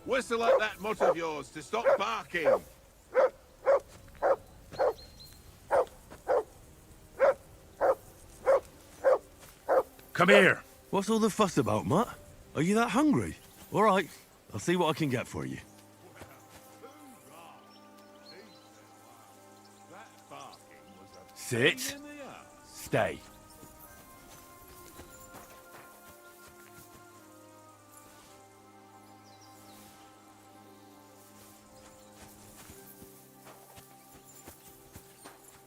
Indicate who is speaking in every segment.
Speaker 1: Whistle at that mutt of yours to stop barking.
Speaker 2: Come here. What's all the fuss about, Mutt? Are you that hungry? All right, I'll see what I can get for you. Sit. Stay.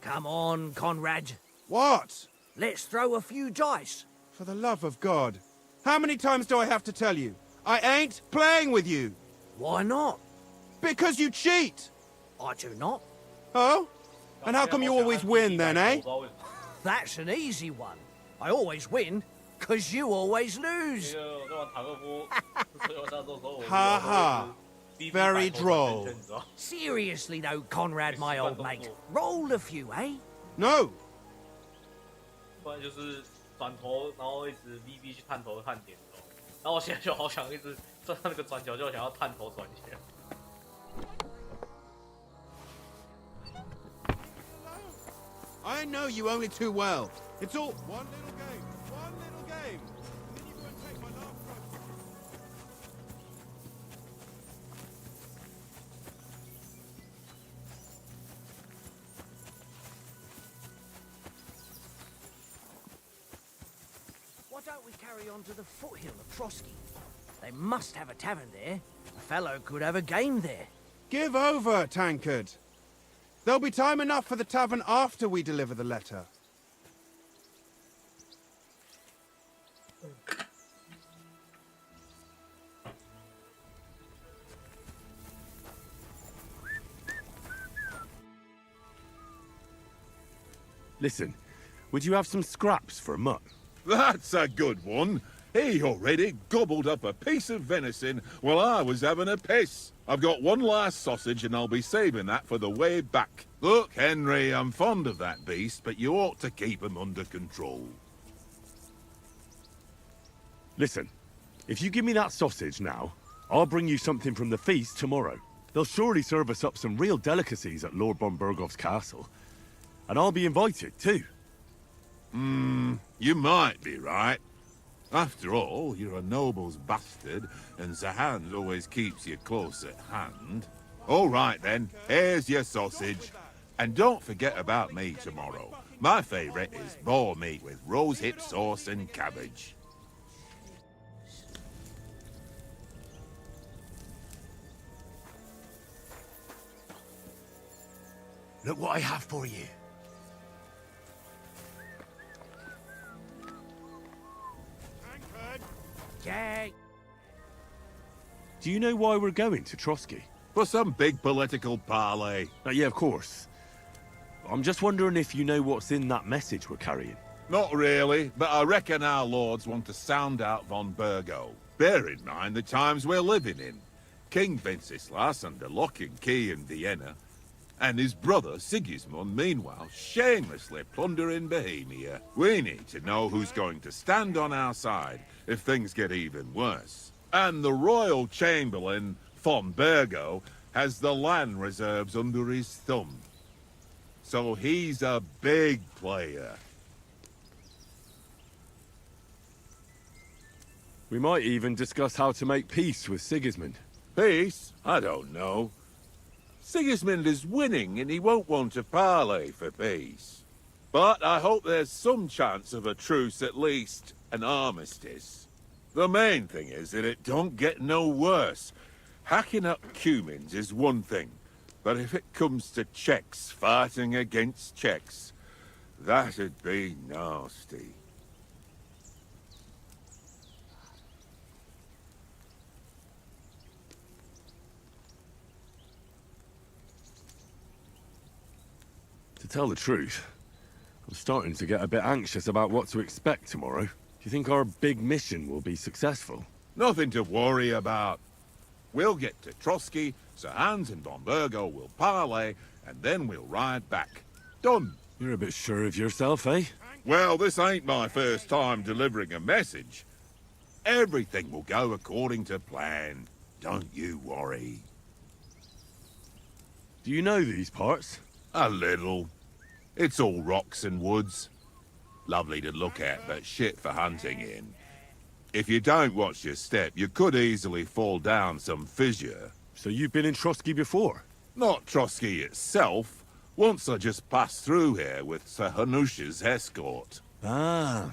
Speaker 3: Come on, Conrad.
Speaker 4: What?
Speaker 3: Let's throw a few dice.
Speaker 4: For the love of God. How many times do I have to tell you? I ain't playing with you.
Speaker 3: Why not?
Speaker 4: Because you cheat.
Speaker 3: I do not.
Speaker 4: Oh? And how come you always win then, eh?
Speaker 3: That's an easy one. I always win, 'cause you always lose.
Speaker 4: Ha ha. Very droll.
Speaker 3: Seriously though, Conrad, my old mate. Roll a few, eh?
Speaker 4: No.
Speaker 5: 不然就是转头，然后一直 VB 去探头探点头，然后我现在就好想一直站在那个转角，就想要探头转起来。
Speaker 4: I know you only too well. It's all one little game. One little game. And then you go and take my last one.
Speaker 3: Why don't we carry on to the foothill of Trotsky? They must have a tavern there. A fellow could have a game there.
Speaker 4: Give over, Tankard. There'll be time enough for the tavern after we deliver the letter.
Speaker 2: Listen, would you have some scraps for a mutt?
Speaker 1: That's a good one. He already gobbled up a piece of venison while I was having a piss. I've got one last sausage and I'll be saving that for the way back. Look, Henry, I'm fond of that beast, but you ought to keep him under control.
Speaker 2: Listen, if you give me that sausage now, I'll bring you something from the feast tomorrow. They'll surely serve us up some real delicacies at Lord von Bergov's castle. And I'll be invited, too.
Speaker 1: You might be right. After all, you're a noble's bastard, and Sir Hans always keeps you close at hand. All right, then. Here's your sausage. And don't forget about me tomorrow. My favourite is boar meat with rosehip sauce and cabbage.
Speaker 2: Look what I have for you.
Speaker 3: Jay.
Speaker 2: Do you know why we're going to Trotsky?
Speaker 1: For some big political parley.
Speaker 2: Yeah, of course. I'm just wondering if you know what's in that message we're carrying.
Speaker 1: Not really, but I reckon our lords want to sound out von Bergo. Bear in mind the times we're living in. King Wenceslas under lock and key in Vienna, and his brother Sigismund, meanwhile, shamelessly plundering Bohemia. We need to know who's going to stand on our side if things get even worse. And the Royal Chamberlain, von Bergo, has the land reserves under his thumb. So he's a big player.
Speaker 2: We might even discuss how to make peace with Sigismund.
Speaker 1: Peace? I don't know. Sigismund is winning and he won't want to parley for peace. But I hope there's some chance of a truce, at least an armistice. The main thing is that it don't get no worse. Hacking up Cumins is one thing, but if it comes to Czechs fighting against Czechs, that'd be nasty.
Speaker 2: To tell the truth, I'm starting to get a bit anxious about what to expect tomorrow. Do you think our big mission will be successful?
Speaker 1: Nothing to worry about. We'll get to Trotsky, Sir Hans and von Bergo will parley, and then we'll ride back. Done.
Speaker 2: You're a bit sure of yourself, eh?
Speaker 1: Well, this ain't my first time delivering a message. Everything will go according to plan. Don't you worry.
Speaker 2: Do you know these parts?
Speaker 1: A little. It's all rocks and woods. Lovely to look at, but shit for hunting in. If you don't watch your step, you could easily fall down some fissure.
Speaker 2: So you've been in Trotsky before?
Speaker 1: Not Trotsky itself. Once I just passed through here with Sir Hanusha's escort.
Speaker 2: Ah,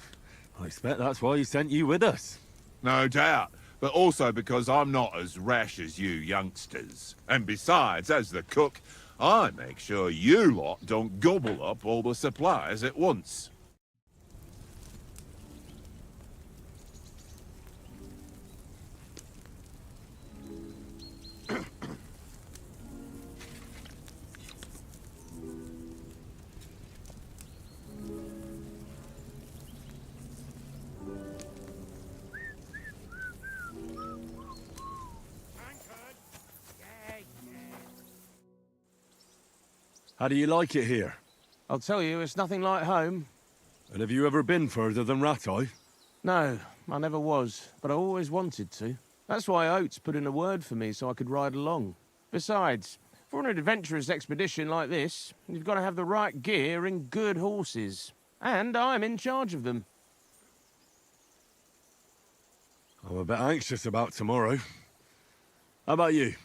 Speaker 2: I expect that's why he sent you with us.
Speaker 1: No doubt, but also because I'm not as rash as you youngsters. And besides, as the cook, I make sure you lot don't gobble up all the supplies at once.
Speaker 2: How do you like it here?
Speaker 6: I'll tell you, it's nothing like home.
Speaker 2: And have you ever been further than Rattay?
Speaker 6: No, I never was, but I always wanted to. That's why Oates put in a word for me so I could ride along. Besides, for an adventurous expedition like this, you've got to have the right gear and good horses. And I'm in charge of them.
Speaker 2: I'm a bit anxious about tomorrow. How about you?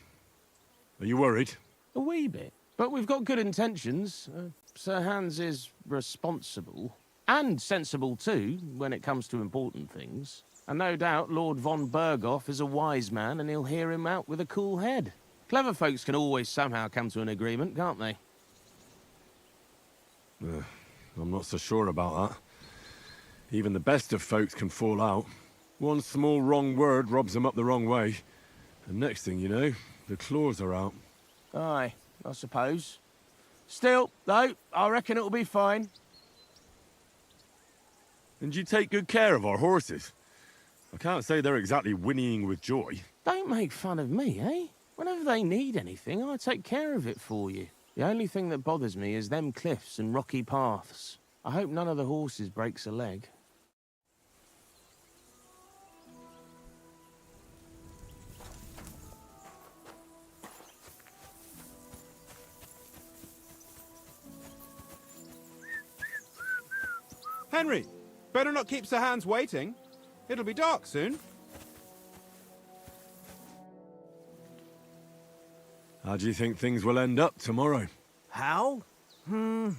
Speaker 2: Are you worried?
Speaker 6: A wee bit. But we've got good intentions. Sir Hans is responsible. And sensible too, when it comes to important things. And no doubt Lord von Berghoff is a wise man and he'll hear him out with a cool head. Clever folks can always somehow come to an agreement, can't they?
Speaker 2: I'm not so sure about that. Even the best of folks can fall out. One small wrong word rubs them up the wrong way. And next thing you know, the claws are out.
Speaker 6: Aye, I suppose. Still, though, I reckon it'll be fine.
Speaker 2: And you take good care of our horses. I can't say they're exactly whinnying with joy.
Speaker 6: Don't make fun of me, eh? Whenever they need anything, I take care of it for you. The only thing that bothers me is them cliffs and rocky paths. I hope none of the horses breaks a leg.
Speaker 4: Henry, better not keep Sir Hans waiting. It'll be dark soon.
Speaker 2: How do you think things will end up tomorrow?
Speaker 3: How? No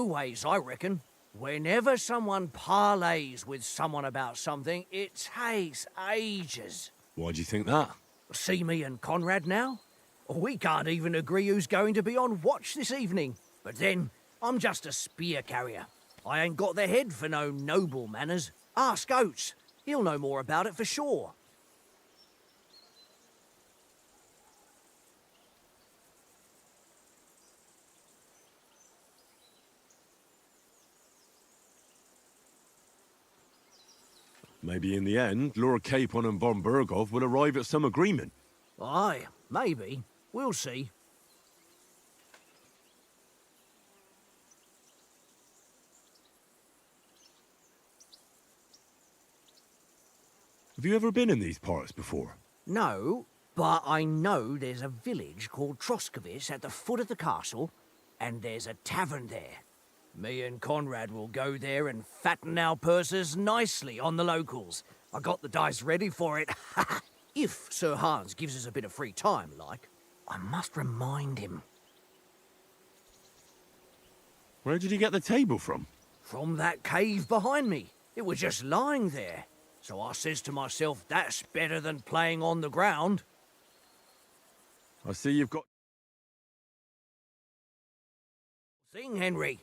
Speaker 3: ways, I reckon. Whenever someone parleys with someone about something, it takes ages.
Speaker 2: Why do you think that?
Speaker 3: See me and Conrad now? We can't even agree who's going to be on watch this evening. But then, I'm just a spear carrier. I ain't got the head for no noble manners. Ask Oates. He'll know more about it for sure.
Speaker 2: Maybe in the end, Lord Capon and von Berghoff will arrive at some agreement.
Speaker 3: Aye, maybe. We'll see.
Speaker 2: Have you ever been in these parts before?
Speaker 3: No, but I know there's a village called Troskowitz at the foot of the castle, and there's a tavern there. Me and Conrad will go there and fatten our purses nicely on the locals. I got the dice ready for it. If Sir Hans gives us a bit of free time, like. I must remind him.
Speaker 2: Where did you get the table from?
Speaker 3: From that cave behind me. It was just lying there. So I says to myself, that's better than playing on the ground.
Speaker 2: I see you've got...
Speaker 3: Thing, Henry.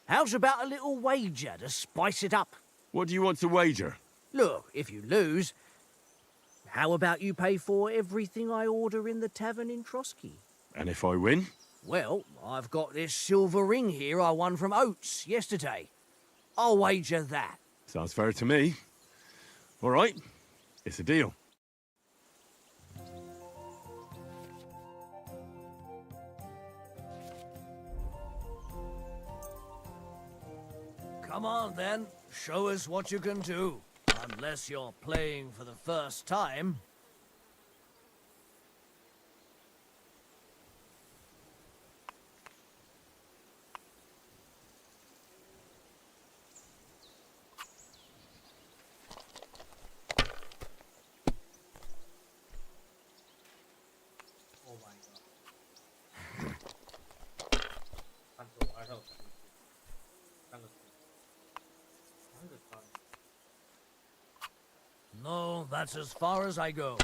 Speaker 3: How's about a little wager to spice it up?
Speaker 2: What do you want to wager?
Speaker 3: Look, if you lose, how about you pay for everything I order in the tavern in Trotsky?
Speaker 2: And if I win?
Speaker 3: Well, I've got this silver ring here I won from Oates yesterday. I'll wager that.
Speaker 2: Sounds fair to me. All right, it's a deal.
Speaker 3: Come on, then. Show us what you can do. Unless you're playing for the first time. that's as far as I go.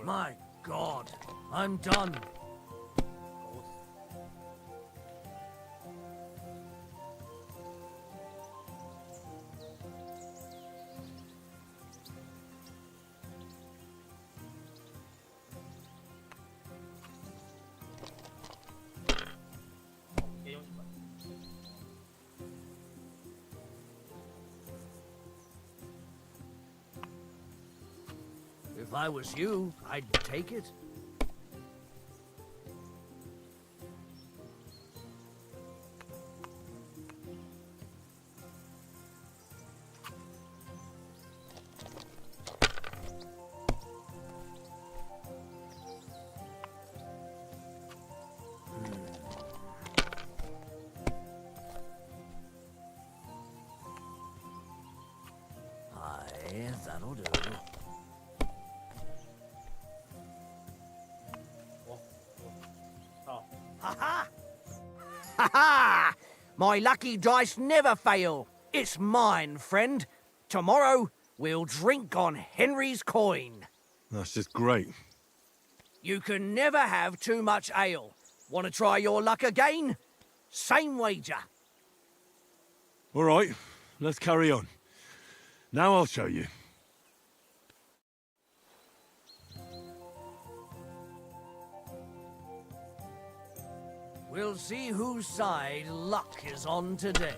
Speaker 3: My God, I'm done. If I was you, I'd take it. Aye, that'll do. Ha ha! Ha ha! My lucky dice never fail. It's mine, friend. Tomorrow, we'll drink on Henry's coin.
Speaker 2: That's just great.
Speaker 3: You can never have too much ale. Want to try your luck again? Same wager.
Speaker 2: All right, let's carry on. Now I'll show you.
Speaker 3: We'll see whose side luck is on today.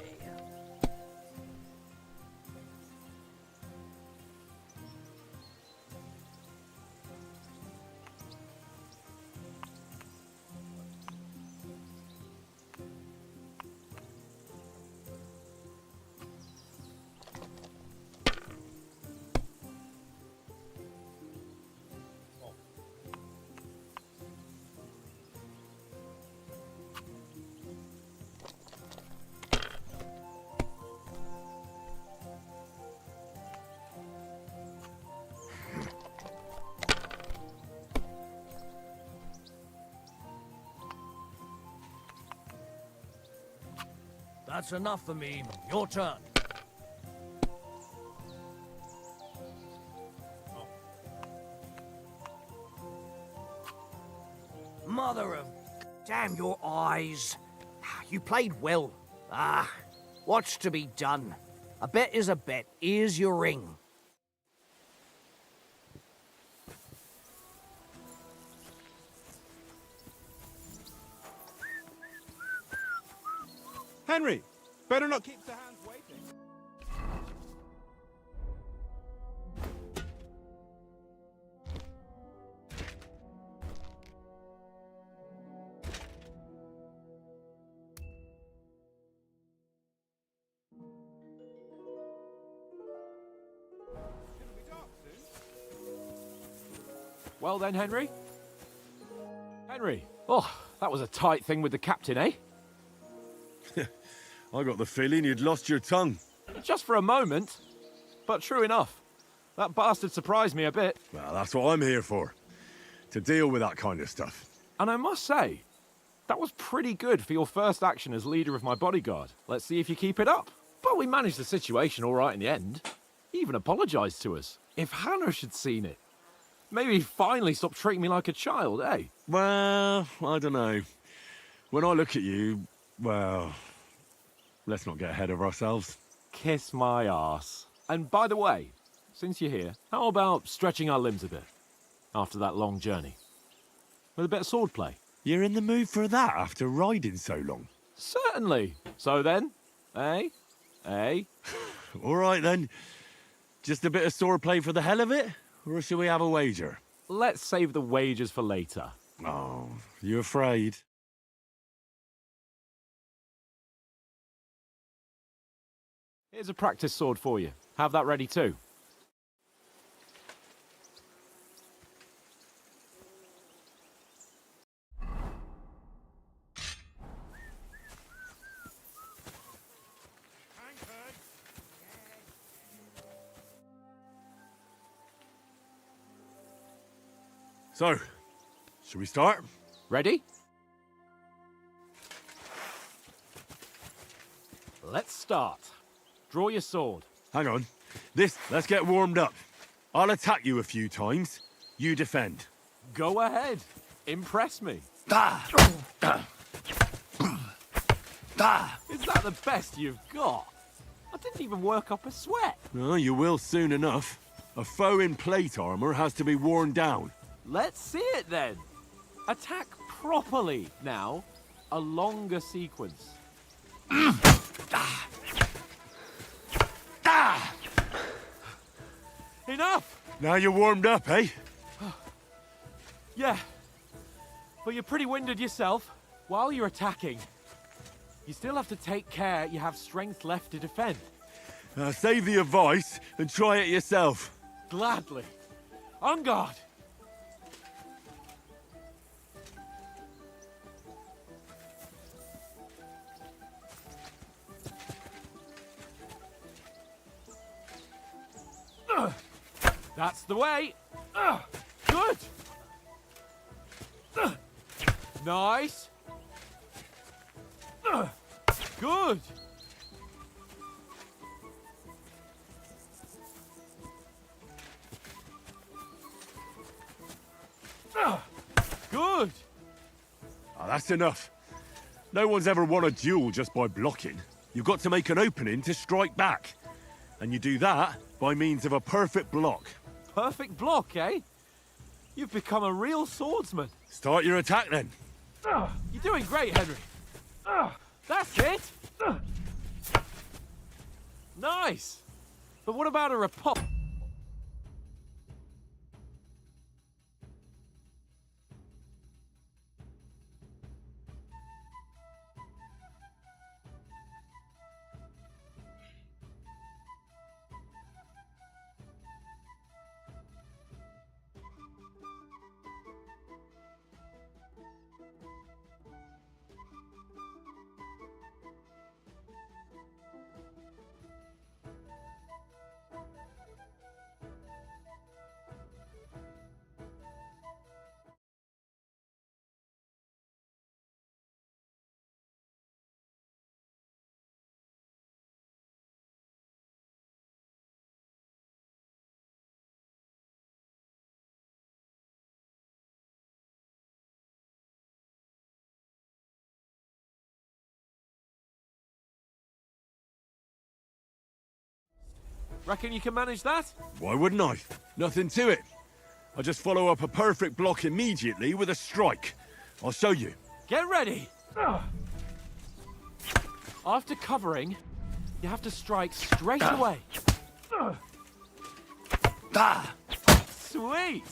Speaker 3: That's enough for me. Your turn. Mother of... Damn your eyes. You played well. What's to be done? A bet is a bet. Here's your ring.
Speaker 4: Henry, better not keep the hands waiting. Shouldn't be dark soon.
Speaker 7: Well then, Henry? Henry! Oh, that was a tight thing with the captain, eh?
Speaker 2: I got the feeling you'd lost your tongue.
Speaker 7: Just for a moment. But true enough. That bastard surprised me a bit.
Speaker 2: Well, that's what I'm here for. To deal with that kind of stuff.
Speaker 7: And I must say, that was pretty good for your first action as leader of my bodyguard. Let's see if you keep it up. But we managed the situation all right in the end. He even apologised to us. If Hannah had seen it. Maybe he'd finally stop treating me like a child, eh?
Speaker 2: Well, I don't know. When I look at you, well, let's not get ahead of ourselves.
Speaker 7: Kiss my arse. And by the way, since you're here, how about stretching our limbs a bit? After that long journey. With a bit of swordplay.
Speaker 2: You're in the mood for that after riding so long?
Speaker 7: Certainly. So then, eh? Eh?
Speaker 2: All right then. Just a bit of swordplay for the hell of it? Or shall we have a wager?
Speaker 7: Let's save the wagers for later.
Speaker 2: Oh, you afraid?
Speaker 7: Here's a practice sword for you. Have that ready too.
Speaker 2: So, should we start?
Speaker 7: Ready? Let's start. Draw your sword.
Speaker 2: Hang on. Let's get warmed up. I'll attack you a few times. You defend.
Speaker 7: Go ahead. Impress me. Is that the best you've got? I didn't even work up a sweat.
Speaker 2: Oh, you will soon enough. A foe in plate armor has to be worn down.
Speaker 7: Let's see it then. Attack properly now. A longer sequence. Enough!
Speaker 2: Now you're warmed up, eh?
Speaker 7: Yeah. But you're pretty winded yourself. While you're attacking, you still have to take care you have strength left to defend.
Speaker 2: Save the advice and try it yourself.
Speaker 7: Gladly. On guard! That's the way. Good. Nice. Good. Good.
Speaker 2: Oh, that's enough. No one's ever won a duel just by blocking. You've got to make an opening to strike back. And you do that by means of a perfect block.
Speaker 7: Perfect block, eh? You've become a real swordsman.
Speaker 2: Start your attack then.
Speaker 7: You're doing great, Henry. That's it. Nice. But what about a riposte? Reckon you can manage that?
Speaker 2: Why wouldn't I? Nothing to it. I just follow up a perfect block immediately with a strike. I'll show you.
Speaker 7: Get ready! After covering, you have to strike straight away. Sweet!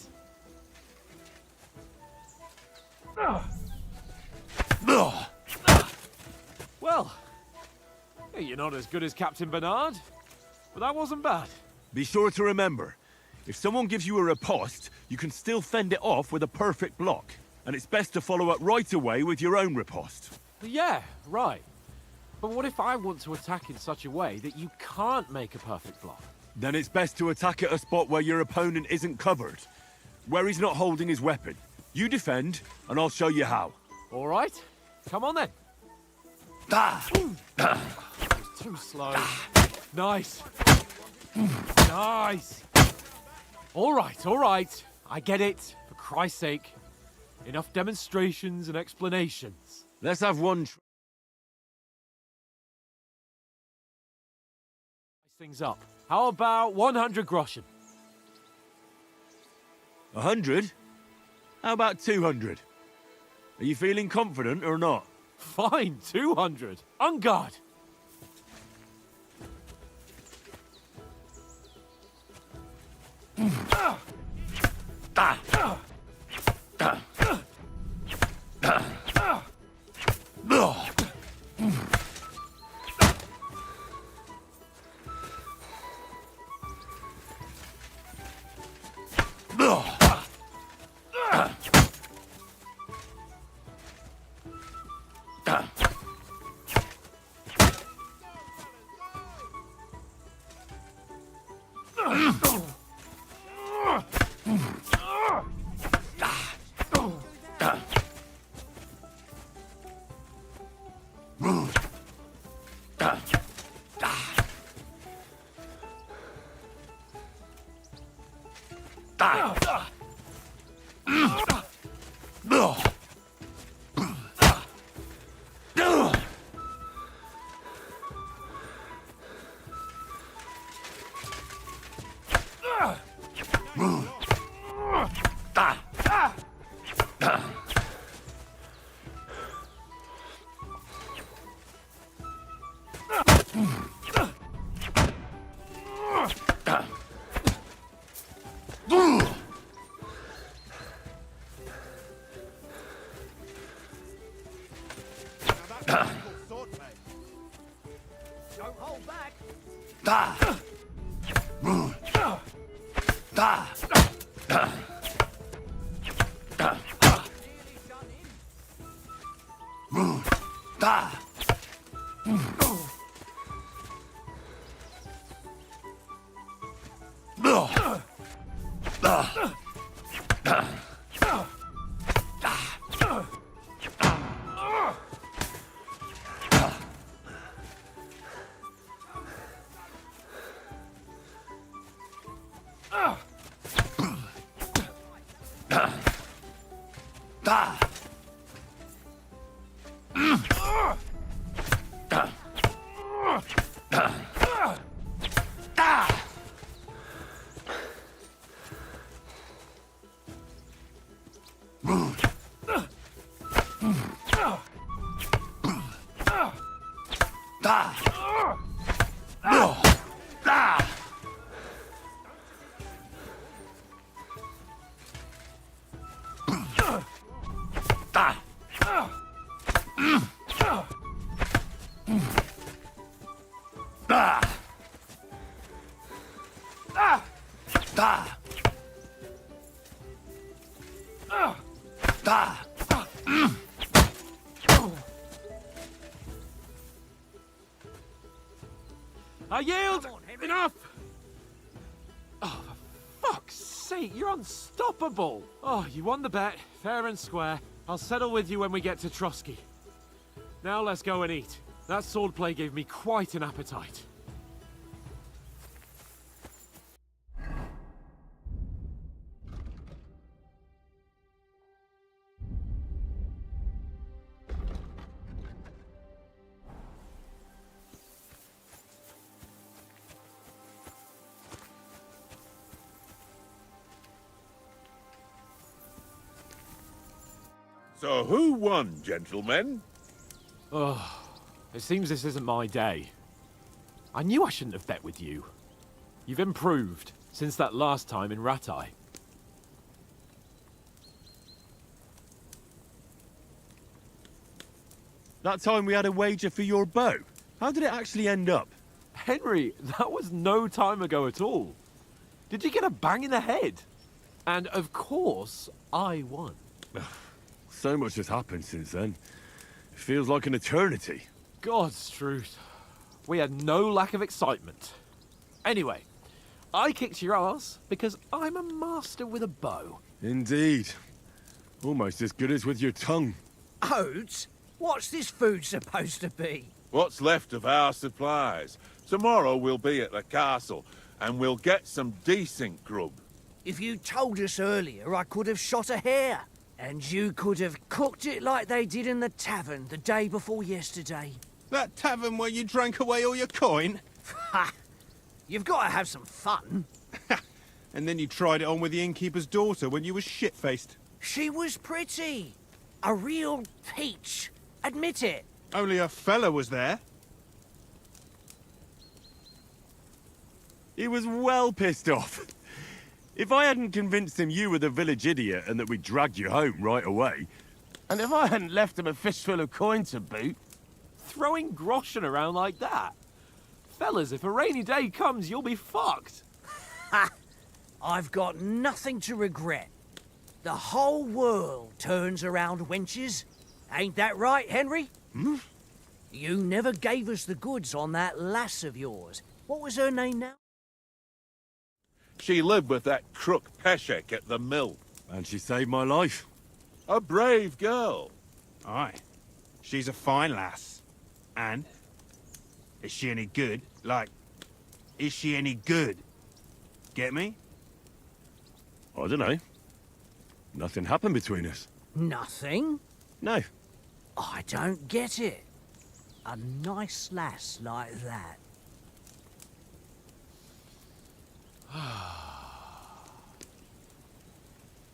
Speaker 7: Well, you're not as good as Captain Bernard, but that wasn't bad.
Speaker 2: Be sure to remember, if someone gives you a riposte, you can still fend it off with a perfect block. And it's best to follow up right away with your own riposte.
Speaker 7: Yeah, right. But what if I want to attack in such a way that you can't make a perfect block?
Speaker 2: Then it's best to attack at a spot where your opponent isn't covered, where he's not holding his weapon. You defend, and I'll show you how.
Speaker 7: All right, come on then. That was too slow. Nice. Nice. All right. I get it. For Christ's sake. Enough demonstrations and explanations.
Speaker 2: Let's have one.
Speaker 7: Things up. How about 100 groschen?
Speaker 2: 100? How about 200? Are you feeling confident or not?
Speaker 7: Fine, 200. On guard.
Speaker 3: Don't hold back.
Speaker 7: I yield!
Speaker 3: Come on, Henry.
Speaker 7: Enough! Oh, for fuck's sake, you're unstoppable! Oh, you won the bet, fair and square. I'll settle with you when we get to Trotsky. Now let's go and eat. That swordplay gave me quite an appetite.
Speaker 1: So who won, gentlemen?
Speaker 7: Oh, it seems this isn't my day. I knew I shouldn't have bet with you. You've improved since that last time in Ratai.
Speaker 2: That time we had a wager for your bow. How did it actually end up?
Speaker 7: Henry, that was no time ago at all. Did you get a bang in the head? And of course, I won.
Speaker 2: So much has happened since then. It feels like an eternity.
Speaker 7: God's truth. We had no lack of excitement. Anyway, I kicked your ass because I'm a master with a bow.
Speaker 2: Indeed. Almost as good as with your tongue.
Speaker 3: Oats? What's this food supposed to be?
Speaker 1: What's left of our supplies? Tomorrow we'll be at the castle, and we'll get some decent grub.
Speaker 3: If you told us earlier, I could have shot a hare. And you could have cooked it like they did in the tavern the day before yesterday.
Speaker 4: That tavern where you drank away all your coin?
Speaker 3: Ha! You've got to have some fun.
Speaker 4: And then you tried it on with the innkeeper's daughter when you were shit-faced.
Speaker 3: She was pretty. A real peach. Admit it.
Speaker 4: Only a fella was there.
Speaker 2: He was well pissed off. If I hadn't convinced him you were the village idiot and that we dragged you home right away...
Speaker 6: And if I hadn't left him a fistful of coin to boot...
Speaker 7: Throwing groschen around like that? Fellas, if a rainy day comes, you'll be fucked.
Speaker 3: Ha! I've got nothing to regret. The whole world turns around wenches. Ain't that right, Henry?
Speaker 2: Hmm?
Speaker 3: You never gave us the goods on that lass of yours. What was her name now?
Speaker 1: She lived with that crook Peshek at the mill.
Speaker 2: And she saved my life.
Speaker 1: A brave girl.
Speaker 4: Aye. She's a fine lass. And? Is she any good? Like, is she any good? Get me?
Speaker 2: I don't know. Nothing happened between us.
Speaker 3: Nothing?
Speaker 2: No.
Speaker 3: I don't get it. A nice lass like that.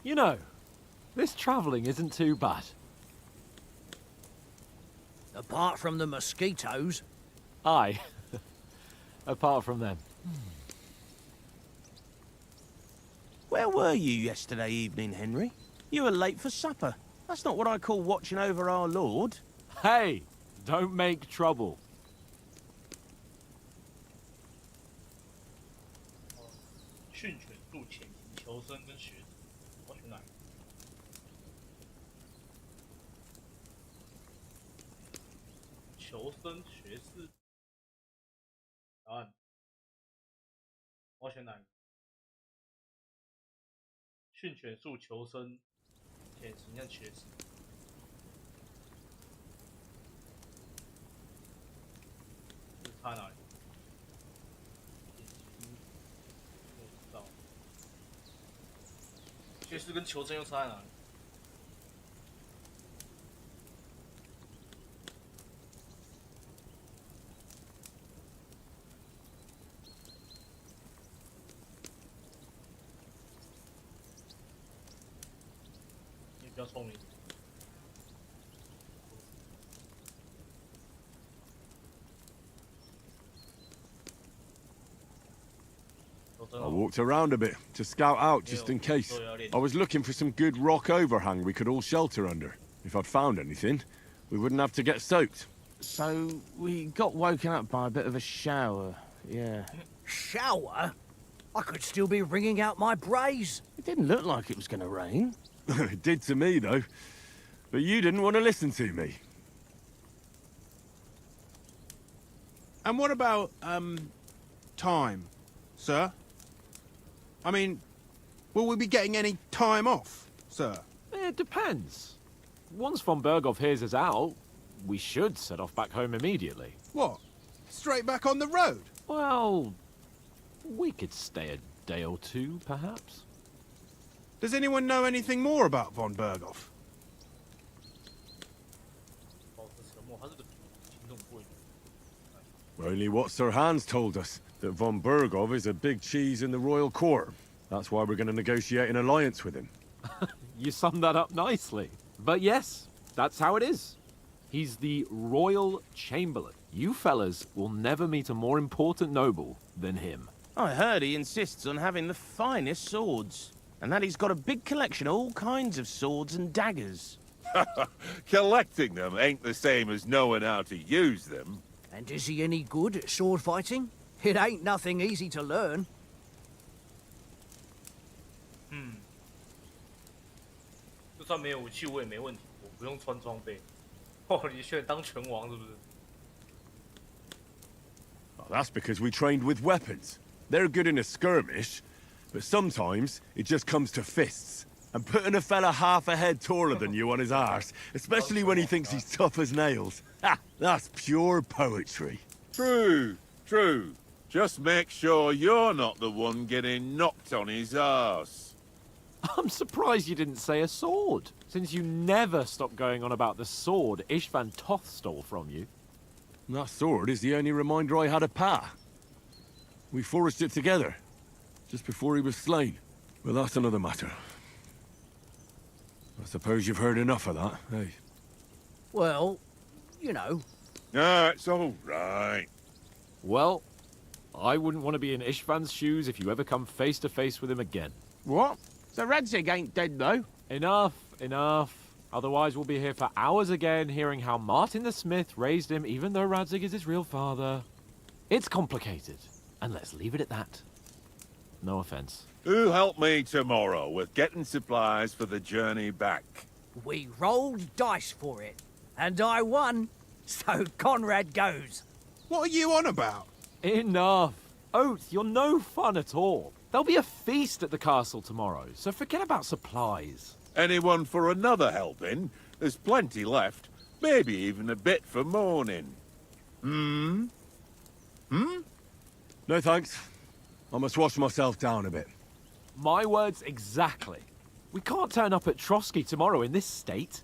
Speaker 7: You know, this travelling isn't too bad.
Speaker 3: Apart from the mosquitoes.
Speaker 7: Aye. Apart from them.
Speaker 6: Where were you yesterday evening, Henry? You were late for supper. That's not what I call watching over our Lord.
Speaker 7: Hey, don't make trouble.
Speaker 5: 训犬术、潜行、求生跟学习，我选哪一个？求生、学士。答案，我选哪一个？训犬术、求生、潜行跟学习。这差哪里？学士跟求生又差在哪里？你比较聪明。
Speaker 2: I walked around a bit to scout out just in case. I was looking for some good rock overhang we could all shelter under. If I'd found anything, we wouldn't have to get soaked.
Speaker 6: So, we got woken up by a bit of a shower, yeah.
Speaker 3: Shower? I could still be wringing out my brays.
Speaker 6: It didn't look like it was going to rain.
Speaker 2: It did to me, though. But you didn't want to listen to me.
Speaker 4: And what about, time, sir? I mean, will we be getting any time off, sir?
Speaker 7: It depends. Once von Berghoff hears us out, we should set off back home immediately.
Speaker 4: What? Straight back on the road?
Speaker 7: Well, we could stay a day or two, perhaps.
Speaker 4: Does anyone know anything more about von Berghoff?
Speaker 5: 保持沉默，他是个行动不稳。
Speaker 2: Only what Sir Hans told us, that von Berghoff is a big cheese in the royal court. That's why we're going to negotiate an alliance with him.
Speaker 7: You summed that up nicely. But yes, that's how it is. He's the Royal Chamberlain. You fellas will never meet a more important noble than him.
Speaker 6: I heard he insists on having the finest swords. And that he's got a big collection of all kinds of swords and daggers.
Speaker 1: Collecting them ain't the same as knowing how to use them.
Speaker 3: And is he any good at sword fighting? It ain't nothing easy to learn.
Speaker 5: 就算没有武器我也没问题，我不用穿装备。哦，你选当拳王是不是？
Speaker 2: Oh, that's because we trained with weapons. They're good in a skirmish, but sometimes it just comes to fists. And putting a fella half a head taller than you on his arse, especially when he thinks he's tough as nails. Ha! That's pure poetry.
Speaker 1: True, true. Just make sure you're not the one getting knocked on his arse.
Speaker 7: I'm surprised you didn't say a sword, since you never stop going on about the sword Ishvan Toth stole from you.
Speaker 2: That sword is the only reminder I had of Pa. We forged it together, just before he was slain. But that's another matter. I suppose you've heard enough of that, eh?
Speaker 3: Well, you know.
Speaker 1: Ah, it's all right.
Speaker 7: Well, I wouldn't want to be in Ishvan's shoes if you ever come face to face with him again.
Speaker 6: What? So Radzig ain't dead, though?
Speaker 7: Enough, enough. Otherwise we'll be here for hours again hearing how Martin the Smith raised him even though Radzig is his real father. It's complicated, and let's leave it at that. No offense.
Speaker 1: Who'll help me tomorrow with getting supplies for the journey back?
Speaker 3: We rolled dice for it. And I won. So Conrad goes.
Speaker 4: What are you on about?
Speaker 7: Enough. Oath, you're no fun at all. There'll be a feast at the castle tomorrow, so forget about supplies.
Speaker 1: Anyone for another helping? There's plenty left. Maybe even a bit for morning.
Speaker 2: No thanks. I must wash myself down a bit.
Speaker 7: My words exactly. We can't turn up at Trotsky tomorrow in this state.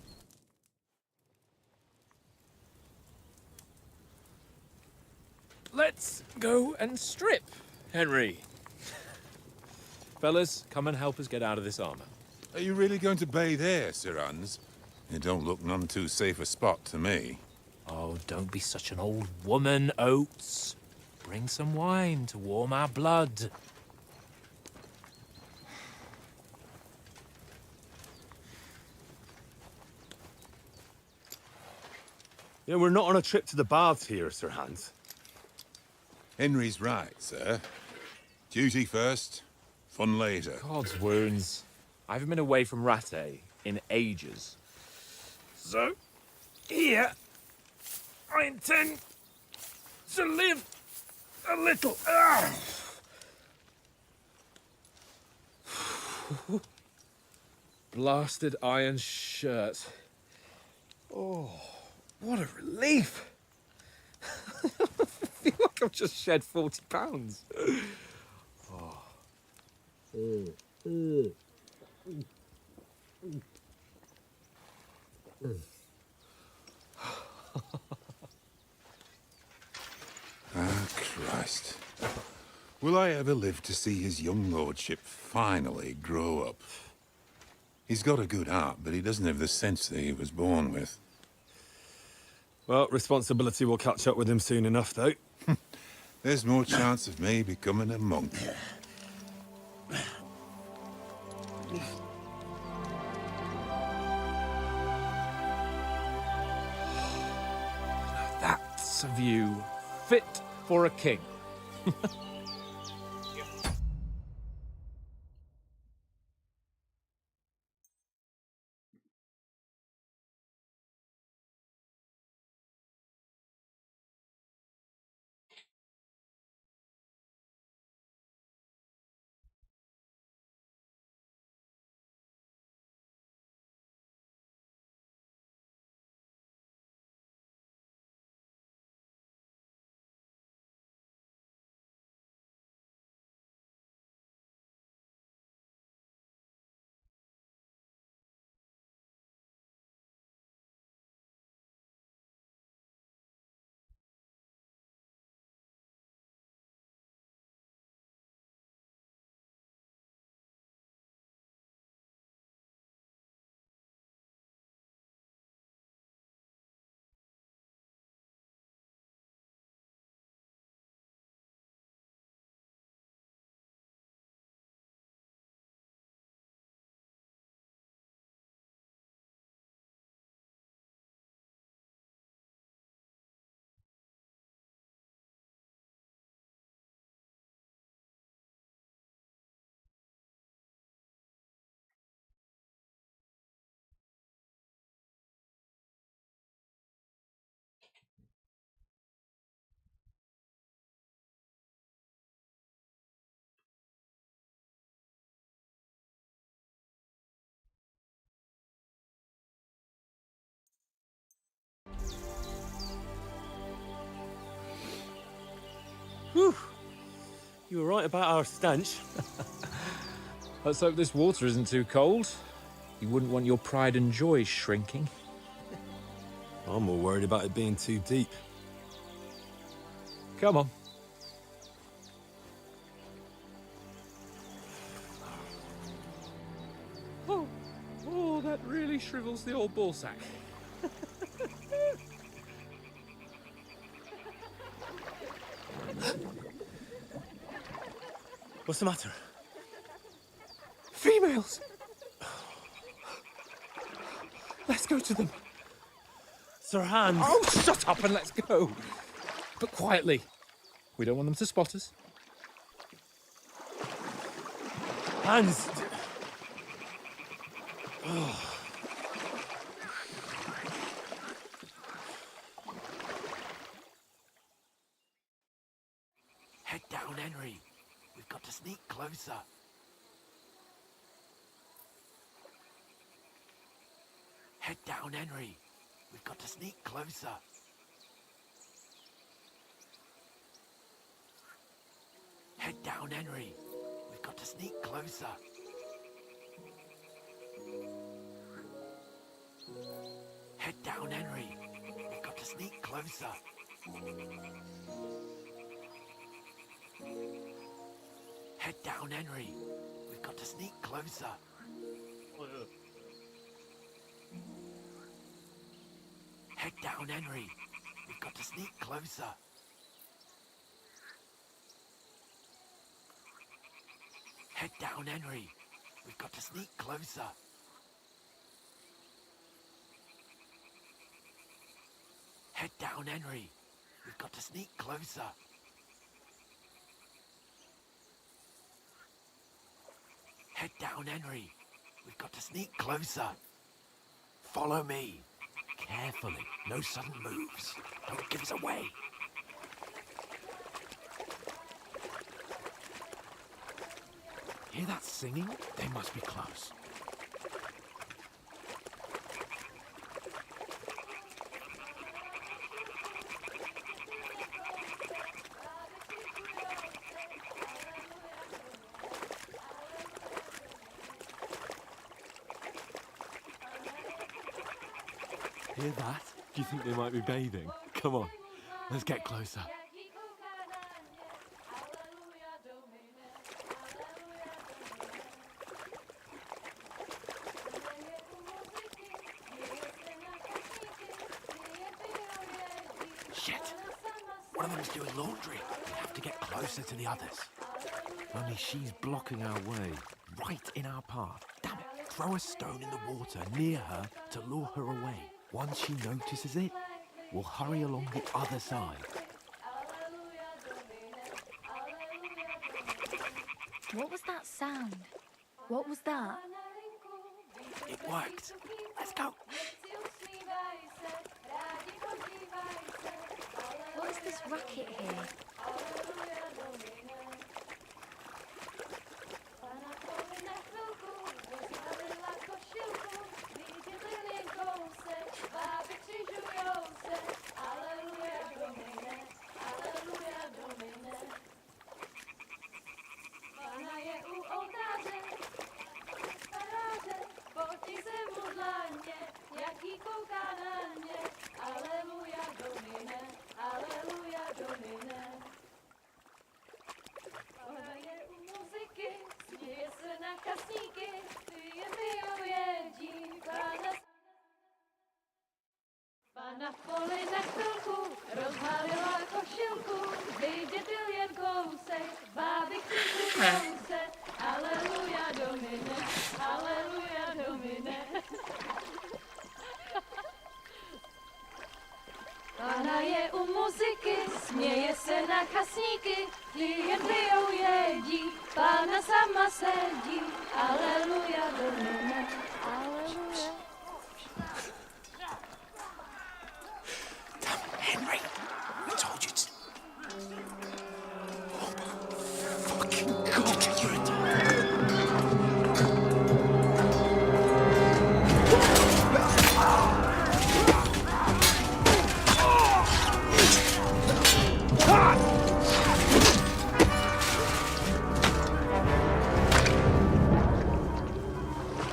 Speaker 8: Let's go and strip, Henry. Fellas, come and help us get out of this armor.
Speaker 1: Are you really going to bathe here, Sir Hans? It don't look none too safe a spot to me.
Speaker 8: Oh, don't be such an old woman, Oates. Bring some wine to warm our blood.
Speaker 2: Yeah, we're not on a trip to the baths here, Sir Hans.
Speaker 1: Henry's right, sir. Duty first, fun later.
Speaker 8: God's wounds. I haven't been away from Rattay in ages. So, here, I intend to live a little. Blasted iron shirt. Oh, what a relief. I feel like I've just shed 40 pounds.
Speaker 1: Ah, Christ. Will I ever live to see his young lordship finally grow up? He's got a good heart, but he doesn't have the sense that he was born with.
Speaker 2: Well, responsibility will catch up with him soon enough, though.
Speaker 1: There's more chance of me becoming a monk.
Speaker 8: That's a view fit for a king.
Speaker 2: Whew. You were right about our stench.
Speaker 8: Let's hope this water isn't too cold. You wouldn't want your pride and joy shrinking.
Speaker 2: I'm more worried about it being too deep.
Speaker 8: Come on. Oh, that really shrivels the old ball sack.
Speaker 2: What's the matter?
Speaker 8: Females! Let's go to them.
Speaker 2: Sir Hans!
Speaker 8: Oh, shut up and let's go. But quietly. We don't want them to spot us.
Speaker 2: Hans!
Speaker 3: Head down, Henry. We've got to
Speaker 9: sneak closer. Head down, Henry. We've got to sneak closer. Head down, Henry. We've got to sneak closer. Head down, Henry. We've got to sneak closer. Head down, Henry. We've got to sneak closer. Head down, Henry. We've got to sneak closer. Head down, Henry. We've got to sneak closer. Head down, Henry. We've got to sneak closer. Head down, Henry. We've got to sneak closer. Follow me. Carefully. No sudden moves. Don't give us away. Hear that singing? They must be close. Hear that? Do you think they might be bathing? Come on, let's get closer. Shit! One of them's doing laundry. We have to get closer to the others. Only she's blocking our way, right in our path. Damn it! Throw a stone in the water near her to lure her away. Once she notices it, we'll hurry along the other side.
Speaker 10: What was that sound? What was that?
Speaker 9: It worked. Let's go.
Speaker 10: What is this racket here?
Speaker 11: Na poli na chvilku rozhalila košilku, vidět byl jen kousek, bábek si kousek. Aleluja Domine, aleluja Domine. Pána je u muziky, směje se na chasníky, klienty ją jedí, Pána sama sedí. Aleluja Domine, aleluja.
Speaker 9: Henry, I told you to. Oh, fucking God, you're a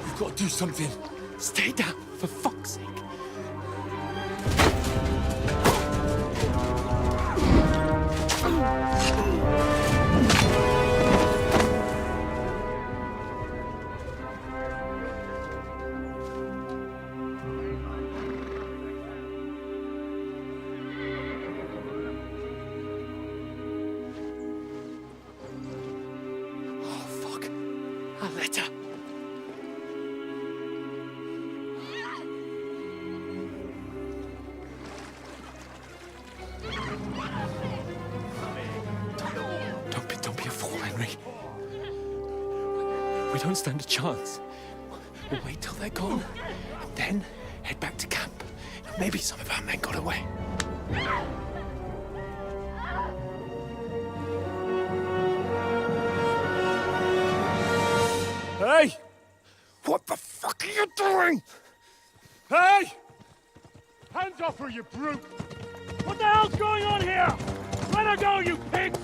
Speaker 9: You've got to do something. Stay down, for fuck's sake. We don't stand a chance. We'll wait till they're gone, and then head back to camp. Maybe some of our men got away.
Speaker 2: Hey! What the fuck are you doing? Hey! Hands off her, you brute! What the hell's going on here? Let her go, you pigs!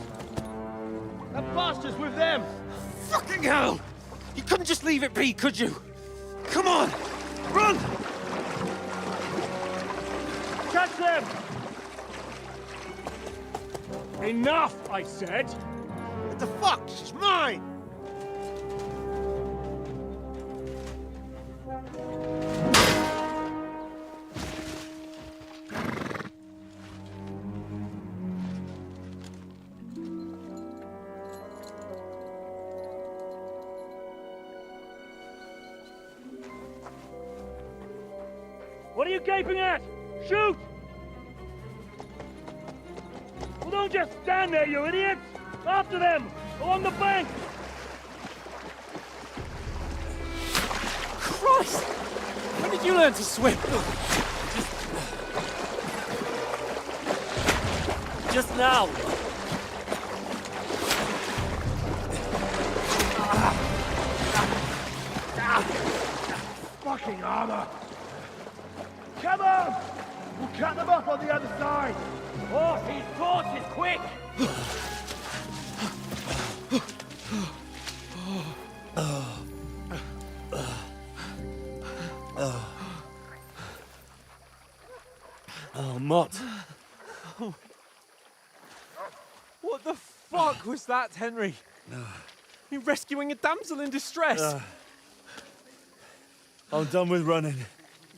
Speaker 2: That bastard's with them!
Speaker 8: Fucking hell! You couldn't just leave it be, could you? Come on! Run!
Speaker 2: Catch them! Enough, I said!
Speaker 4: What the fuck? She's mine!
Speaker 2: What are you gaping at? Shoot! Well, don't just stand there, you idiots! After them! Along the bank!
Speaker 8: Christ! When did you learn to swim? Just now.
Speaker 2: Fucking armor! Come on! We'll cut them off on the other side! Oh, these torches, quick!
Speaker 8: Oh, Mott. What the fuck was that, Henry? You rescuing a damsel in distress?
Speaker 2: I'm done with running.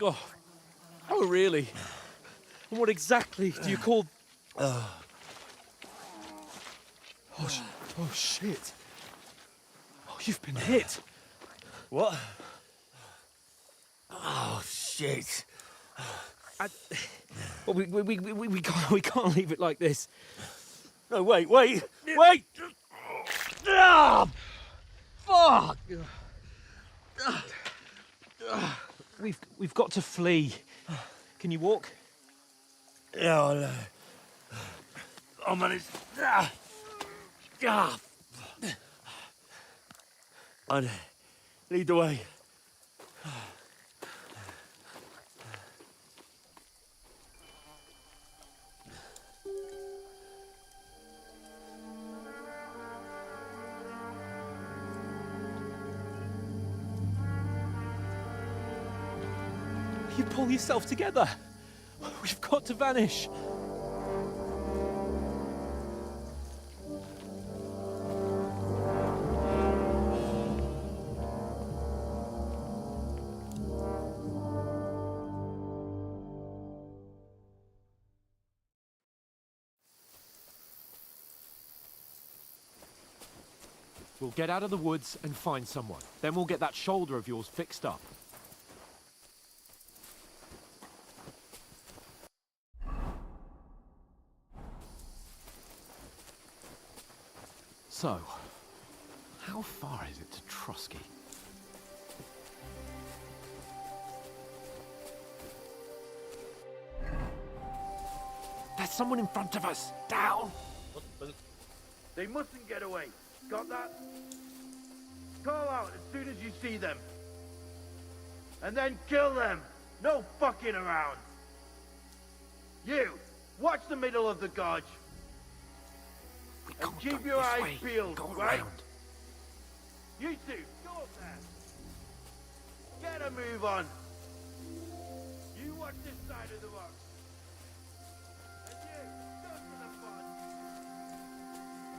Speaker 8: Oh, really? And what exactly do you call... Oh, shit. Oh, you've been hit.
Speaker 2: What? Oh, shit.
Speaker 8: Well, we can't leave it like this.
Speaker 2: No, wait! Ah! Fuck!
Speaker 8: We've got to flee. Can you walk?
Speaker 2: Yeah, I'll manage. I'd lead the way.
Speaker 8: You pull yourself together. We've got to vanish.
Speaker 7: We'll get out of the woods and find someone. Then we'll get that shoulder of yours fixed up. So, how far is it to Trosky? There's someone in front of us! Down!
Speaker 2: They mustn't get away. Got that? Call out as soon as you see them. And then kill them. No fucking around. You, watch the middle of the gorge. And keep your eyes peeled,
Speaker 7: Go
Speaker 2: right?
Speaker 7: around.
Speaker 2: You two, go up there. Get a move on. You watch this side of the rock. And you, go to the front.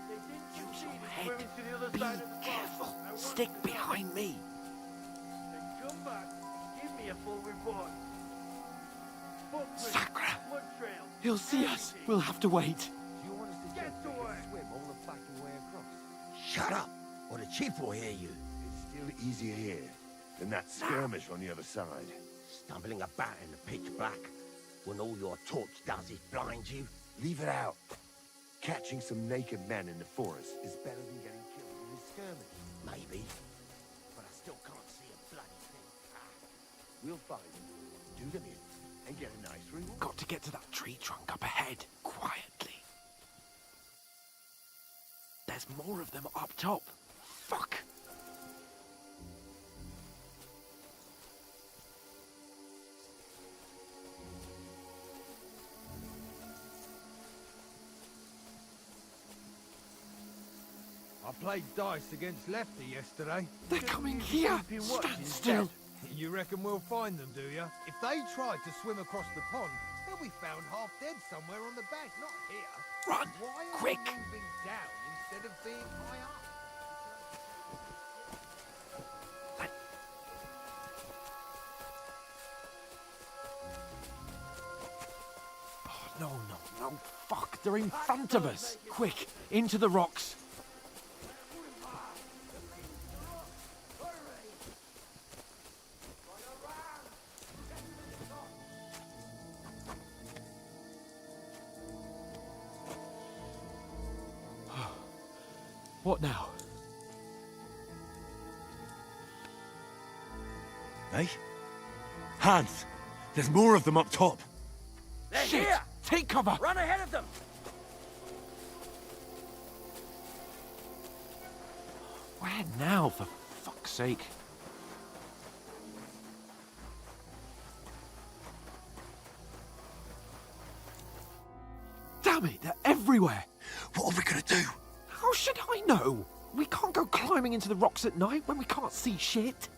Speaker 2: They didn't
Speaker 9: Use
Speaker 2: succeed
Speaker 9: your
Speaker 2: in
Speaker 9: head.
Speaker 2: swimming to the other
Speaker 9: Be
Speaker 2: side of the pond.
Speaker 9: careful.
Speaker 2: I want
Speaker 9: Stick
Speaker 2: them
Speaker 9: behind me.
Speaker 2: Then come back and give me a full report. Footprints,
Speaker 9: Sakra!
Speaker 2: blood trails,
Speaker 7: He'll see us.
Speaker 2: everything.
Speaker 7: We'll have to wait.
Speaker 12: You want us to
Speaker 2: Get
Speaker 12: just
Speaker 2: to
Speaker 12: make
Speaker 2: work.
Speaker 12: a swim all the fucking way across?
Speaker 9: Shut up, or the chief will hear you.
Speaker 13: It's still easier here than that skirmish on the other side.
Speaker 9: Stumbling about in the pitch black when all your torch does is blind you.
Speaker 13: Leave it out. Catching some naked men in the forest is better than getting killed in a skirmish.
Speaker 9: Maybe, but I still can't see a bloody thing.
Speaker 13: We'll find them, do them in, and get a nice reward.
Speaker 7: Got to get to that tree trunk up ahead, quietly. There's more of them up top. Fuck.
Speaker 12: I played dice against Lefty yesterday.
Speaker 9: They're coming here!
Speaker 12: Keep your
Speaker 9: Stand
Speaker 12: watch
Speaker 9: still!
Speaker 12: instead. You reckon we'll find them, do you? If they try to swim across the pond, they'll be found half dead somewhere on the bank, not here.
Speaker 9: Run!
Speaker 12: Why are
Speaker 9: Quick!
Speaker 12: we moving down instead of being high up?
Speaker 9: No, fuck, they're in front of us! Quick, into the rocks! What now?
Speaker 2: Eh? Hans! There's more of them up top!
Speaker 3: They're
Speaker 9: Shit!
Speaker 3: here!
Speaker 9: Take cover!
Speaker 3: Run ahead of them!
Speaker 9: Where now, for fuck's sake? Damn it, they're everywhere!
Speaker 2: What are we gonna do?
Speaker 9: How should I know? We can't go climbing into the rocks at night when we can't see shit.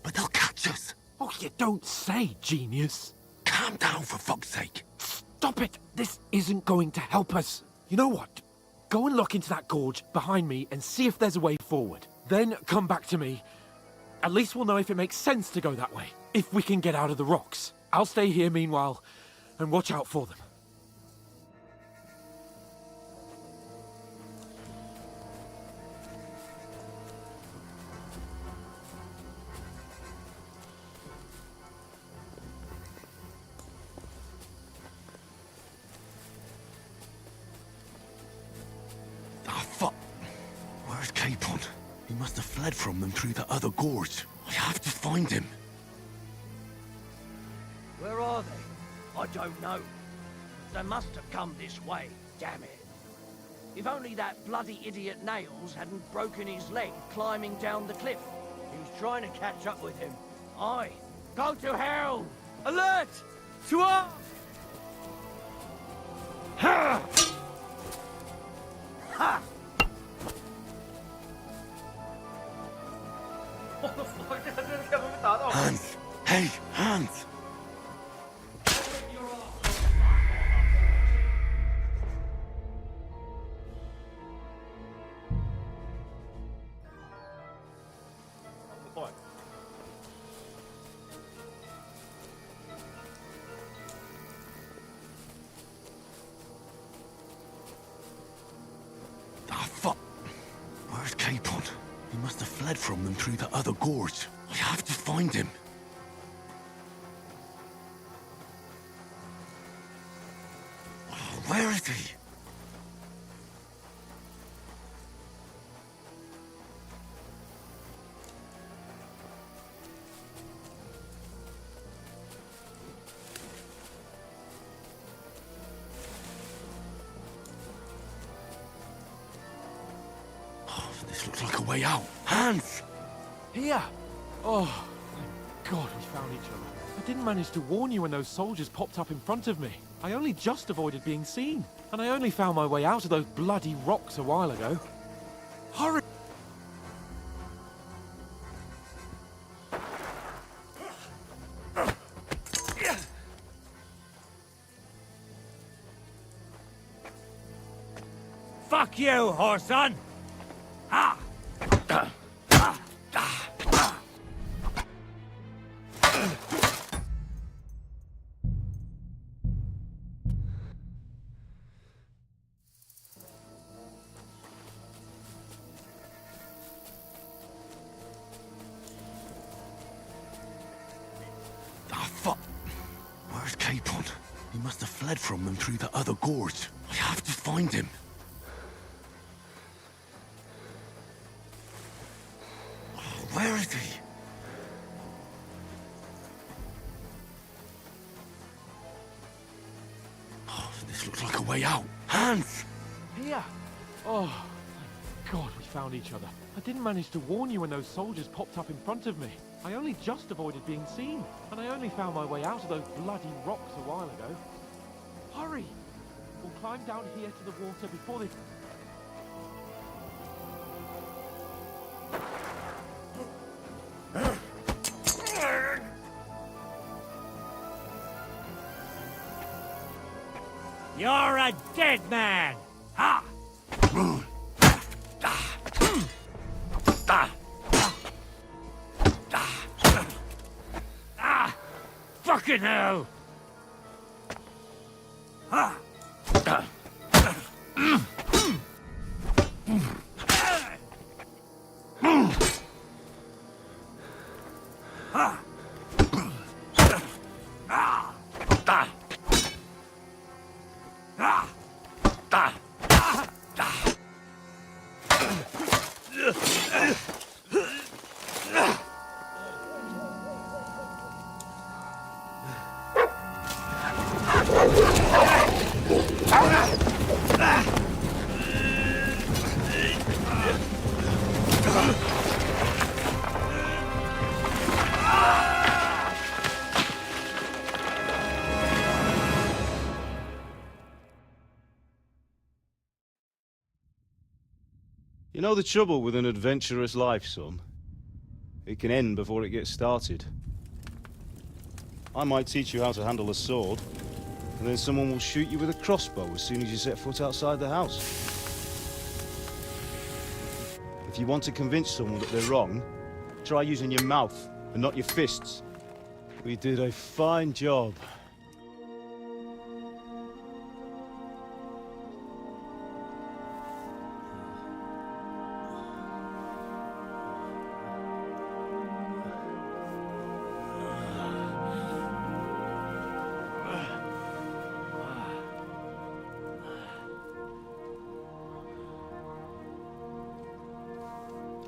Speaker 2: But they'll catch us!
Speaker 9: Oh, you don't say, genius.
Speaker 2: Calm down, for fuck's sake!
Speaker 9: Stop it! This isn't going to help us. You know what? Go and look into that gorge behind me and see if there's a way forward. Then come back to me. At least we'll know if it makes sense to go that way. If we can get out of the rocks. I'll stay here meanwhile and watch out for them.
Speaker 2: Ah, fuck! Where's Capon? He must have fled from them through the other gorge. I have to find him.
Speaker 3: Where are they? I don't know. They must have come this way, damn it. If only that bloody idiot Nails hadn't broken his leg climbing down the cliff. He was trying to catch up with him. Aye. Go to hell! Alert! To arms! Ha! Ha!
Speaker 5: What the fuck? 这个根本没打到。
Speaker 2: Hans! Hey, Hans! Ah, fuck! Where's Capon? He must have fled from them through the other gorge. I have to find him. Where is he? Oh, this looks like a way out. Hans!
Speaker 9: Here! Oh, thank God we found each other. I didn't manage to warn you when those soldiers popped up in front of me. I only just avoided being seen. And I only found my way out of those bloody rocks a while ago. Hurry!
Speaker 3: Fuck you, whoreson! Ah!
Speaker 2: Ah, fuck! Where's Capon? He must have fled from them through the other gorge. I have to find him. Where is he? Oh, this looks like a way out. Hans!
Speaker 9: Here! Oh, thank God we found each other. I didn't manage to warn you when those soldiers popped up in front of me. I only just avoided being seen. And I only found my way out of those bloody rocks a while ago. Hurry! We'll climb down here to the water before they...
Speaker 3: You're a dead man! Ha! Ah! Fucking hell! Ha!
Speaker 14: You know the trouble with an adventurous life, son? It can end before it gets started. I might teach you how to handle a sword, and then someone will shoot you with a crossbow as soon as you set foot outside the house. If you want to convince someone that they're wrong, try using your mouth and not your fists. We did a fine job.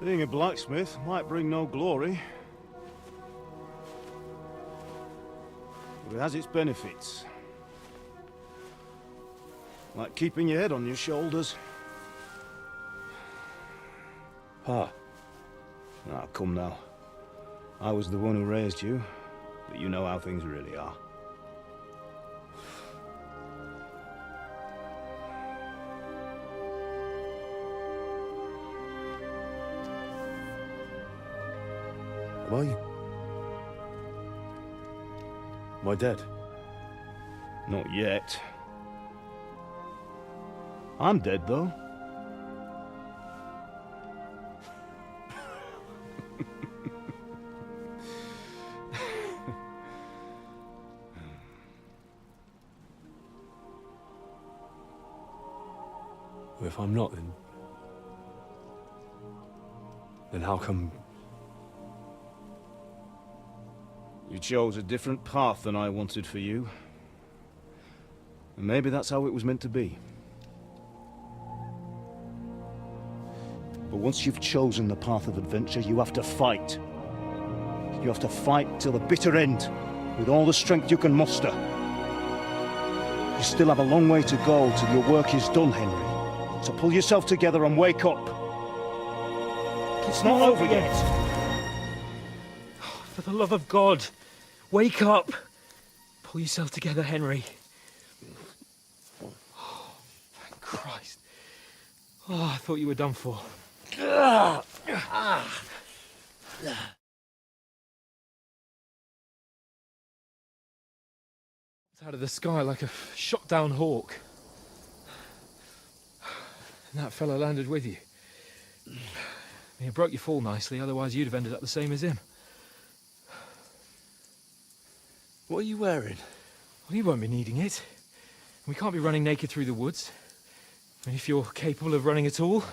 Speaker 14: Being a blacksmith might bring no glory, but it has its benefits. Like keeping your head on your shoulders. Pa. Ah, come now. I was the one who raised you, but you know how things really are. Am I dead? Not yet. I'm dead, though.
Speaker 15: Well, if I'm not, then how come...
Speaker 14: You chose a different path than I wanted for you. And maybe that's how it was meant to be. But once you've chosen the path of adventure, you have to fight. You have to fight till the bitter end, with all the strength you can muster. You still have a long way to go till your work is done, Henry. So pull yourself together and wake up. It's not over yet.
Speaker 8: For the love of God, wake up! Pull yourself together, Henry. Oh, thank Christ. Oh, I thought you were done for. It's out of the sky like a shot-down hawk. And that fella landed with you. He broke your fall nicely, otherwise you'd have ended up the same as him.
Speaker 15: What are you wearing?
Speaker 8: Well, you won't be needing it. We can't be running naked through the woods. And if you're capable of running at all...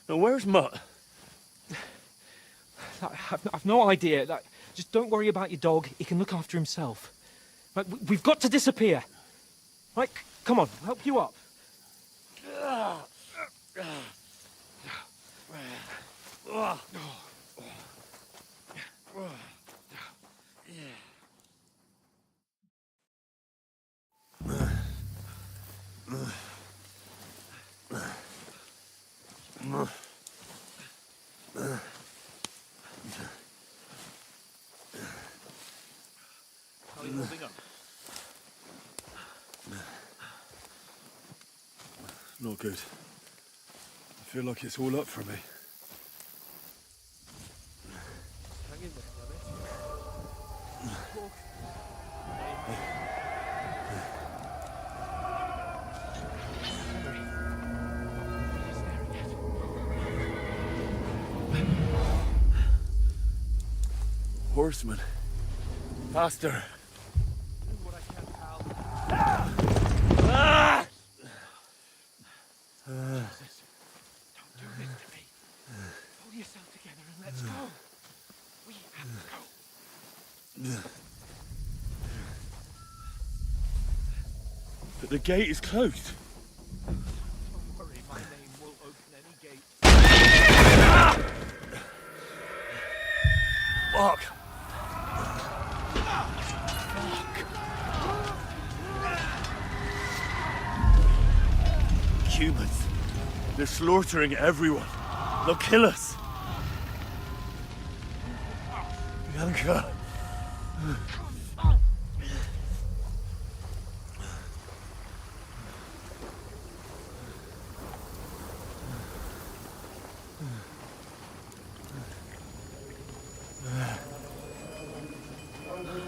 Speaker 15: Now, where's Mutt?
Speaker 8: I've no idea. Just don't worry about your dog. He can look after himself. We've got to disappear. Right, come on, I'll help you up.
Speaker 15: How are you holding up? Not good. I feel like it's all up for me.
Speaker 8: Hang in there,
Speaker 15: Horsemen. Faster.
Speaker 9: Ah! Jesus, don't do this to me. Pull yourself together and let's go. We have to go.
Speaker 15: But the gate is closed.
Speaker 9: Don't worry, my name will open any gate.
Speaker 15: Fuck. Humans. They're slaughtering everyone. They'll kill us. Bianca.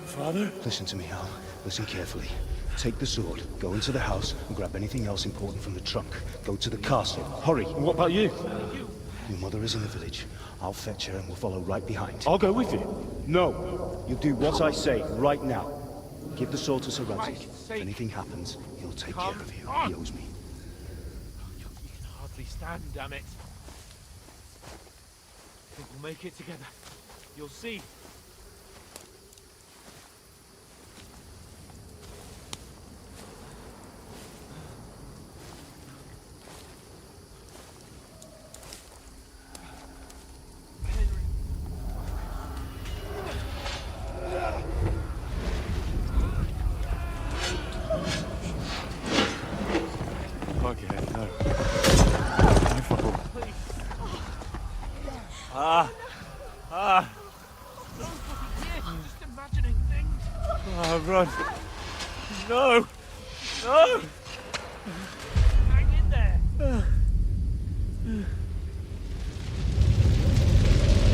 Speaker 15: Father?
Speaker 14: Listen to me, Hal. Listen carefully. Take the sword, go into the house, and grab anything else important from the trunk. Go to the castle. Hurry.
Speaker 15: What about you?
Speaker 14: Your mother is in the village. I'll fetch her and we'll follow right behind.
Speaker 15: I'll go with you.
Speaker 14: No. You do what I say right now. Give the sword to Sir Radzig. If anything happens, he'll take care of you. He owes me.
Speaker 9: You can hardly stand, damn it. I think we'll make it together. You'll see. Just imagining things.
Speaker 15: Run. No. No.
Speaker 9: Hang in there.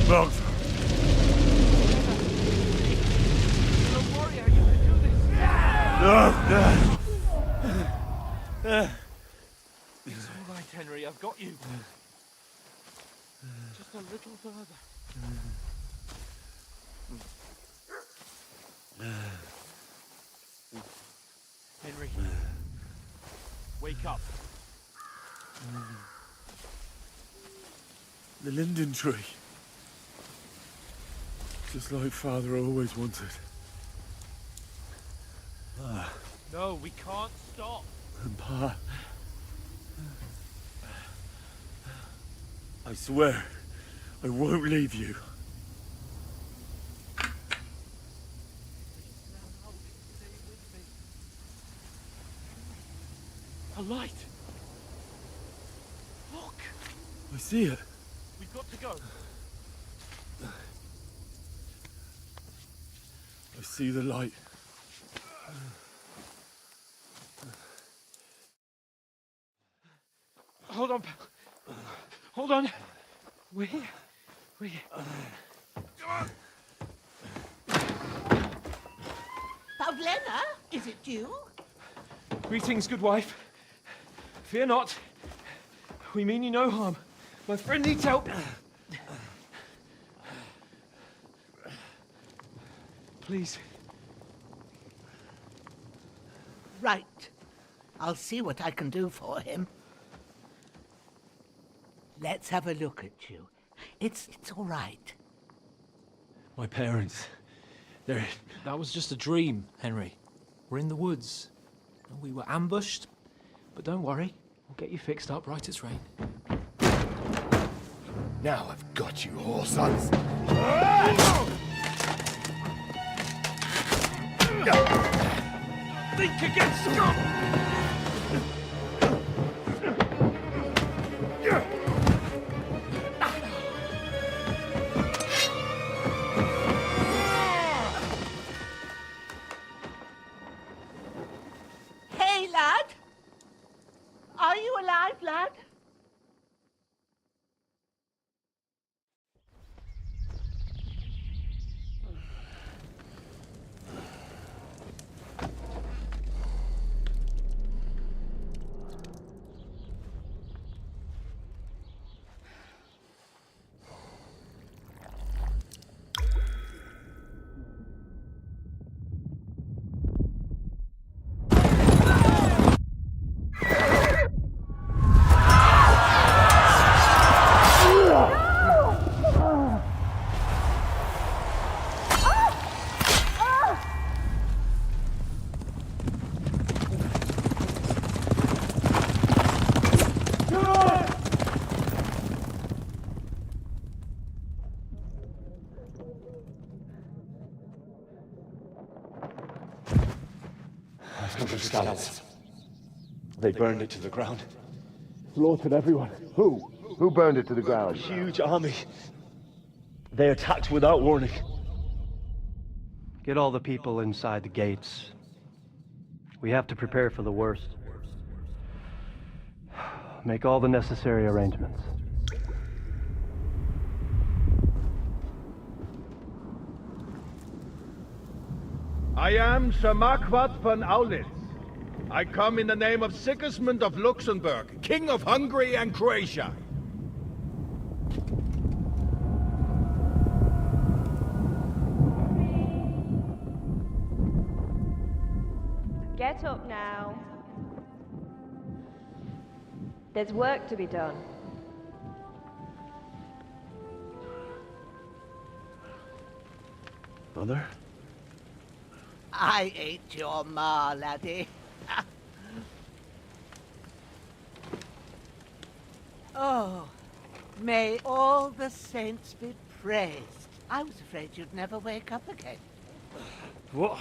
Speaker 15: Bugs.
Speaker 9: You're a warrior. You can do this.
Speaker 15: No.
Speaker 9: It's all right, Henry. I've got you. Just a little further. Henry, wake up.
Speaker 15: The linden tree. Just like Father always wanted.
Speaker 9: No, we can't stop.
Speaker 15: And Pa. I swear, I won't leave you.
Speaker 9: A light. Look.
Speaker 15: I see it.
Speaker 9: We've got to go.
Speaker 15: I see the light.
Speaker 9: Hold on, pal. Hold on. We're here. We're here. Come on.
Speaker 16: Pavlena, is it you?
Speaker 9: Greetings, good wife. Fear not. We mean you no harm. My friend needs help. Please.
Speaker 16: Right. I'll see what I can do for him. Let's have a look at you. It's all right.
Speaker 9: My parents. They're...
Speaker 17: That was just a dream, Henry. We're in the woods. We were ambushed, but don't worry. We'll get you fixed up right as rain.
Speaker 13: Now I've got you, whore sons.
Speaker 9: Think again, scum!
Speaker 16: Hey, lad! Are you alive, lad?
Speaker 14: Hundred scallops. They burned it to the ground. Slaughtered everyone. Who?
Speaker 13: Who burned it to the ground?
Speaker 14: A huge army. They attacked without warning.
Speaker 18: Get all the people inside the gates. We have to prepare for the worst. Make all the necessary arrangements.
Speaker 12: I am Sir Marquardt von Aulitz. I come in the name of Sigismund of Luxembourg, King of Hungary and Croatia.
Speaker 19: Get up now. There's work to be done.
Speaker 14: Mother?
Speaker 16: I ain't your ma, laddie. Oh, may all the saints be praised. I was afraid you'd never wake up again.
Speaker 14: What?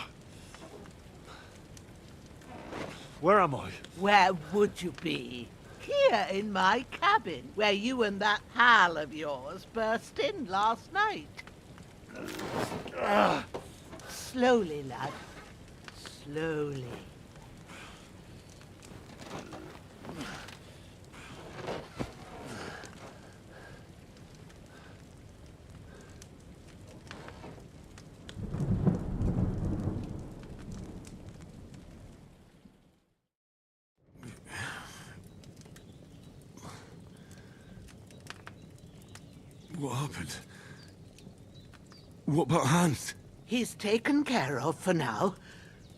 Speaker 14: Where am I?
Speaker 16: Where would you be? Here in my cabin, where you and that pal of yours burst in last night. Slowly, lad. Slowly.
Speaker 2: What happened? What about Hans?
Speaker 16: He's taken care of for now,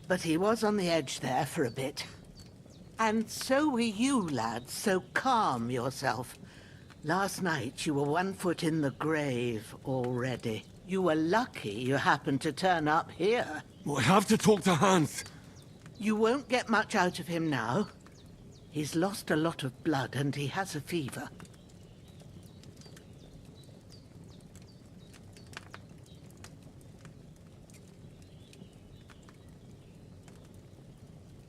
Speaker 16: but he was on the edge there for a bit. And so were you, lad, so calm yourself. Last night you were 1 foot in the grave already. You were lucky you happened to turn up here.
Speaker 2: I have to talk to Hans.
Speaker 16: You won't get much out of him now. He's lost a lot of blood and he has a fever.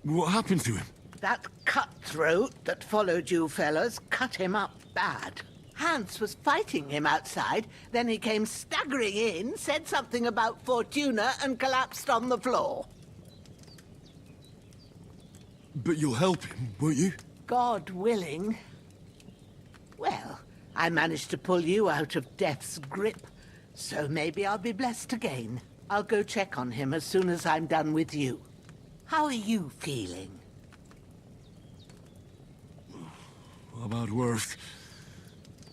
Speaker 2: What happened to him?
Speaker 16: That cutthroat that followed you fellas cut him up bad. Hans was fighting him outside, then he came staggering in, said something about Fortuna, and collapsed on the floor.
Speaker 2: But you'll help him, won't you?
Speaker 16: God willing. Well, I managed to pull you out of death's grip, so maybe I'll be blessed again. I'll go check on him as soon as I'm done with you. How are you feeling?
Speaker 2: I've had worse.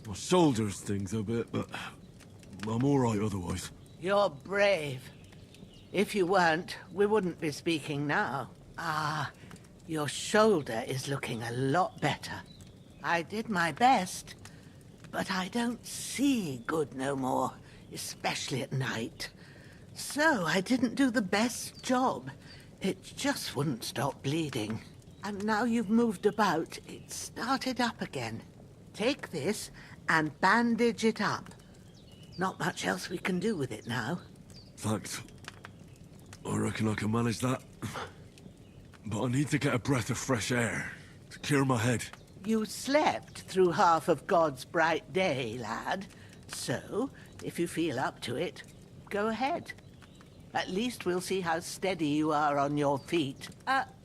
Speaker 2: My shoulders stings a bit, but I'm all right otherwise.
Speaker 16: You're brave. If you weren't, we wouldn't be speaking now. Ah, your shoulder is looking a lot better. I did my best, but I don't see good no more, especially at night. So I didn't do the best job. It just wouldn't stop bleeding. And now you've moved about, it started up again. Take this and bandage it up. Not much else we can do with it now.
Speaker 2: Thanks. I reckon I can manage that. But I need to get a breath of fresh air to clear my head.
Speaker 16: You slept through half of God's bright day, lad. So, if you feel up to it, go ahead. At least we'll see how steady you are on your feet.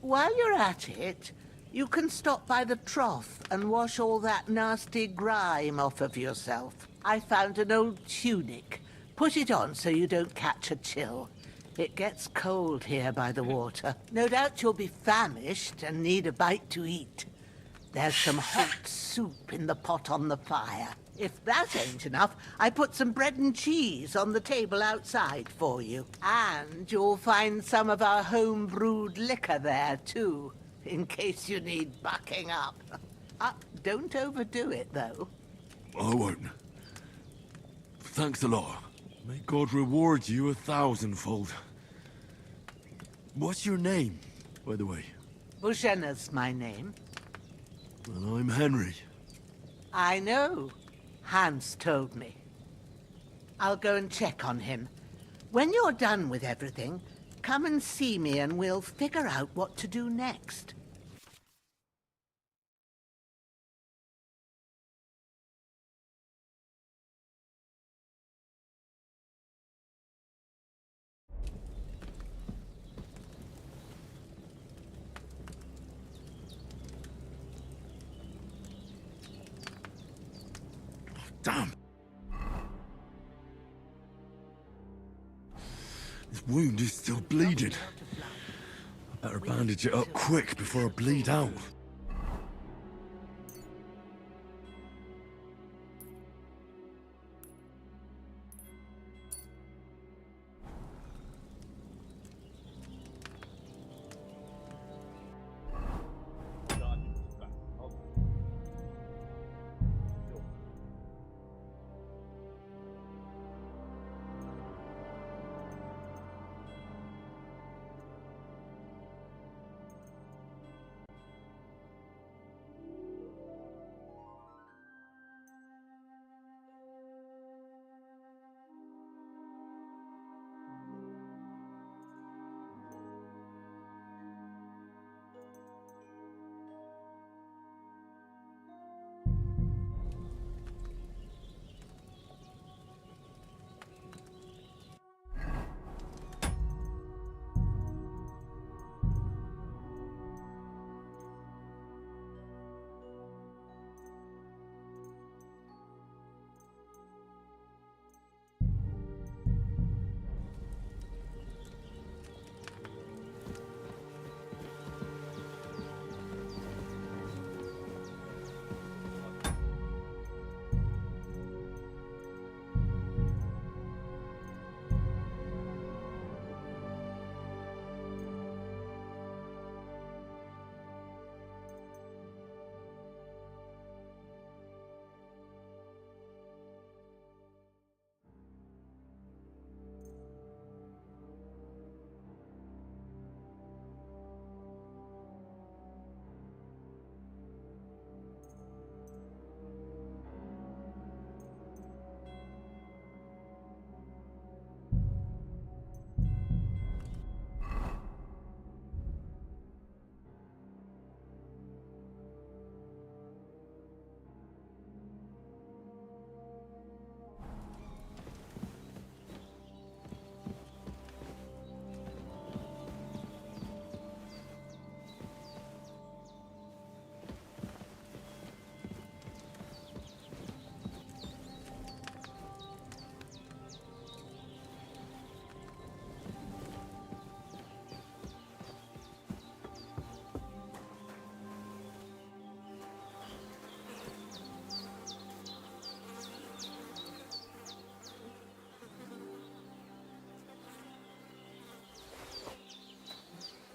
Speaker 16: While you're at it, you can stop by the trough and wash all that nasty grime off of yourself. I found an old tunic. Put it on so you don't catch a chill. It gets cold here by the water. No doubt you'll be famished and need a bite to eat. There's some hot soup in the pot on the fire. If that ain't enough, I put some bread and cheese on the table outside for you. And you'll find some of our home-brewed liquor there, too, in case you need bucking up. Don't overdo it, though.
Speaker 2: I won't. Thanks a lot. May God reward you 1,000-fold. What's your name, by the way?
Speaker 16: Bushena's my name.
Speaker 2: And I'm Henry.
Speaker 16: I know. Hans told me. I'll go and check on him. When you're done with everything, come and see me and we'll figure out what to do next.
Speaker 2: Damn! This wound is still bleeding. I better bandage it up quick before I bleed out.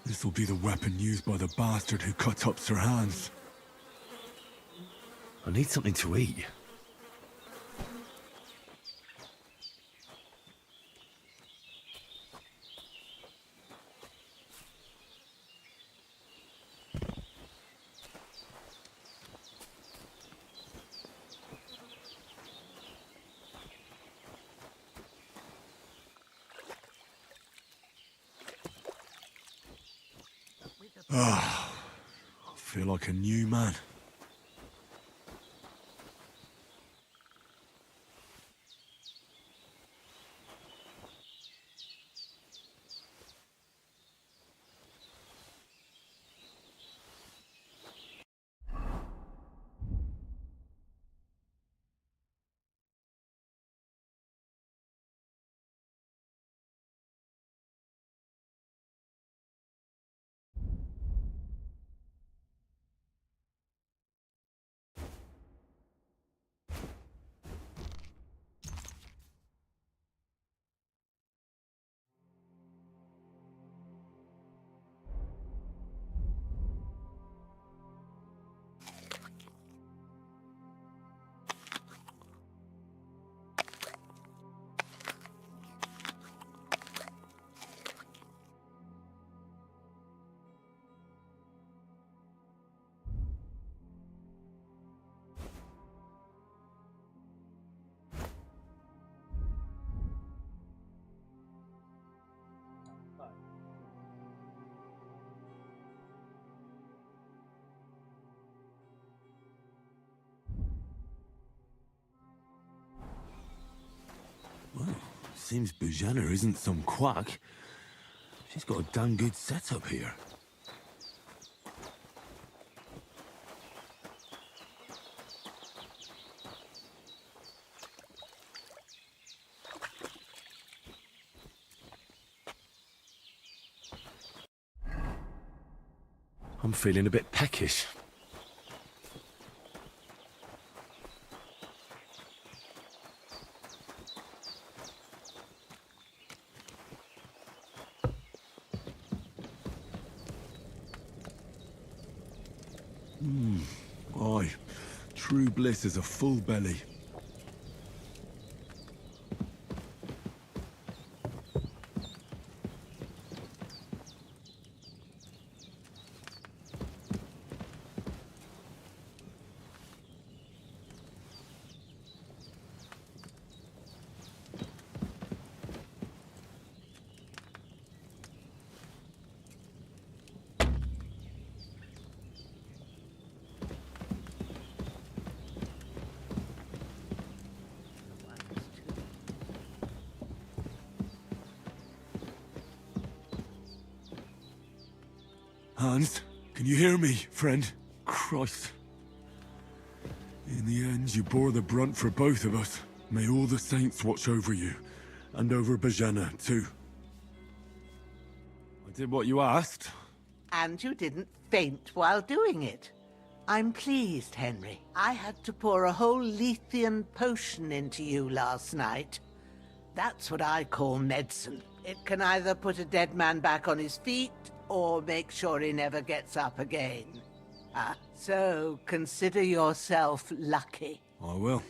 Speaker 2: This will be the weapon used by the bastard who cut up Sir Hans. I need something to eat. Ah, I feel like a new man. Seems Bujana isn't some quack. She's got a damn good setup here. I'm feeling a bit peckish. Aye, true bliss is a full belly. Hans, can you hear me, friend? Christ. In the end, you bore the brunt for both of us. May all the saints watch over you, and over Bajana, too. I did what you asked.
Speaker 16: And you didn't faint while doing it. I'm pleased, Henry. I had to pour a whole Lethean potion into you last night. That's what I call medicine. It can either put a dead man back on his feet, or make sure he never gets up again. So consider yourself lucky.
Speaker 2: I will.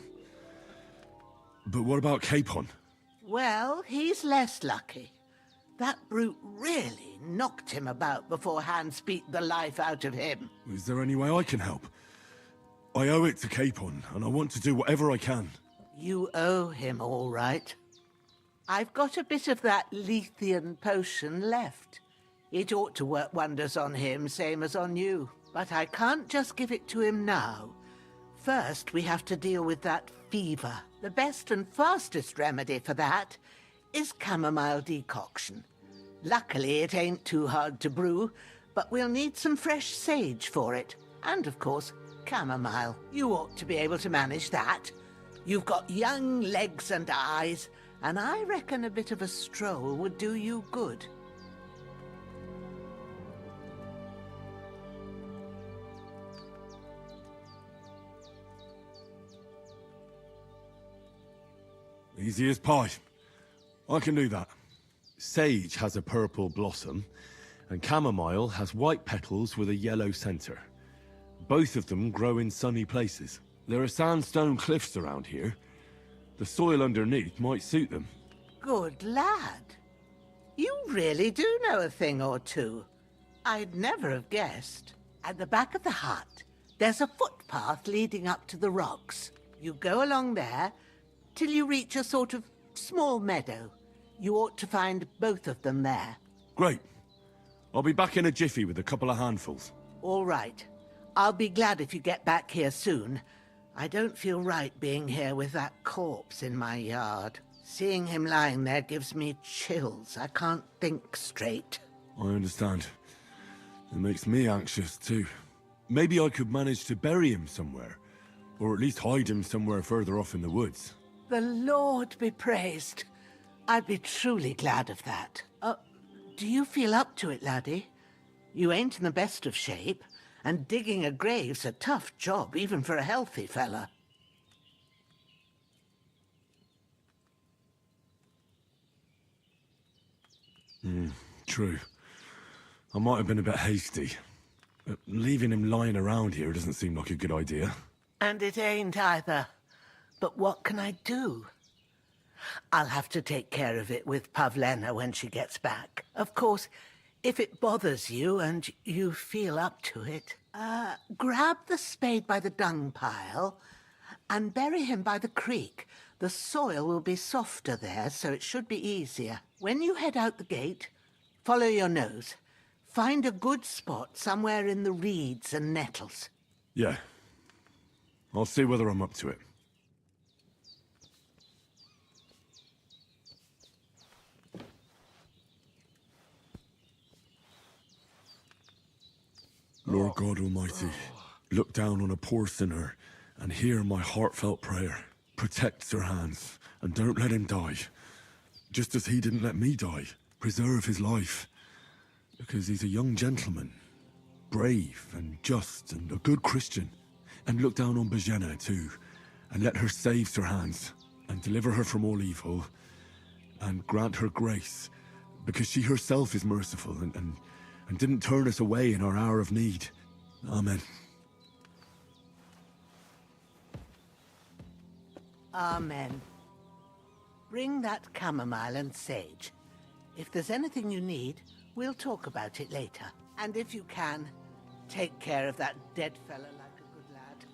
Speaker 2: But what about Capon?
Speaker 16: Well, he's less lucky. That brute really knocked him about before Hans beat the life out of him.
Speaker 2: Is there any way I can help? I owe it to Capon, and I want to do whatever I can.
Speaker 16: You owe him, all right. I've got a bit of that Lethean potion left. It ought to work wonders on him, same as on you. But I can't just give it to him now. First, we have to deal with that fever. The best and fastest remedy for that is chamomile decoction. Luckily, it ain't too hard to brew, but we'll need some fresh sage for it. And, of course, chamomile. You ought to be able to manage that. You've got young legs and eyes, and I reckon a bit of a stroll would do you good.
Speaker 2: Easy as pie. I can do that. Sage has a purple blossom, and chamomile has white petals with a yellow center. Both of them grow in sunny places. There are sandstone cliffs around here. The soil underneath might suit them.
Speaker 16: Good lad. You really do know a thing or two. I'd never have guessed. At the back of the hut, there's a footpath leading up to the rocks. You go along there till you reach a sort of small meadow. You ought to find both of them there.
Speaker 2: Great. I'll be back in a jiffy with a couple of handfuls.
Speaker 16: All right. I'll be glad if you get back here soon. I don't feel right being here with that corpse in my yard. Seeing him lying there gives me chills. I can't think straight.
Speaker 2: I understand. It makes me anxious too. Maybe I could manage to bury him somewhere. Or at least hide him somewhere further off in the woods.
Speaker 16: The Lord be praised. I'd be truly glad of that. Do you feel up to it, laddie? You ain't in the best of shape, and digging a grave's a tough job, even for a healthy fella.
Speaker 2: True. I might have been a bit hasty. But leaving him lying around here doesn't seem like a good idea.
Speaker 16: And it ain't either. But what can I do? I'll have to take care of it with Pavlena when she gets back. Of course, if it bothers you and you feel up to it, grab the spade by the dung pile and bury him by the creek. The soil will be softer there, so it should be easier. When you head out the gate, follow your nose. Find a good spot somewhere in the reeds and nettles.
Speaker 2: Yeah. I'll see whether I'm up to it. Lord God Almighty, look down on a poor sinner and hear my heartfelt prayer. Protect Sir Hans and don't let him die. Just as he didn't let me die. Preserve his life. Because he's a young gentleman. Brave and just and a good Christian. And look down on Bajena too. And let her save Sir Hans. And deliver her from all evil. And grant her grace. Because she herself is merciful and didn't turn us away in our hour of need. Amen.
Speaker 16: Amen. Bring that chamomile and sage. If there's anything you need, we'll talk about it later. And if you can, take care of that dead fella like a good lad.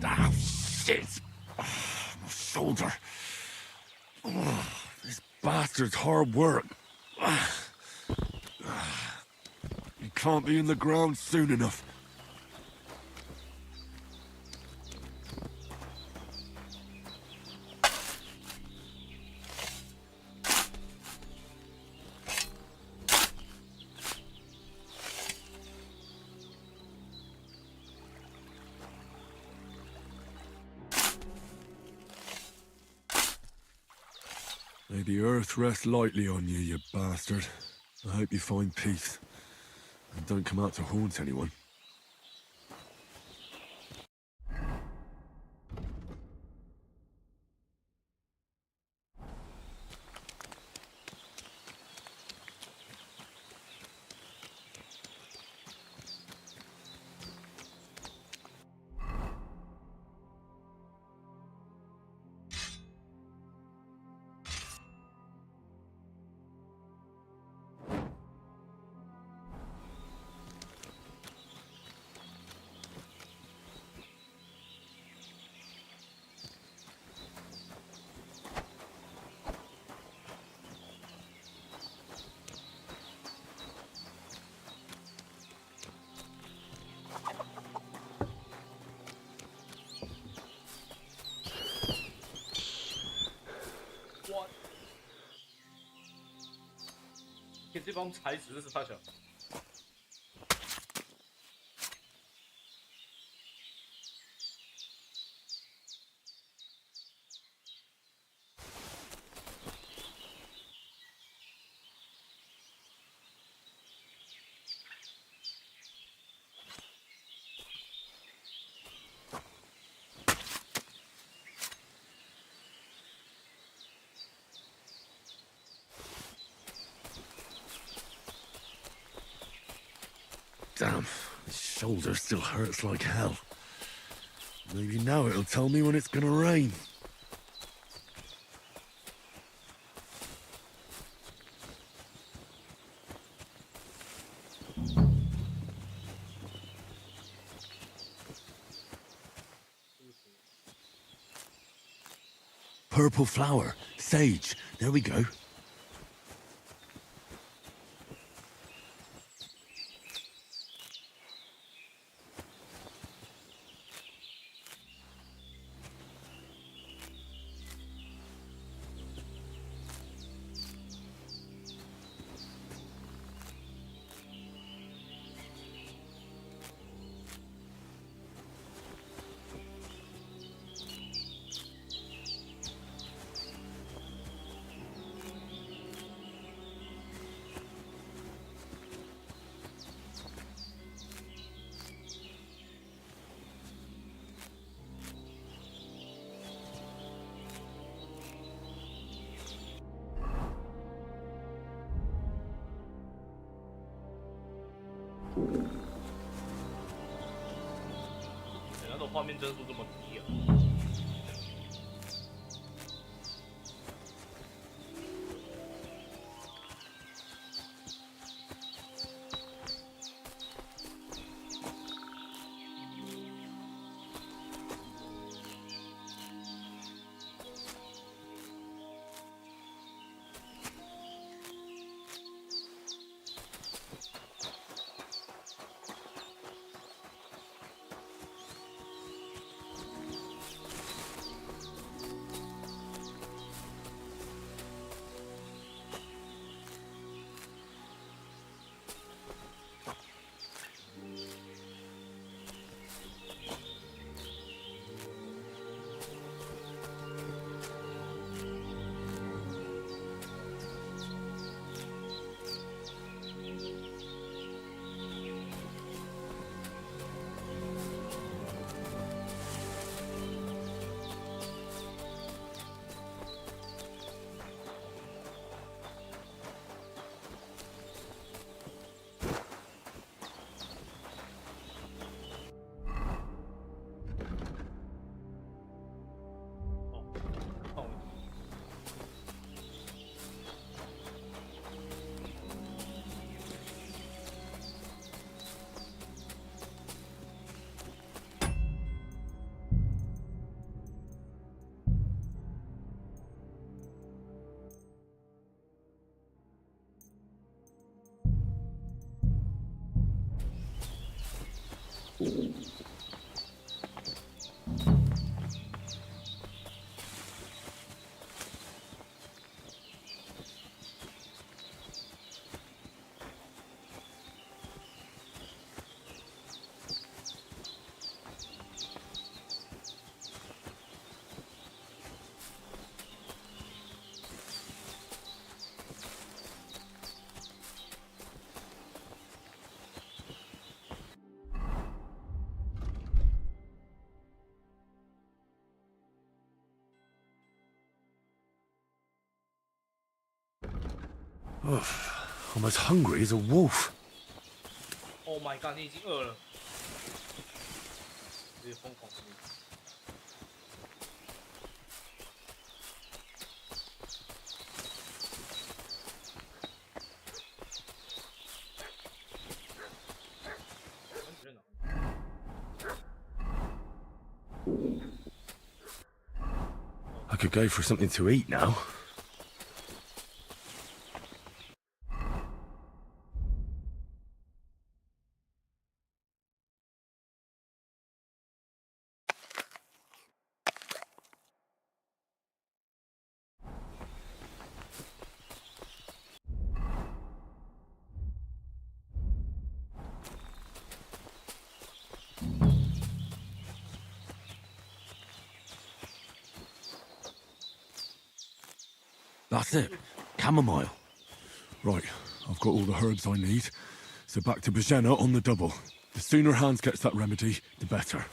Speaker 2: Ah, shit! Oh, my shoulder. Oh, this bastard's hard work. He can't be in the ground soon enough. May the earth rest lightly on you, you bastard. I hope you find peace. And don't come out to haunt anyone.
Speaker 5: 哇！给这帮才子是他想。
Speaker 2: Damn, his shoulder still hurts like hell. Maybe now it'll tell me when it's gonna rain. Purple flower, sage, there we go.
Speaker 5: 那种画面帧数这么低啊！I'm
Speaker 2: as hungry as a wolf.
Speaker 5: Oh my god， 你已经饿了，直接疯狂吃。
Speaker 2: I could go for something to eat now. That's it. Chamomile.
Speaker 20: Right, I've got all the herbs I need. So back to Bajena on the double. The sooner Hans gets that remedy, the better.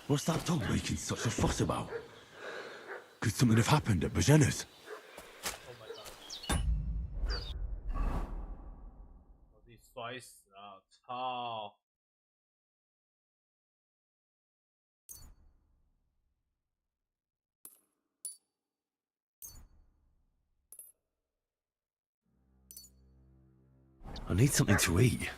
Speaker 20: What's that dog making such a fuss about? Could something have happened at Bajena's? I need something to eat.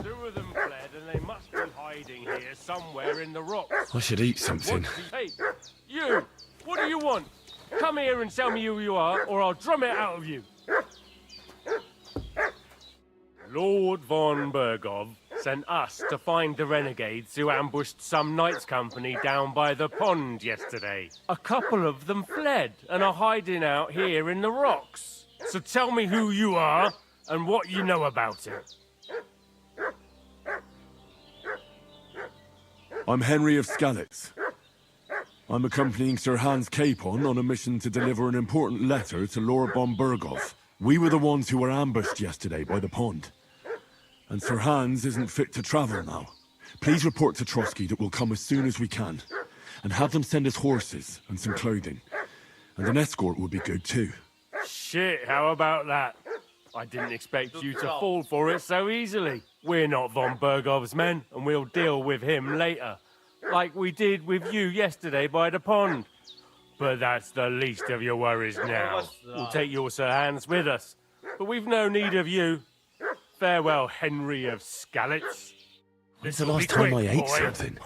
Speaker 6: Two of them fled, and they must be hiding here somewhere in the rocks.
Speaker 20: I should eat something.
Speaker 6: Hey, you! What do you want? Come here and tell me who you are, or I'll drum it out of you. Lord von Bergov sent us to find the renegades who ambushed some knights' company down by the pond yesterday. A couple of them fled and are hiding out here in the rocks. So tell me who you are and what you know about it.
Speaker 20: I'm Henry of Skalitz. I'm accompanying Sir Hans Capon on a mission to deliver an important letter to Lord von Bergov. We were the ones who were ambushed yesterday by the pond. And Sir Hans isn't fit to travel now. Please report to Trotsky that we'll come as soon as we can. And have them send us horses and some clothing. And an escort would be good too.
Speaker 6: Shit, how about that? I didn't expect you to fall for it so easily. We're not von Bergov's men, and we'll deal with him later. Like we did with you yesterday by the pond. But that's the least of your worries now. We'll take your Sir Hans with us. But we've no need of you. Farewell, Henry of Skalitz.
Speaker 20: When's the last time I ate something?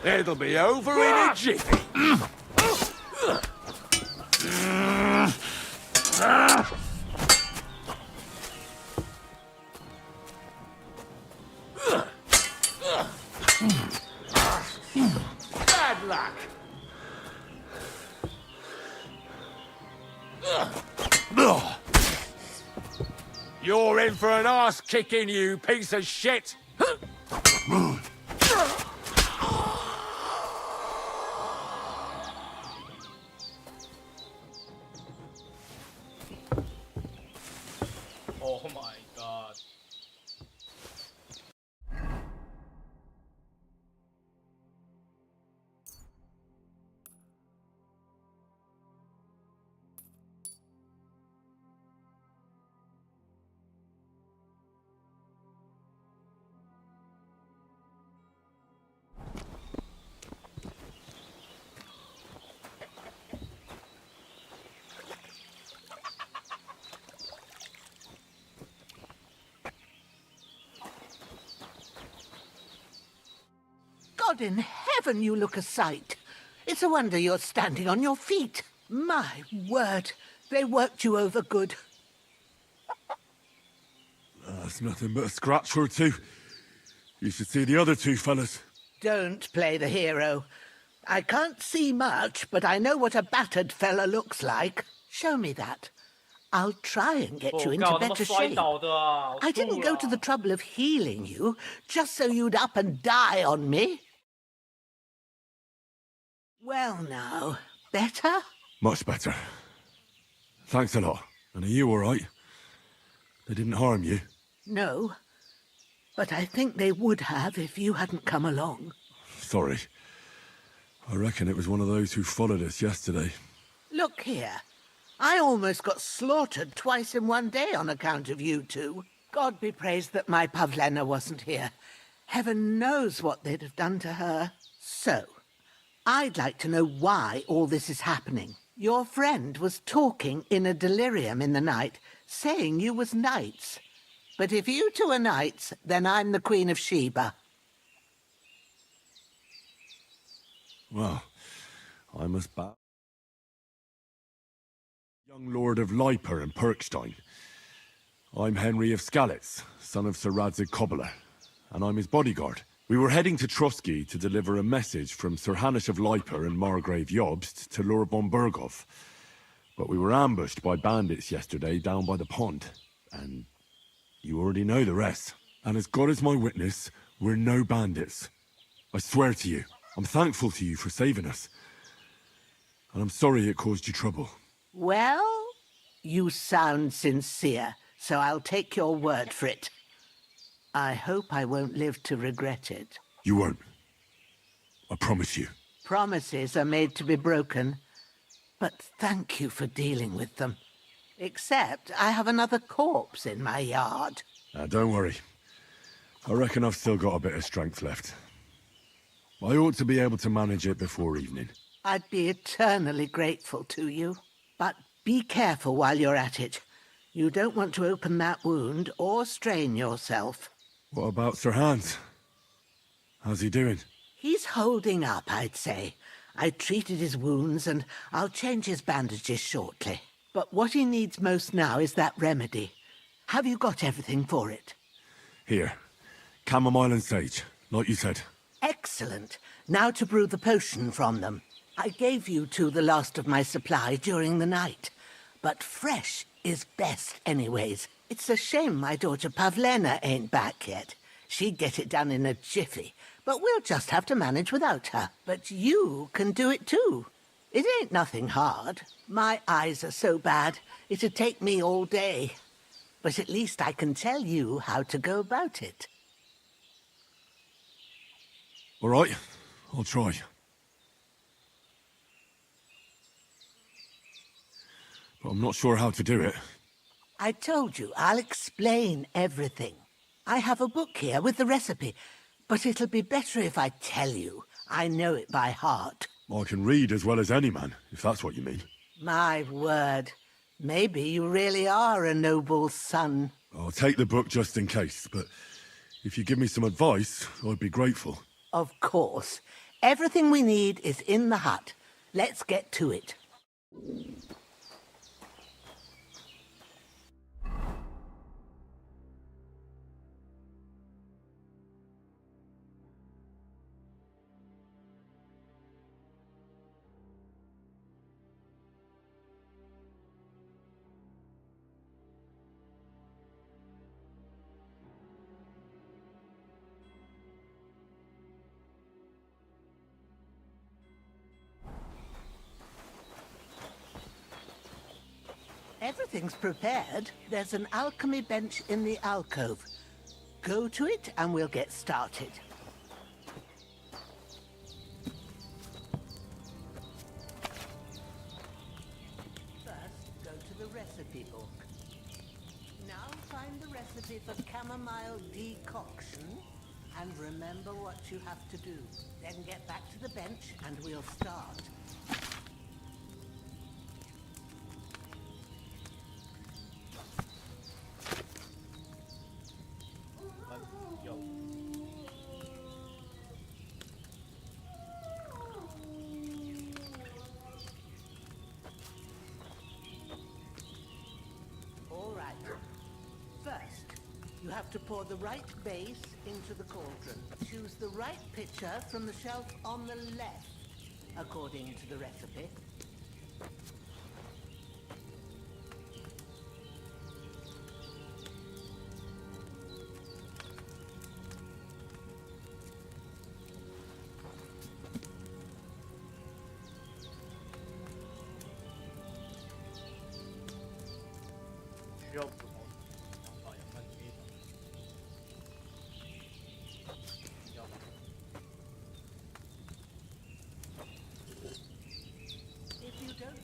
Speaker 9: It'll be over in a jiffy. Bad luck. You're in for an arse kicking, you piece of shit.
Speaker 5: Oh my god.
Speaker 16: God in heaven, you look a sight. It's a wonder you're standing on your feet. My word, they worked you over good.
Speaker 20: That's nothing but a scratch or two. You should see the other two fellas.
Speaker 16: Don't play the hero. I can't see much, but I know what a battered fella looks like. Show me that. I'll try and get you into better shape. I didn't go to the trouble of healing you, just so you'd up and die on me. Well now, better?
Speaker 20: Much better. Thanks a lot. And are you all right? They didn't harm you?
Speaker 16: No, but I think they would have if you hadn't come along.
Speaker 20: Sorry. I reckon it was one of those who followed us yesterday.
Speaker 16: Look here. I almost got slaughtered twice in one day on account of you two. God be praised that my Pavlena wasn't here. Heaven knows what they'd have done to her. So, I'd like to know why all this is happening. Your friend was talking in a delirium in the night, saying you was knights. But if you two are knights, then I'm the Queen of Sheba.
Speaker 20: Well, I must bow. Young Lord of Leiper and Perkstein. I'm Henry of Skalitz, son of Sir Radzig Cobbler, and I'm his bodyguard. We were heading to Trotsky to deliver a message from Sir Hanish of Leiper and Margrave Jobst to Lord von Bergov. But we were ambushed by bandits yesterday down by the pond, and you already know the rest. And as God is my witness, We're no bandits. I swear to you. I'm thankful to you for saving us. And I'm sorry it caused you trouble.
Speaker 16: Well, you sound sincere, so I'll take your word for it. I hope I won't live to regret it.
Speaker 20: You won't. I promise you.
Speaker 16: Promises are made to be broken, but thank you for dealing with them. Except I have another corpse in my yard.
Speaker 20: Don't worry. I reckon I've still got a bit of strength left. I ought to be able to manage it before evening.
Speaker 16: I'd be eternally grateful to you. But be careful while you're at it. You don't want to open that wound or strain yourself.
Speaker 20: What about Sir Hans? How's he doing?
Speaker 16: He's holding up, I'd say. I treated his wounds and I'll change his bandages shortly. But what he needs most now is that remedy. Have you got everything for it?
Speaker 20: Here. Chamomile and sage, like you said.
Speaker 16: Excellent. Now to brew the potion from them. I gave you two the last of my supply during the night. But fresh is best anyways. It's a shame my daughter Pavlena ain't back yet. She'd get it done in a jiffy. But we'll just have to manage without her. But you can do it too. It ain't nothing hard. My eyes are so bad, it'd take me all day. But at least I can tell you how to go about it.
Speaker 20: All right, I'll try. But I'm not sure how to do it.
Speaker 16: I told you, I'll explain everything. I have a book here with the recipe, but it'll be better if I tell you. I know it by heart.
Speaker 20: I can read as well as any man, if that's what you mean.
Speaker 16: My word. Maybe you really are a noble son.
Speaker 20: I'll take the book just in case, but if you give me some advice, I'd be grateful.
Speaker 16: Of course. Everything we need is in the hut. Let's get to it. Everything's prepared. There's an alchemy bench in the alcove. Go to it and we'll get started. First, go to the recipe book. Now find the recipe for chamomile decoction and remember what you have to do. Then get back to the bench and we'll start. You have to pour the right base into the cauldron. Choose the right pitcher from the shelf on the left, according to the recipe.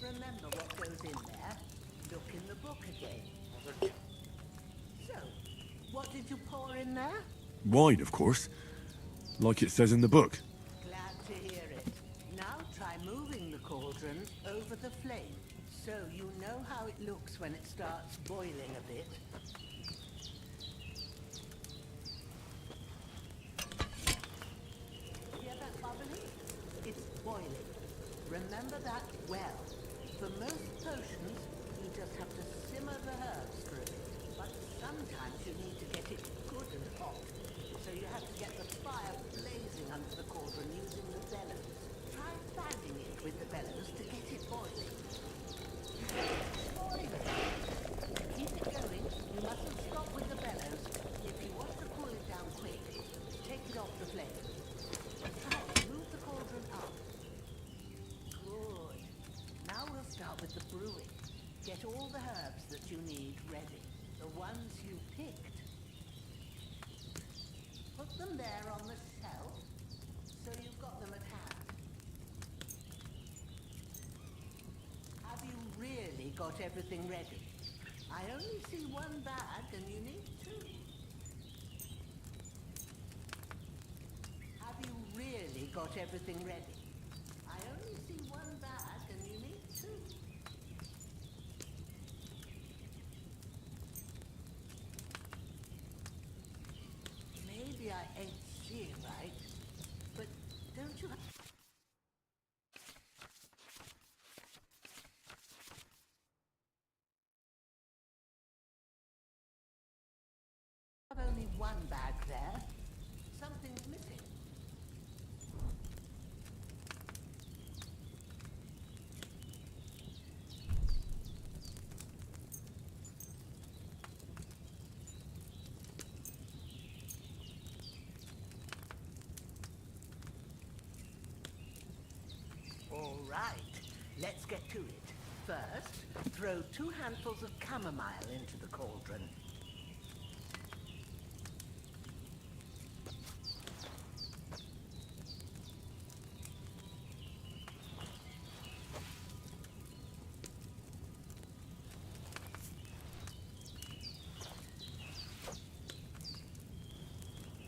Speaker 16: Remember what goes in there, look in the book again. So, what did you pour in there?
Speaker 20: Wine, of course. Like it says in the book.
Speaker 16: Glad to hear it. Now try moving the cauldron over the flame, so you know how it looks when it starts boiling a bit. Hear that bubbling? It's boiling. Remember that well. For most potions, you just have to simmer the herbs for a bit. But sometimes you need to get it good and hot. So you have to get the fire blazing under the cauldron using the bellows. Try fanning it with the bellows to get it boiling. Keep it going. You mustn't stop with the bellows. If you want to cool it down quick, take got everything ready. I only see one bag and you need two. Have you really got everything ready? I only see one bag and you need two. Maybe I ain't seeing right, but don't you have... only one bag there. Something's missing. All right, let's get to it. First, throw 2 handfuls of chamomile into the cauldron.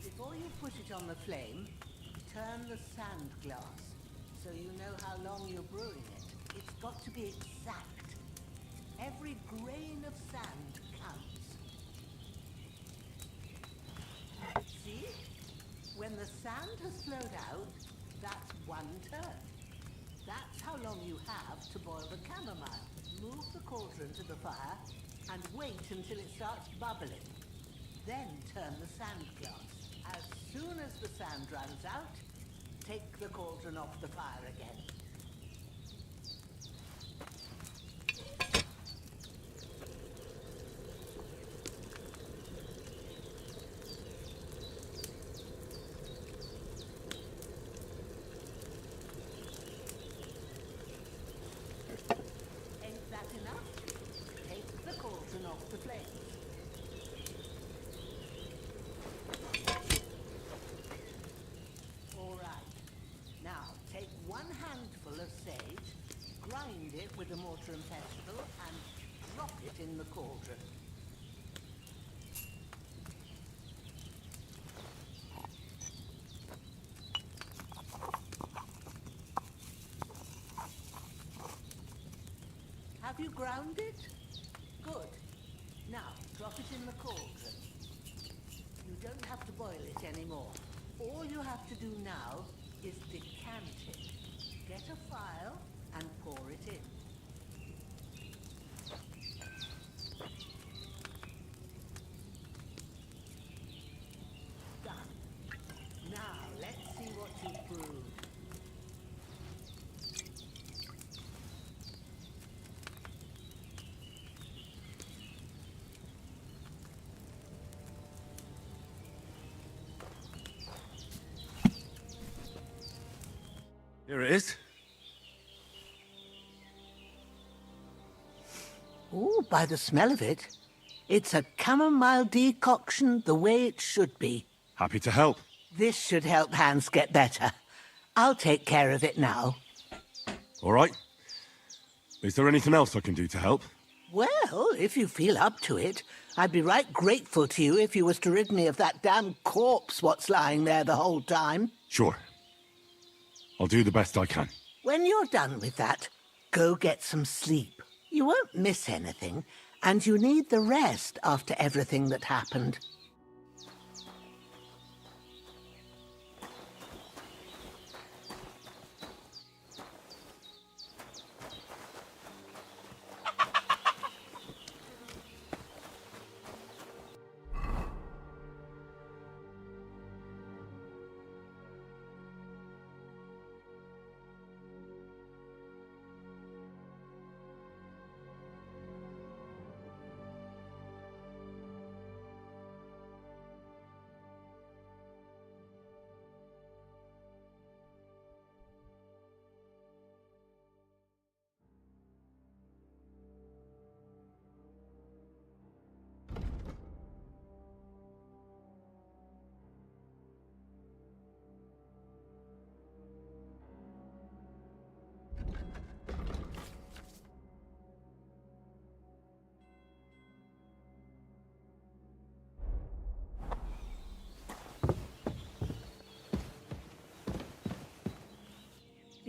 Speaker 16: Before you put it on the flame, turn the sand glass so you know how long you're brewing it. It's got to be exact. Every grain of sand counts. See? When the sand has flowed out, that's 1 turn. That's how long you have to boil the chamomile. Move the cauldron to the fire and wait until it starts bubbling. Then turn the sand glass. As soon as the sand runs out, take the cauldron off the fire again. Ain't that enough? Take the cauldron off the flame. All right. Now, take 1 handful of sage, grind it with a mortar and pestle, and drop it in the cauldron. Have you ground it? Good. Now, drop it in the cauldron. You don't have to boil it anymore. All you have to do now is decant it. Get a file and pour it in. Done. Now, let's see what you've brewed.
Speaker 20: Here it is.
Speaker 16: Ooh, by the smell of it, it's a chamomile decoction the way it should be.
Speaker 20: Happy to help.
Speaker 16: This should help Hans get better. I'll take care of it now.
Speaker 20: All right. Is there anything else I can do to help?
Speaker 16: Well, if you feel up to it, I'd be right grateful to you if you was to rid me of that damn corpse what's lying there the whole time.
Speaker 20: Sure. I'll do the best I can.
Speaker 16: When you're done with that, go get some sleep. You won't miss anything, and you need the rest after everything that happened.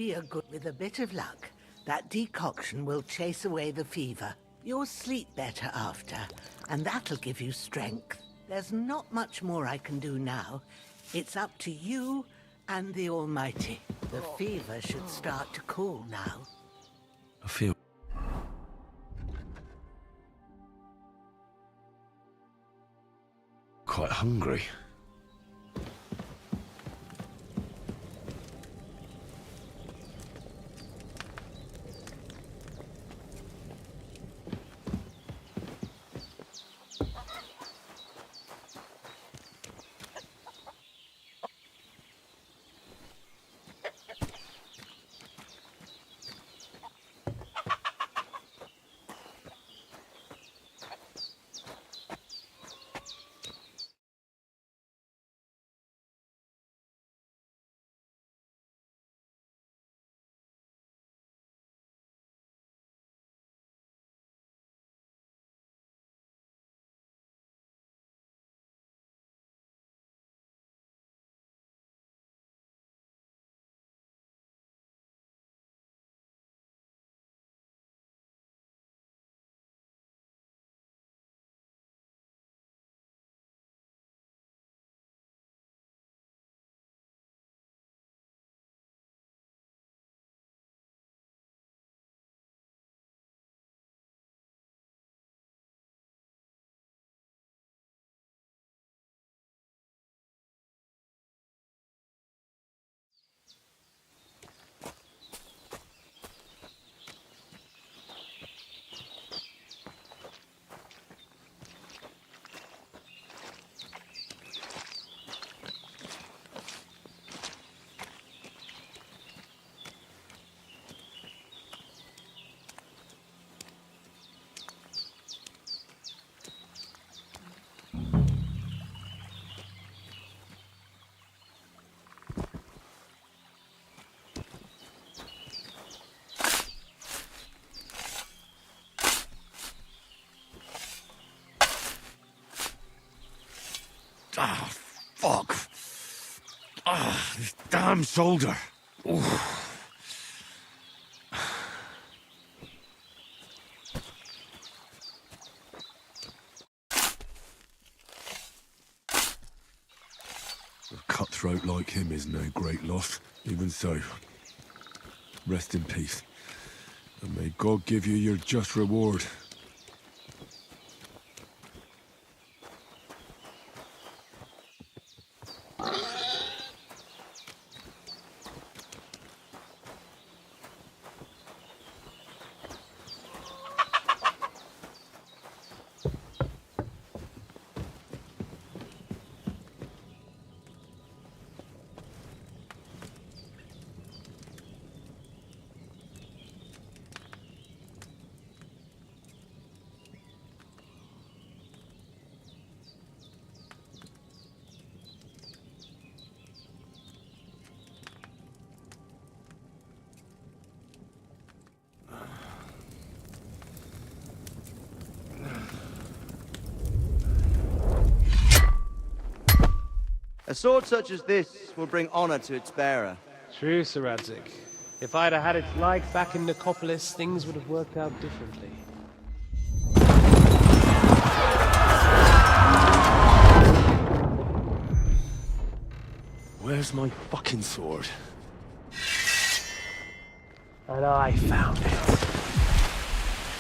Speaker 16: be a good... With a bit of luck, that decoction will chase away the fever. You'll sleep better after, and that'll give you strength. There's not much more I can do now. It's up to you and the Almighty. The fever should start to cool now.
Speaker 9: I feel... quite hungry.
Speaker 20: Ah, fuck. Ah, this damn shoulder. Oof. A cutthroat like him is no great loss. Even so, rest in peace. And may God give you your just reward.
Speaker 21: A sword such as this will bring honor to its bearer.
Speaker 17: True, Sir Radzik. If I'd have had its like back in Nicopolis, things would have worked out differently.
Speaker 2: Where's my fucking sword?
Speaker 17: And I found it.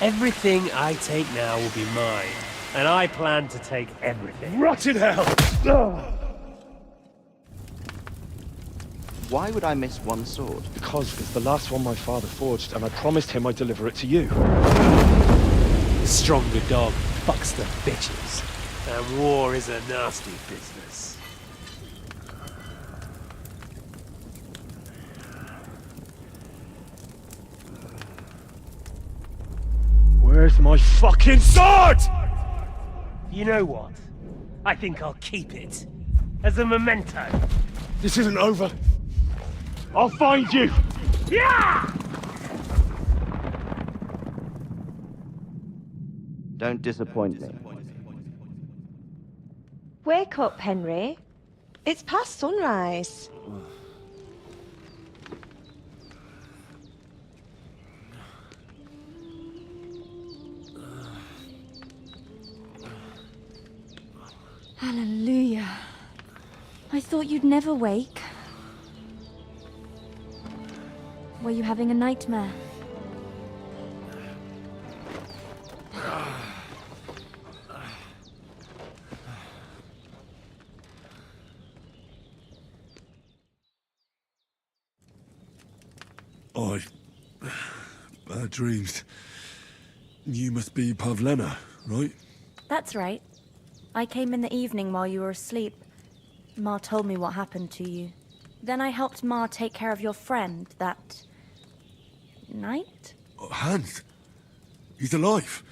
Speaker 17: Everything I take now will be mine, and I plan to take everything.
Speaker 2: Rot in hell! Ugh.
Speaker 21: Why would I miss one sword?
Speaker 2: Because it's the last one my father forged, and I promised him I'd deliver it to you.
Speaker 17: The stronger dog fucks the bitches, and war is a nasty business.
Speaker 2: Where's my fucking sword?
Speaker 17: You know what? I think I'll keep it. As a memento.
Speaker 2: This isn't over. I'll find you!
Speaker 17: Yeah!
Speaker 21: Don't disappoint me.
Speaker 19: Wake up, Henry. It's past sunrise.
Speaker 10: Hallelujah. I thought you'd never wake. Were you having a nightmare?
Speaker 20: Bad dreams. You must be Pavlena, right?
Speaker 10: That's right. I came in the evening while you were asleep. Ma told me what happened to you. Then I helped Ma take care of your friend that night?
Speaker 20: Hans? He's alive.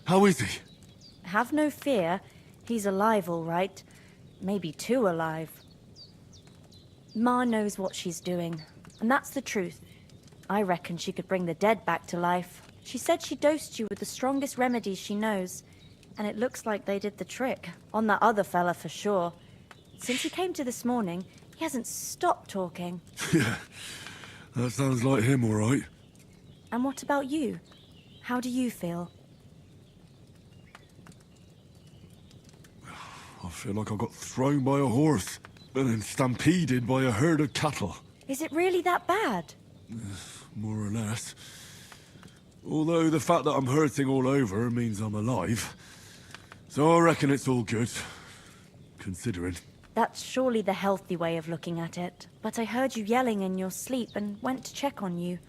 Speaker 20: How is he?
Speaker 10: Have no fear. He's alive, all right. Maybe too alive. Ma knows what she's doing, and that's the truth. I reckon she could bring the dead back to life. She said she dosed you with the strongest remedies she knows, and it looks like they did the trick. On that other fella for sure. Since he came to this morning, he hasn't stopped talking.
Speaker 20: Yeah, that sounds like him, all right.
Speaker 10: And what about you? How do you feel?
Speaker 20: I feel like I got thrown by a horse, and then stampeded by a herd of cattle.
Speaker 10: Is it really that bad?
Speaker 20: More or less. Although the fact that I'm hurting all over means I'm alive. So I reckon it's all good, considering.
Speaker 10: That's surely the healthy way of looking at it. But I heard you yelling in your sleep and went to check on you.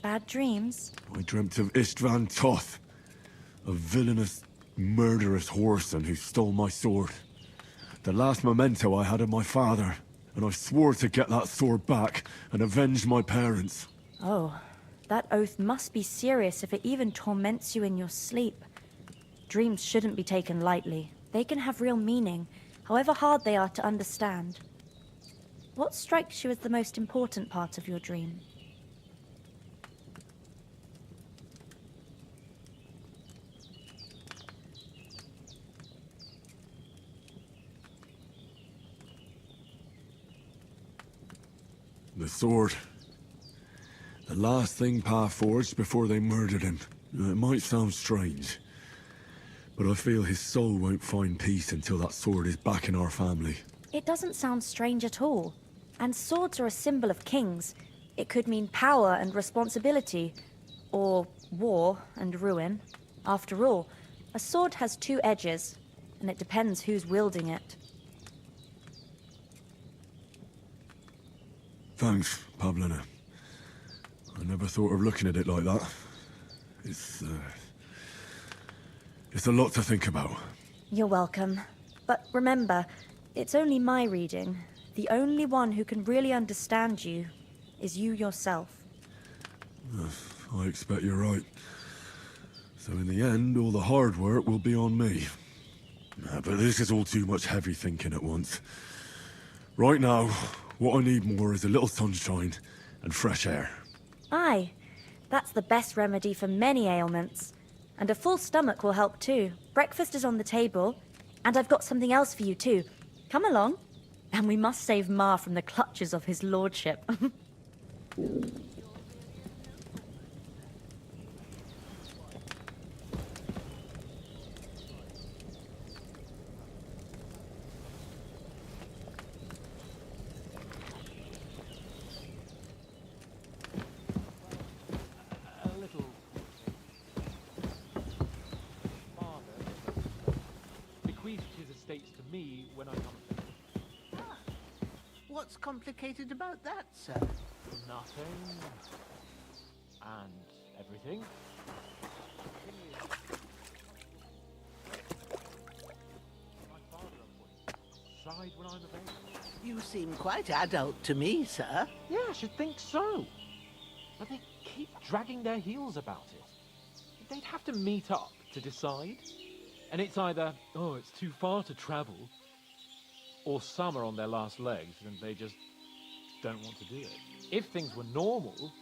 Speaker 10: Bad dreams?
Speaker 20: I dreamt of Istvan Toth, a villainous, murderous whoreson who stole my sword. The last memento I had of my father, and I swore to get that sword back and avenge my parents.
Speaker 10: Oh, that oath must be serious if it even torments you in your sleep. Dreams shouldn't be taken lightly. They can have real meaning, however hard they are to understand. What strikes you as the most important part of your dream?
Speaker 20: The sword. The last thing Pa forged before they murdered him. It might sound strange, but I feel his soul won't find peace until that sword is back in our family.
Speaker 10: It doesn't sound strange at all. And swords are a symbol of kings. It could mean power and responsibility, or war and ruin. After all, a sword has two edges, and it depends who's wielding it.
Speaker 20: Thanks, Pavlena. I never thought of looking at it like that. It's a lot to think about.
Speaker 10: You're welcome. But remember, it's only my reading. The only one who can really understand you is you yourself.
Speaker 20: I expect you're right. So in the end, all the hard work will be on me. But this is all too much heavy thinking at once. Right now, what I need more is a little sunshine and fresh air.
Speaker 10: Aye, that's the best remedy for many ailments. And a full stomach will help too. Breakfast is on the table, and I've got something else for you too. Come along, and we must save Ma from the clutches of his lordship.
Speaker 7: Me when I come.
Speaker 16: What's complicated about that, sir?
Speaker 7: Nothing. And everything. My father, side when I'm available.
Speaker 16: You seem quite adult to me, sir.
Speaker 7: Yeah, I should think so. But they keep dragging their heels about it. They'd have to meet up to decide. And it's either, oh, it's too far to travel, or some are on their last legs and they just don't want to do it. If things were normal,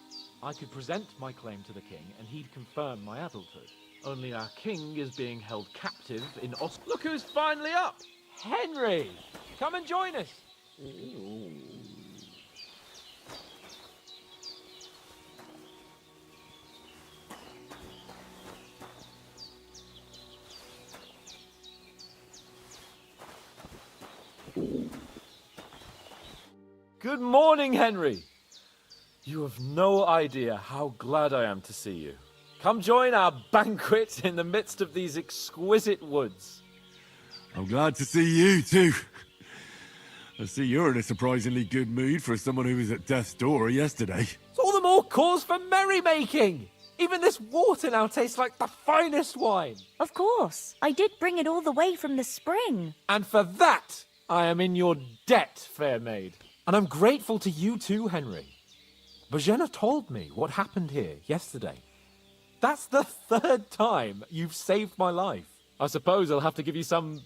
Speaker 7: I could present my claim to the king and he'd confirm my adulthood. Only our king is being held captive in Look who's finally up! Henry! Come and join us! Good morning, Henry. You have no idea how glad I am to see you. Come join our banquet in the midst of these exquisite woods.
Speaker 20: I'm glad to see you too. I see you're in a surprisingly good mood for someone who was at death's door yesterday.
Speaker 7: It's all the more cause for merrymaking. Even this water now tastes like the finest wine.
Speaker 10: Of course. I did bring it all the way from the spring.
Speaker 7: And for that, I am in your debt, fair maid. And I'm grateful to you too, Henry. Bojena told me what happened here yesterday. That's the 3rd time you've saved my life. I suppose I'll have to give you some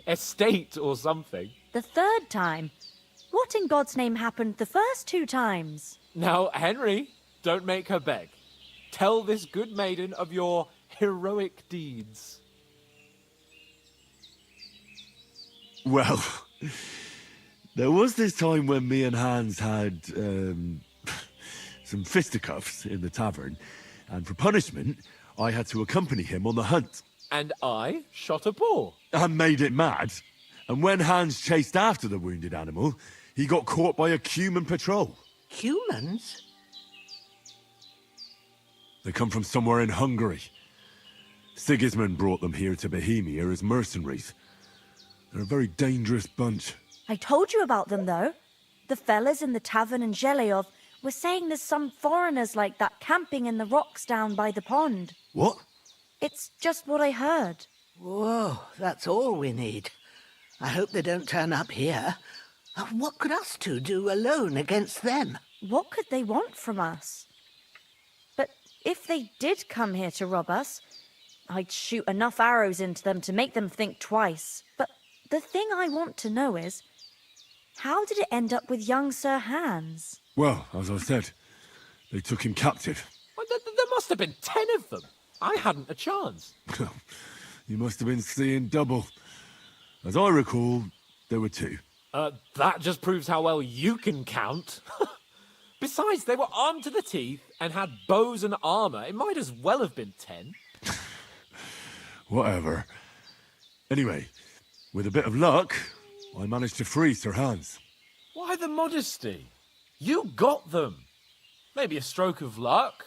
Speaker 7: estate or something.
Speaker 10: The 3rd time? What in God's name happened the first 2 times?
Speaker 7: Now, Henry, don't make her beg. Tell this good maiden of your heroic deeds.
Speaker 20: Well, there was this time when me and Hans had some fisticuffs in the tavern, and for punishment, I had to accompany him on the hunt.
Speaker 7: And I shot a boar.
Speaker 20: And made it mad. And when Hans chased after the wounded animal, he got caught by a human patrol.
Speaker 16: Humans?
Speaker 20: They come from somewhere in Hungary. Sigismund brought them here to Bohemia as mercenaries. They're a very dangerous bunch.
Speaker 10: I told you about them, though. The fellas in the tavern in Zheleov were saying there's some foreigners like that camping in the rocks down by the pond.
Speaker 20: What?
Speaker 10: It's just what I heard.
Speaker 16: Whoa, that's all we need. I hope they don't turn up here. What could us two do alone against them?
Speaker 10: What could they want from us? But if they did come here to rob us, I'd shoot enough arrows into them to make them think twice. But the thing I want to know is, how did it end up with young Sir Hans?
Speaker 20: Well, as I said, they took him captive.
Speaker 7: Well, there must have been 10 of them. I hadn't a chance.
Speaker 20: You must have been seeing double. As I recall, there were 2.
Speaker 7: That just proves how well you can count. Besides, they were armed to the teeth and had bows and armor. It might as well have been 10.
Speaker 20: Whatever. Anyway, with a bit of luck, I managed to free Sir Hans.
Speaker 7: Why the modesty? You got them. Maybe a stroke of luck,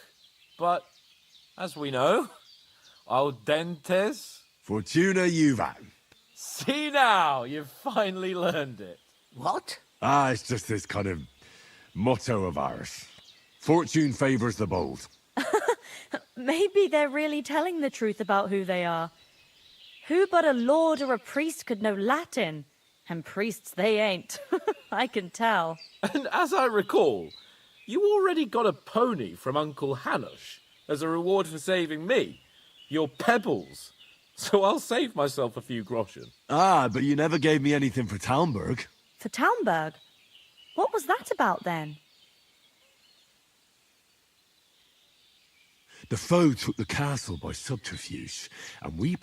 Speaker 7: but as we know, audentes.
Speaker 20: Fortuna juvat.
Speaker 7: See now, you've finally learned it.
Speaker 16: What?
Speaker 20: It's just this kind of motto of ours. Fortune favours the bold.
Speaker 10: Maybe they're really telling the truth about who they are. Who but a lord or a priest could know Latin? And priests they ain't. I can tell.
Speaker 7: And as I recall, you already got a pony from Uncle Hanush as a reward for saving me. Your pebbles. So I'll save myself a few groschen.
Speaker 20: But you never gave me anything for Talmberg.
Speaker 10: For Talmberg? What was that about then?
Speaker 20: The foe took the castle by subterfuge, and we...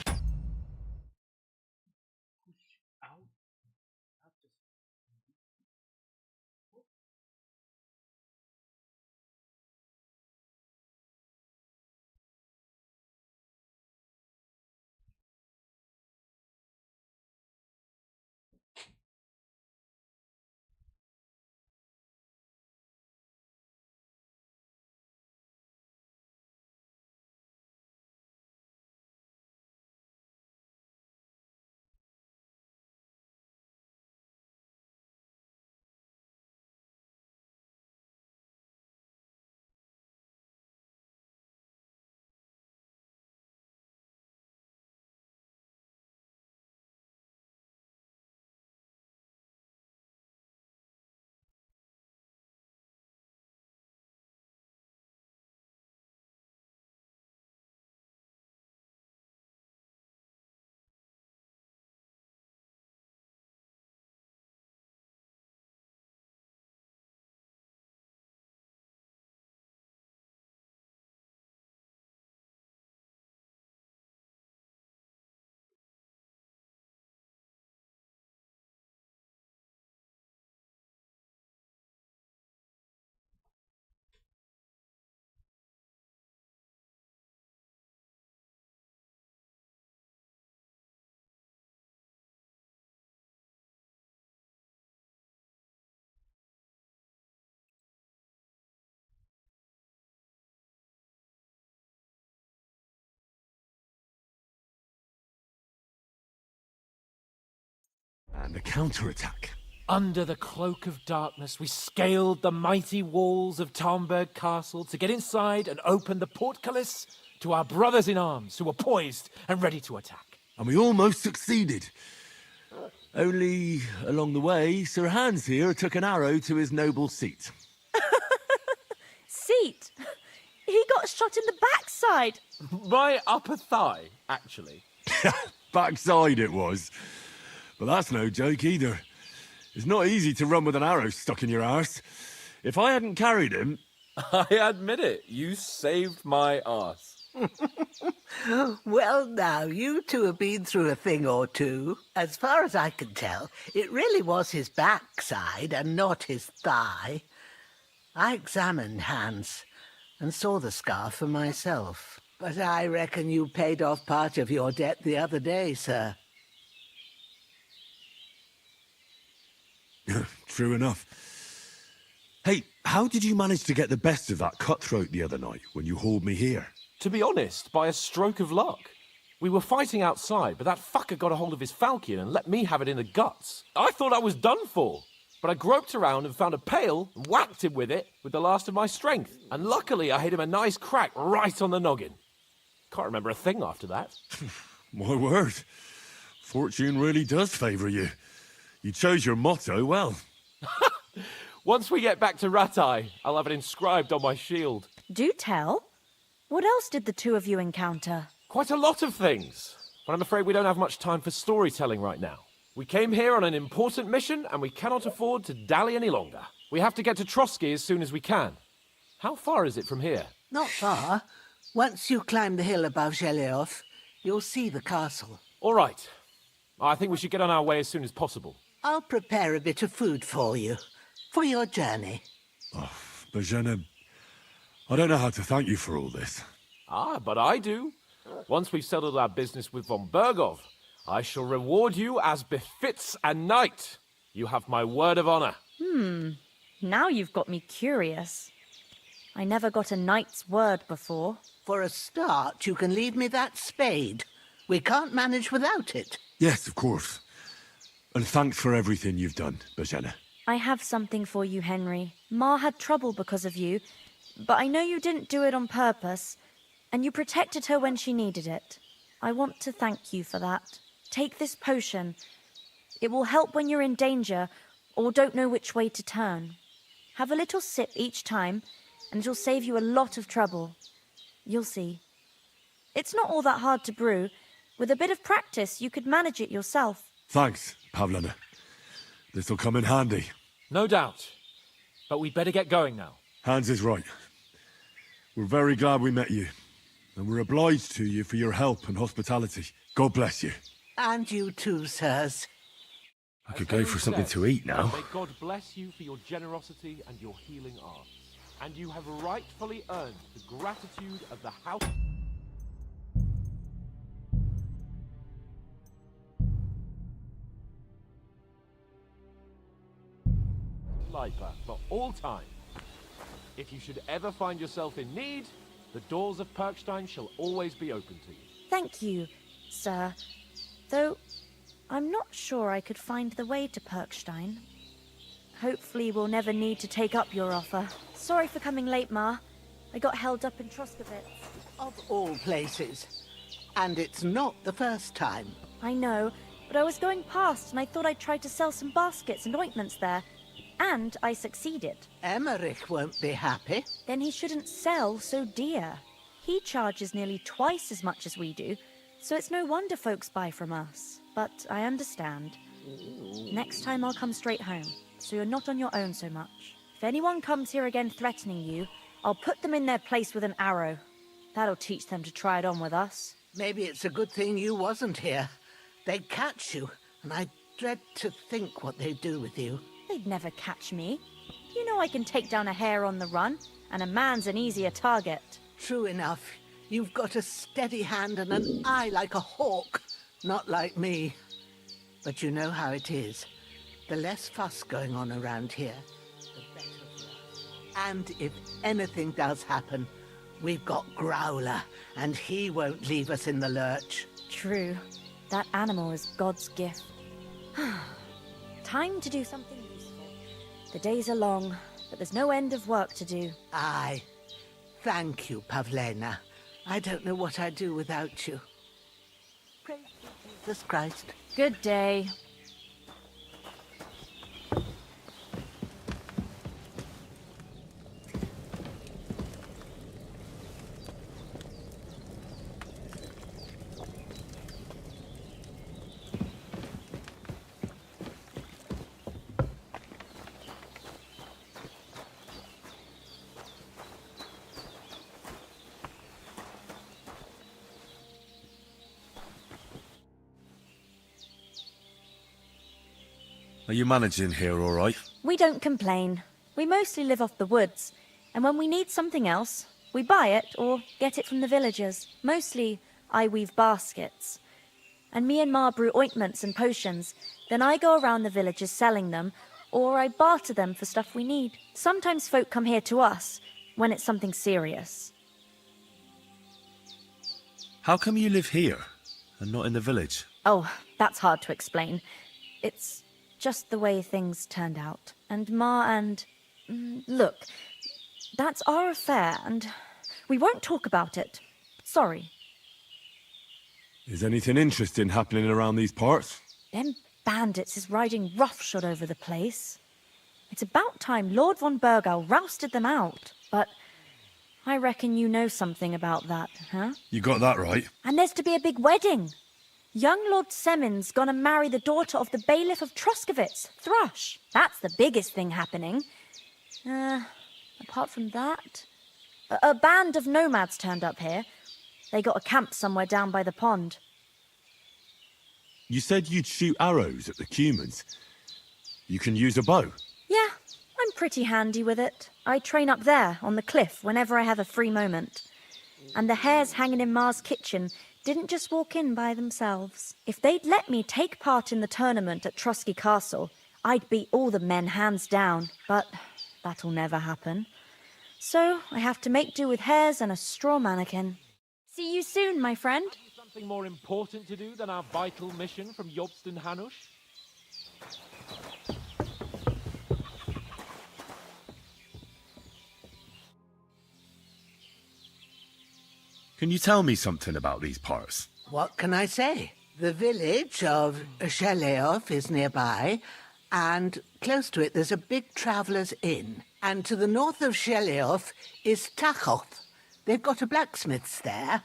Speaker 20: And a counterattack.
Speaker 7: Under the cloak of darkness, we scaled the mighty walls of Tarnberg Castle to get inside and open the portcullis to our brothers in arms who were poised and ready to attack.
Speaker 20: And we almost succeeded. Only, along the way, Sir Hans here took an arrow to his noble seat.
Speaker 10: Seat? He got shot in the backside.
Speaker 7: My upper thigh, actually.
Speaker 20: Backside it was. But that's no joke either. It's not easy to run with an arrow stuck in your arse. If I hadn't carried him...
Speaker 8: I admit it, you saved my arse.
Speaker 16: Well, now, you two have been through a thing or two. As far as I can tell, it really was his backside and not his thigh. I examined Hans and saw the scar for myself. But I reckon you paid off part of your debt the other day, sir.
Speaker 20: True enough. Hey, how did you manage to get the best of that cutthroat the other night when you hauled me here?
Speaker 7: To be honest, by a stroke of luck. We were fighting outside, but that fucker got a hold of his falchion and let me have it in the guts. I thought I was done for. But I groped around and found a pail and whacked him with it with the last of my strength. And luckily I hit him a nice crack right on the noggin. Can't remember a thing after that.
Speaker 20: My word. Fortune really does favour you. You chose your motto well.
Speaker 7: Once we get back to Ratai, I'll have it inscribed on my shield.
Speaker 10: Do tell. What else did the two of you encounter?
Speaker 7: Quite a lot of things. But I'm afraid we don't have much time for storytelling right now. We came here on an important mission, and we cannot afford to dally any longer. We have to get to Trotsky as soon as we can. How far is it from here?
Speaker 16: Not far. Once you climb the hill above Zhelioth, you'll see the castle.
Speaker 7: All right. I think we should get on our way as soon as possible.
Speaker 16: I'll prepare a bit of food for you, for your journey.
Speaker 20: Oh, Bozhena, I don't know how to thank you for all this.
Speaker 7: Ah, but I do. Once we've settled our business with von Bergov, I shall reward you as befits a knight. You have my word of honor.
Speaker 10: Now you've got me curious. I never got a knight's word before.
Speaker 16: For a start, you can leave me that spade. We can't manage without it.
Speaker 20: Yes, of course. And thanks for everything you've done, Bozhena.
Speaker 10: I have something for you, Henry. Ma had trouble because of you, but I know you didn't do it on purpose, and you protected her when she needed it. I want to thank you for that. Take this potion. It will help when you're in danger or don't know which way to turn. Have a little sip each time, and it'll save you a lot of trouble. You'll see. It's not all that hard to brew. With a bit of practice, you could manage it yourself.
Speaker 20: Thanks, Pavlena. This'll come in handy.
Speaker 7: No doubt. But we'd better get going now.
Speaker 20: Hans is right. We're very glad we met you. And we're obliged to you for your help and hospitality. God bless you.
Speaker 16: And you too, sirs.
Speaker 20: I could go for something to eat now.
Speaker 7: May God bless you for your generosity and your healing arts. And you have rightfully earned the gratitude of the house... Sniper for all time. If you should ever find yourself in need, the doors of Perkstein shall always be open to you.
Speaker 10: Thank you, sir. Though, I'm not sure I could find the way to Perkstein. Hopefully we'll never need to take up your offer. Sorry for coming late, Ma. I got held up in Troskowitz.
Speaker 16: Of all places. And it's not the first time.
Speaker 10: I know, but I was going past and I thought I'd try to sell some baskets and ointments there. And I succeeded.
Speaker 16: Emmerich won't be happy.
Speaker 10: Then he shouldn't sell so dear. He charges nearly twice as much as we do, so it's no wonder folks buy from us. But I understand. Next time I'll come straight home, so you're not on your own so much. If anyone comes here again threatening you, I'll put them in their place with an arrow. That'll teach them to try it on with us.
Speaker 16: Maybe it's a good thing you wasn't here. They'd catch you, and I dread to think what they'd do with you.
Speaker 10: They'd never catch me. You know I can take down a hare on the run, and a man's an easier target.
Speaker 16: True enough. You've got a steady hand and an eye like a hawk. Not like me. But you know how it is. The less fuss going on around here, the better for us. And if anything does happen, we've got Growler, and he won't leave us in the lurch.
Speaker 10: True. That animal is God's gift. Time to do something useful. The days are long, but there's no end of work to do.
Speaker 16: Aye. Thank you, Pavlena. I don't know what I'd do without you. Praise Jesus Christ.
Speaker 10: Good day.
Speaker 2: Are you managing here all right?
Speaker 10: We don't complain. We mostly live off the woods, and when we need something else, we buy it or get it from the villagers. Mostly, I weave baskets. And me and Ma brew ointments and potions. Then I go around the villages selling them, or I barter them for stuff we need. Sometimes folk come here to us, when it's something serious.
Speaker 2: How come you live here, and not in the village?
Speaker 10: Oh, that's hard to explain. It's just the way things turned out. And Ma and... look, that's our affair, and we won't talk about it. Sorry.
Speaker 2: Is anything interesting happening around these parts?
Speaker 10: Them bandits is riding roughshod over the place. It's about time Lord von Burgau rousted them out. But I reckon you know something about that, huh?
Speaker 2: You got that right.
Speaker 10: And there's to be a big wedding. Young Lord Semin's gonna marry the daughter of the bailiff of Troskowitz, Thrush. That's the biggest thing happening. Apart from that... A band of nomads turned up here. They got a camp somewhere down by the pond.
Speaker 2: You said you'd shoot arrows at the cumans. You can use a bow.
Speaker 10: Yeah, I'm pretty handy with it. I train up there, on the cliff, whenever I have a free moment. And the hares hanging in Ma's kitchen didn't just walk in by themselves. If they'd let me take part in the tournament at Trosky Castle, I'd beat all the men hands down, but that'll never happen. So I have to make do with hares and a straw mannequin. See you soon, my friend.
Speaker 7: Something more important to do than our vital mission from Jobst and Hanush?
Speaker 2: Can you tell me something about these parts?
Speaker 16: What can I say? The village of Sheleov is nearby, and close to it there's a big traveller's inn. And to the north of Sheleov is Tachov. They've got a blacksmith's there,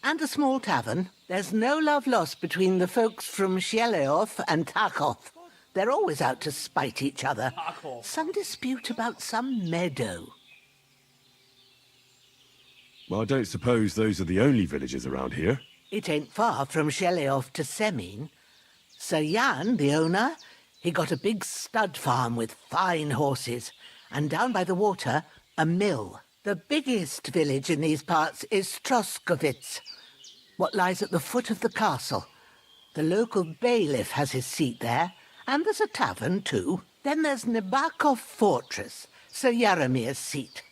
Speaker 16: and a small tavern. There's no love lost between the folks from Sheleov and Tachov. They're always out to spite each other. Some dispute about some meadow.
Speaker 2: Well, I don't suppose those are the only villages around here.
Speaker 16: It ain't far from Sheleov to Semin. Sir Jan, the owner, he got a big stud farm with fine horses, and down by the water, a mill. The biggest village in these parts is Troskowitz, what lies at the foot of the castle. The local bailiff has his seat there, and there's a tavern too. Then there's Nebakov Fortress, Sir Yaromir's seat.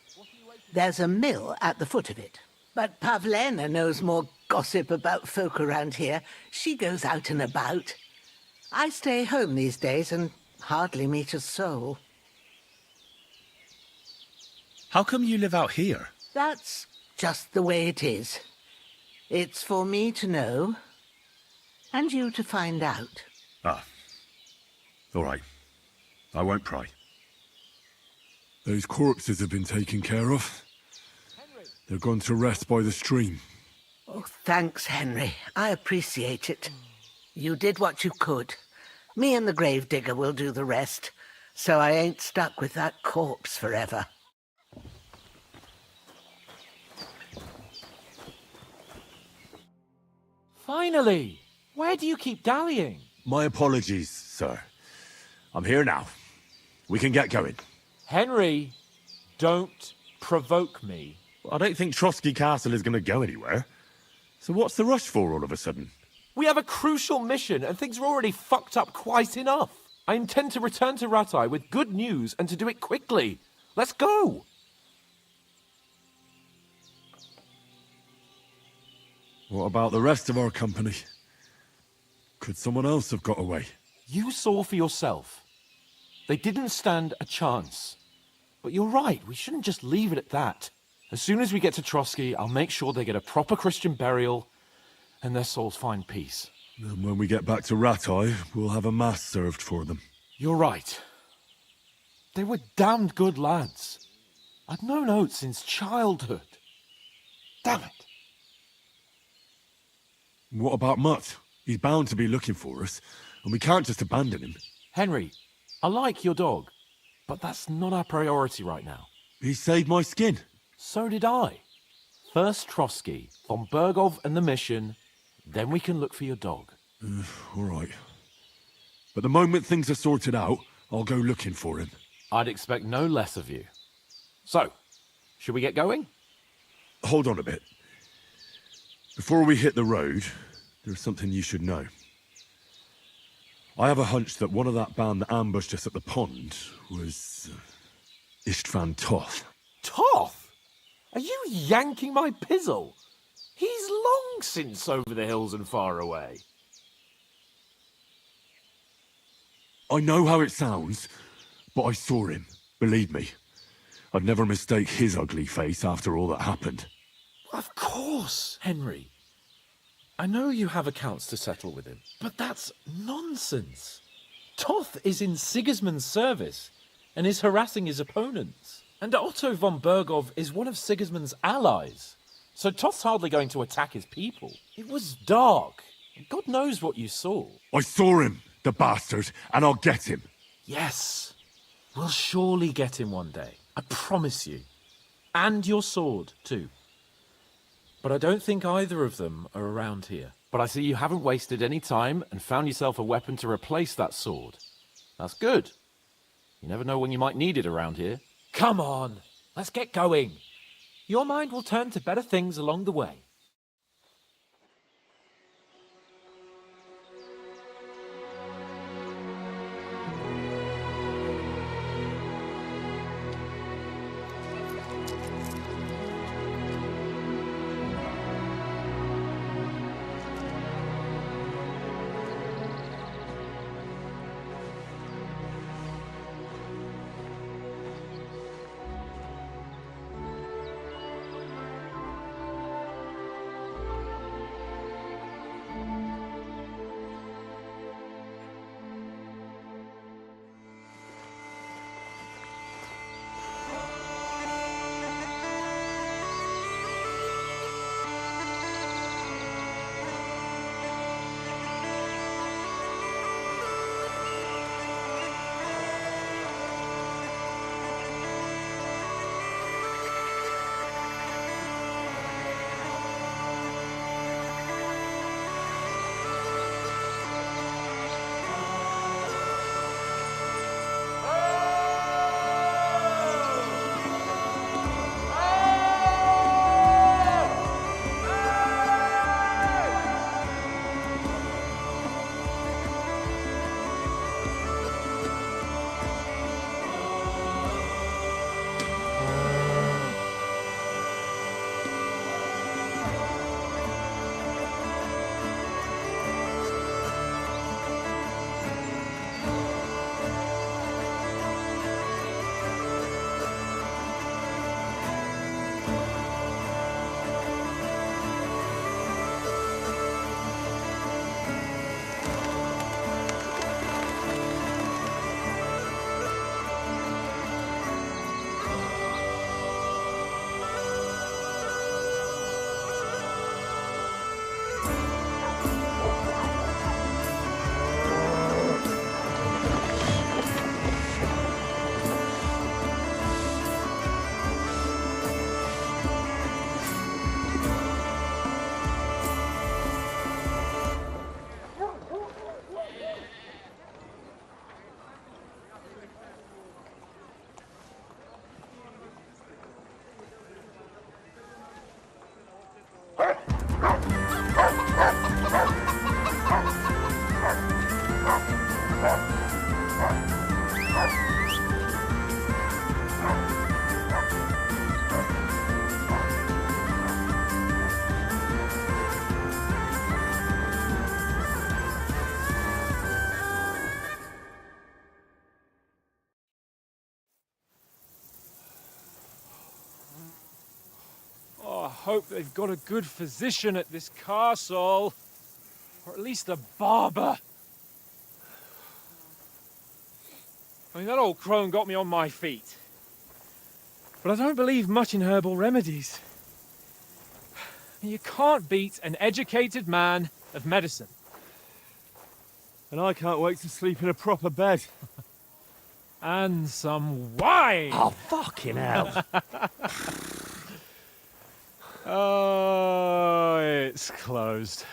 Speaker 16: There's a mill at the foot of it. But Pavlena knows more gossip about folk around here. She goes out and about. I stay home these days and hardly meet a soul.
Speaker 2: How come you live out here?
Speaker 16: That's just the way it is. It's for me to know, and you to find out.
Speaker 2: Ah. All right. I won't pry. Those corpses have been taken care of. They're gone to rest by the stream.
Speaker 16: Oh, thanks, Henry. I appreciate it. You did what you could. Me and the gravedigger will do the rest, so I ain't stuck with that corpse forever.
Speaker 7: Finally! Where do you keep dallying?
Speaker 2: My apologies, sir. I'm here now. We can get going.
Speaker 7: Henry, don't provoke me.
Speaker 2: I don't think Trosky Castle is going to go anywhere. So what's the rush for all of a sudden?
Speaker 7: We have a crucial mission, and things are already fucked up quite enough. I intend to return to Ratai with good news, and to do it quickly. Let's go!
Speaker 2: What about the rest of our company? Could someone else have got away?
Speaker 7: You saw for yourself. They didn't stand a chance. But you're right, we shouldn't just leave it at that. As soon as we get to Trotsky, I'll make sure they get a proper Christian burial and their souls find peace.
Speaker 20: And when we get back to Rattay, we'll have a mass served for them.
Speaker 7: You're right. They were damned good lads. I'd known Oates since childhood. Damn it.
Speaker 20: What about Mutt? He's bound to be looking for us, and we can't just abandon him.
Speaker 7: Henry, I like your dog, but that's not our priority right now.
Speaker 20: He saved my skin.
Speaker 7: So did I. First Trotsky, von Bergov and the mission, then we can look for your dog.
Speaker 20: All right. But the moment things are sorted out, I'll go looking for him.
Speaker 7: I'd expect no less of you. So, should we get going?
Speaker 20: Hold on a bit. Before we hit the road, there's something you should know. I have a hunch that one of that band that ambushed us at the pond was Istvan Toth.
Speaker 7: Toth? Are you yanking my pizzle? He's long since over the hills and far away.
Speaker 20: I know how it sounds, but I saw him. Believe me. I'd never mistake his ugly face after all that happened.
Speaker 7: Of course, Henry. I know you have accounts to settle with him, but that's nonsense. Toth is in Sigismund's service and is harassing his opponents. And Otto von Bergov is one of Sigismund's allies. So Toth's hardly going to attack his people. It was dark. God knows what you saw.
Speaker 20: I saw him, the bastard, and I'll get him.
Speaker 7: Yes. We'll surely get him one day. I promise you. And your sword, too. But I don't think either of them are around here. But I see you haven't wasted any time and found yourself a weapon to replace that sword. That's good. You never know when you might need it around here. Come on, let's get going. Your mind will turn to better things along the way. hope they've got a good physician at this castle. Or at least a barber. I mean, that old crone got me on my feet. But I don't believe much in herbal remedies. You can't beat an educated man of medicine.
Speaker 20: And I can't wait to sleep in a proper bed.
Speaker 7: And some wine!
Speaker 3: Oh, fucking hell.
Speaker 7: Oh, it's closed.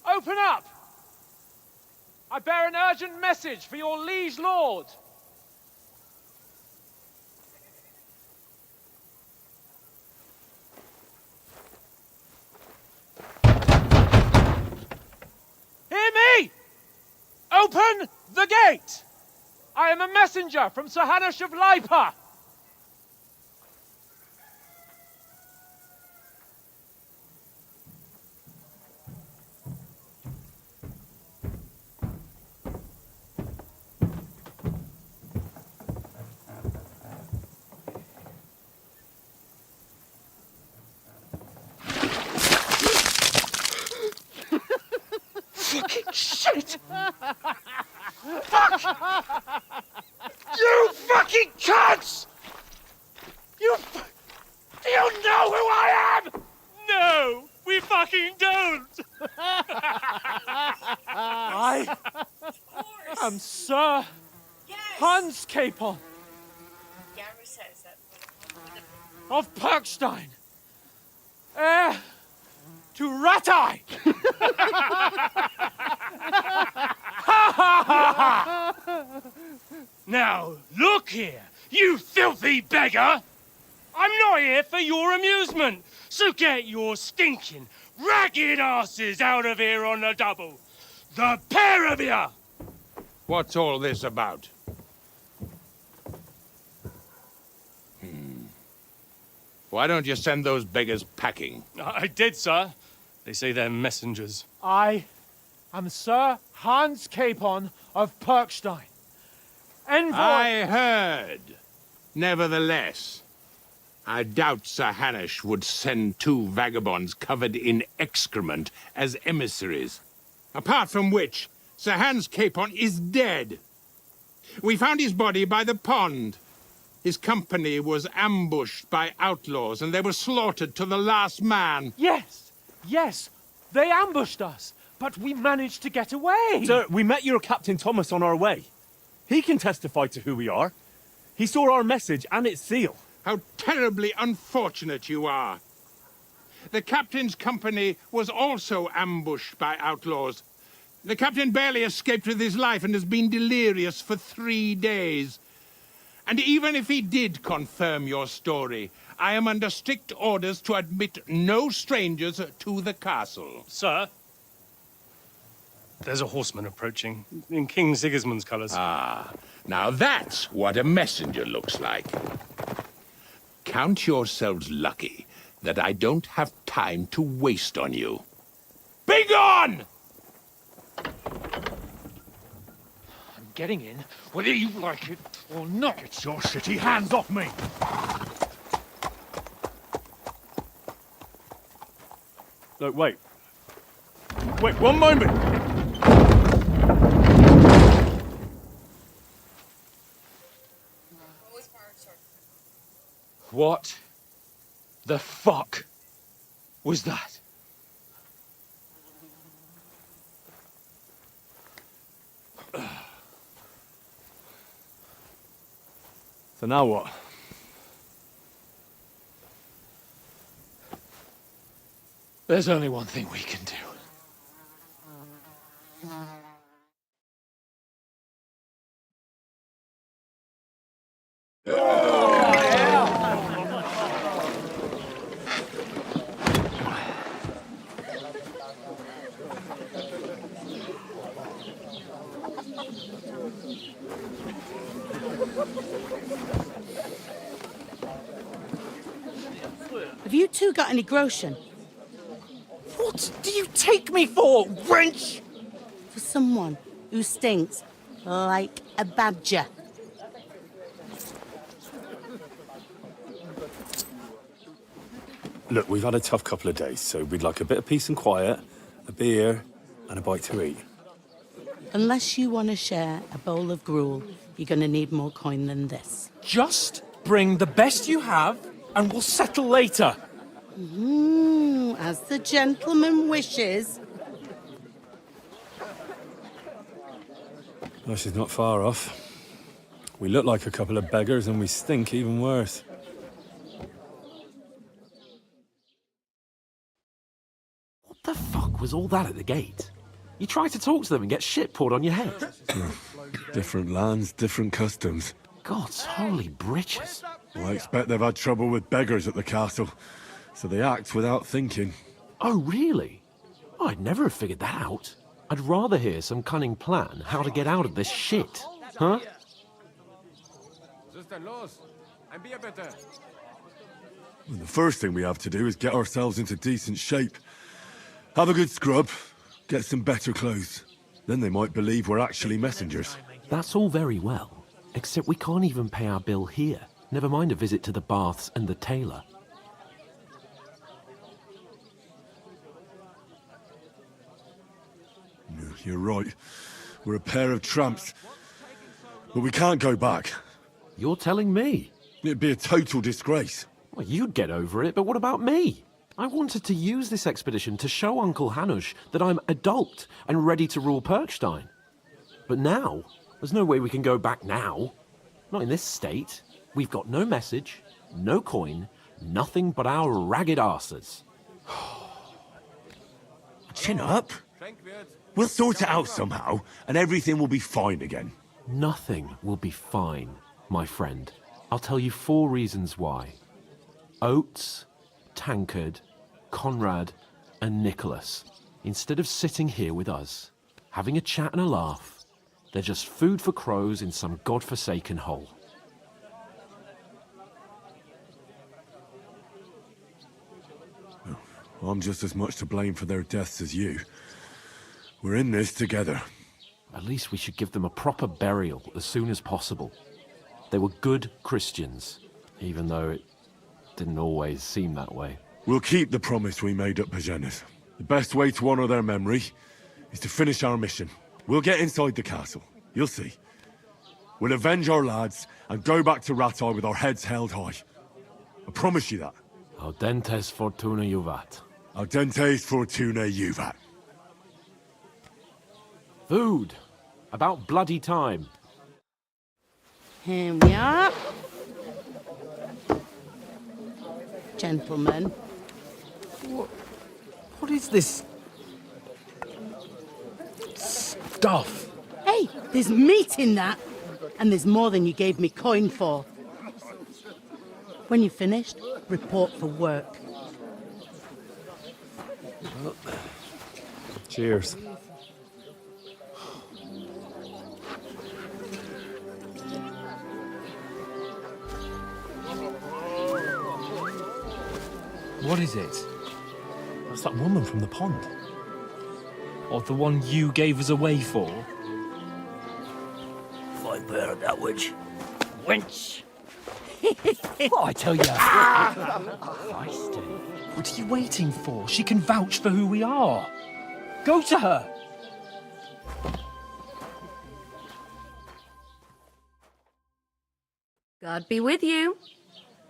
Speaker 7: Open up! I bear an urgent message for your liege lord. Hear me! Open the gate! I am a messenger from Sir Hanush of Lipa.
Speaker 15: Fucking shit! Fuck! You fucking cunts! Do you know who I am?
Speaker 17: No, we fucking don't!
Speaker 7: I am Sir Hans Capon of Perkstein, heir to Ratai.
Speaker 17: Now, look here, you filthy beggar! I'm not here for your amusement, so get your stinking, ragged asses out of here on the double. The pair of you!
Speaker 1: What's all this about? Why don't you send those beggars packing?
Speaker 17: I did, sir. They say they're messengers.
Speaker 7: I am Sir Hans Capon of Perkstein, envoy.
Speaker 1: I heard. Nevertheless, I doubt Sir Hanush would send two vagabonds covered in excrement as emissaries. Apart from which, Sir Hans Capon is dead. We found his body by the pond. His company was ambushed by outlaws, and they were slaughtered to the last man.
Speaker 7: Yes, yes, they ambushed us, but we managed to get away.
Speaker 15: Sir, we met your Captain Thomas on our way. He can testify to who we are. He saw our message and its seal.
Speaker 1: How terribly unfortunate you are. The captain's company was also ambushed by outlaws. The captain barely escaped with his life and has been delirious for 3 days. And even if he did confirm your story, I am under strict orders to admit no strangers to the castle.
Speaker 17: Sir, there's a horseman approaching, in King Sigismund's colours.
Speaker 1: Ah, now that's what a messenger looks like. Count yourselves lucky that I don't have time to waste on you. Be gone!
Speaker 7: I'm getting in, whether you like it or not.
Speaker 15: Get your shitty hands off me! Look, wait. Wait, one moment!
Speaker 17: What the fuck was that?
Speaker 15: So now what?
Speaker 17: There's only one thing we can do.
Speaker 11: you two got any groschen?
Speaker 9: What do you take me for, wench?
Speaker 11: For someone who stinks like a badger.
Speaker 2: Look, we've had a tough couple of days, so we'd like a bit of peace and quiet, a beer, and a bite to eat.
Speaker 11: Unless you want to share a bowl of gruel, you're going to need more coin than this.
Speaker 9: Just bring the best you have, and we'll settle later.
Speaker 11: As the gentleman wishes.
Speaker 2: Well, she's not far off. We look like a couple of beggars, and we stink even worse.
Speaker 9: What the fuck was all that at the gate? You try to talk to them and get shit poured on your head.
Speaker 20: Different lands, different customs.
Speaker 9: God's holy britches.
Speaker 20: Well, I expect they've had trouble with beggars at the castle, so they act without thinking.
Speaker 9: Oh, really? I'd never have figured that out. I'd rather hear some cunning plan how to get out of this shit. Huh?
Speaker 20: Well, the first thing we have to do is get ourselves into decent shape. Have a good scrub, get some better clothes. Then they might believe we're actually messengers.
Speaker 9: That's all very well, except we can't even pay our bill here. Never mind a visit to the baths and the tailor.
Speaker 20: You're right. We're a pair of tramps. But we can't go back.
Speaker 9: You're telling me?
Speaker 20: It'd be a total disgrace.
Speaker 9: Well, you'd get over it, but what about me? I wanted to use this expedition to show Uncle Hanush that I'm adult and ready to rule Perkstein. But now, there's no way we can go back now. Not in this state. We've got no message, no coin, nothing but our ragged arses.
Speaker 2: Chin up. We'll sort it out somehow, and everything will be fine again.
Speaker 9: Nothing will be fine, my friend. I'll tell you 4 reasons why. Oates, Tankard, Conrad, and Nicholas, instead of sitting here with us, having a chat and a laugh, they're just food for crows in some godforsaken hole.
Speaker 20: I'm just as much to blame for their deaths as you. We're in this together.
Speaker 9: At least we should give them a proper burial as soon as possible. They were good Christians, even though it didn't always seem that way.
Speaker 20: We'll keep the promise we made at Pagenis. The best way to honor their memory is to finish our mission. We'll get inside the castle. You'll see. We'll avenge our lads and go back to Rattay with our heads held high. I promise you that.
Speaker 9: Audentes fortuna juvat.
Speaker 20: Audentes fortuna juvat.
Speaker 9: Food. About bloody time.
Speaker 11: Here we are. Gentlemen.
Speaker 9: What is this stuff?
Speaker 11: Hey, there's meat in that. And there's more than you gave me coin for. When you're finished, report for work.
Speaker 2: Cheers.
Speaker 17: What is it?
Speaker 2: That's that woman from the pond.
Speaker 17: Or the one you gave us away for?
Speaker 3: Fight better that witch. Wench!
Speaker 17: What I tell you? Feisty. What are you waiting for? She can vouch for who we are. Go to her.
Speaker 22: God be with you.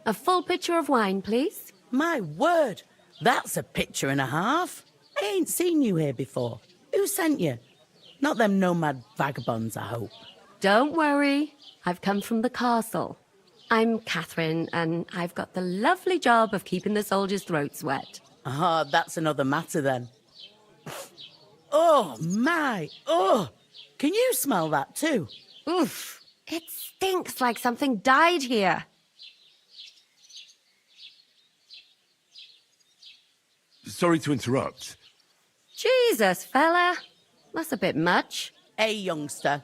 Speaker 22: A full pitcher of wine, please.
Speaker 11: My word, that's a picture and a half. I ain't seen you here before. Who sent you? Not them nomad vagabonds, I hope.
Speaker 22: Don't worry. I've come from the castle. I'm Catherine, and I've got the lovely job of keeping the soldiers' throats wet.
Speaker 11: Ah, that's another matter then. Oh, my. Oh, can you smell that too?
Speaker 22: Oof. It stinks like something died here.
Speaker 20: Sorry to interrupt.
Speaker 22: Jesus, fella. That's a bit much.
Speaker 11: Hey, youngster.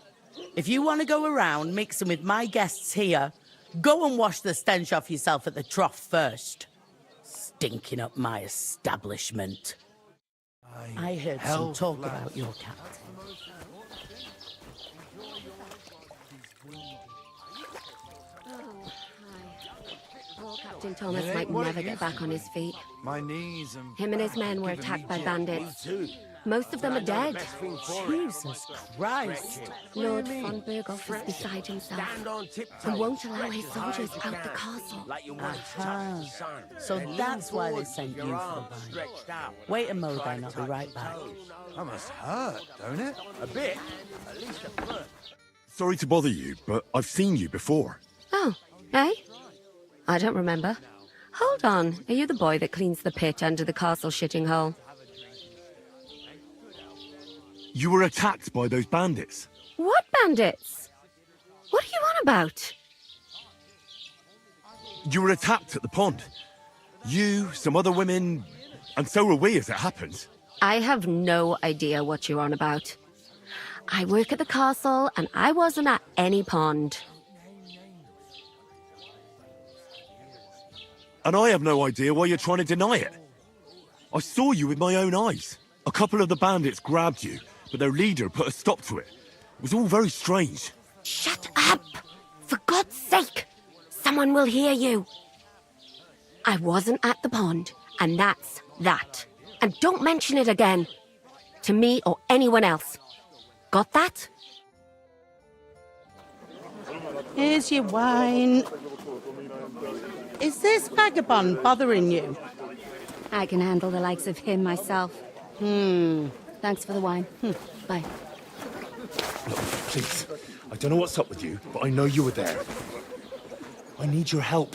Speaker 11: If you want to go around mixing with my guests here, go and wash the stench off yourself at the trough first. stinking up my establishment. I heard some talk about your cat.
Speaker 22: Poor Captain Thomas might never get back on his feet.
Speaker 9: My knees and...
Speaker 22: Him and his men were attacked by bandits. Most of them are dead.
Speaker 11: Jesus Christ.
Speaker 22: Lord von Berghoff is beside himself. He won't allow his soldiers out the castle.
Speaker 11: Aha. So that's why they sent you for the vine. Wait a mo then, I'll be right back.
Speaker 9: That must hurt, don't it?
Speaker 17: A bit. At least a foot.
Speaker 20: Sorry to bother you, but I've seen you before.
Speaker 22: Oh, eh? I don't remember. Hold on, are you the boy that cleans the pit under the castle shitting hole?
Speaker 20: You were attacked by those bandits.
Speaker 22: What bandits? What are you on about?
Speaker 20: You were attacked at the pond. You, some other women, and so were we, as it happens.
Speaker 22: I have no idea what you're on about. I work at the castle, and I wasn't at any pond.
Speaker 20: And I have no idea why you're trying to deny it. I saw you with my own eyes. A couple of the bandits grabbed you, but their leader put a stop to it. It was all very strange.
Speaker 22: Shut up! For God's sake! Someone will hear you. I wasn't at the pond, and that's that. And don't mention it again. To me or anyone else. Got that?
Speaker 11: Here's your wine. Is this vagabond bothering you?
Speaker 22: I can handle the likes of him myself. Thanks for the wine. Bye.
Speaker 4: Please, I don't know what's up with you, but I know you were there. I need your help.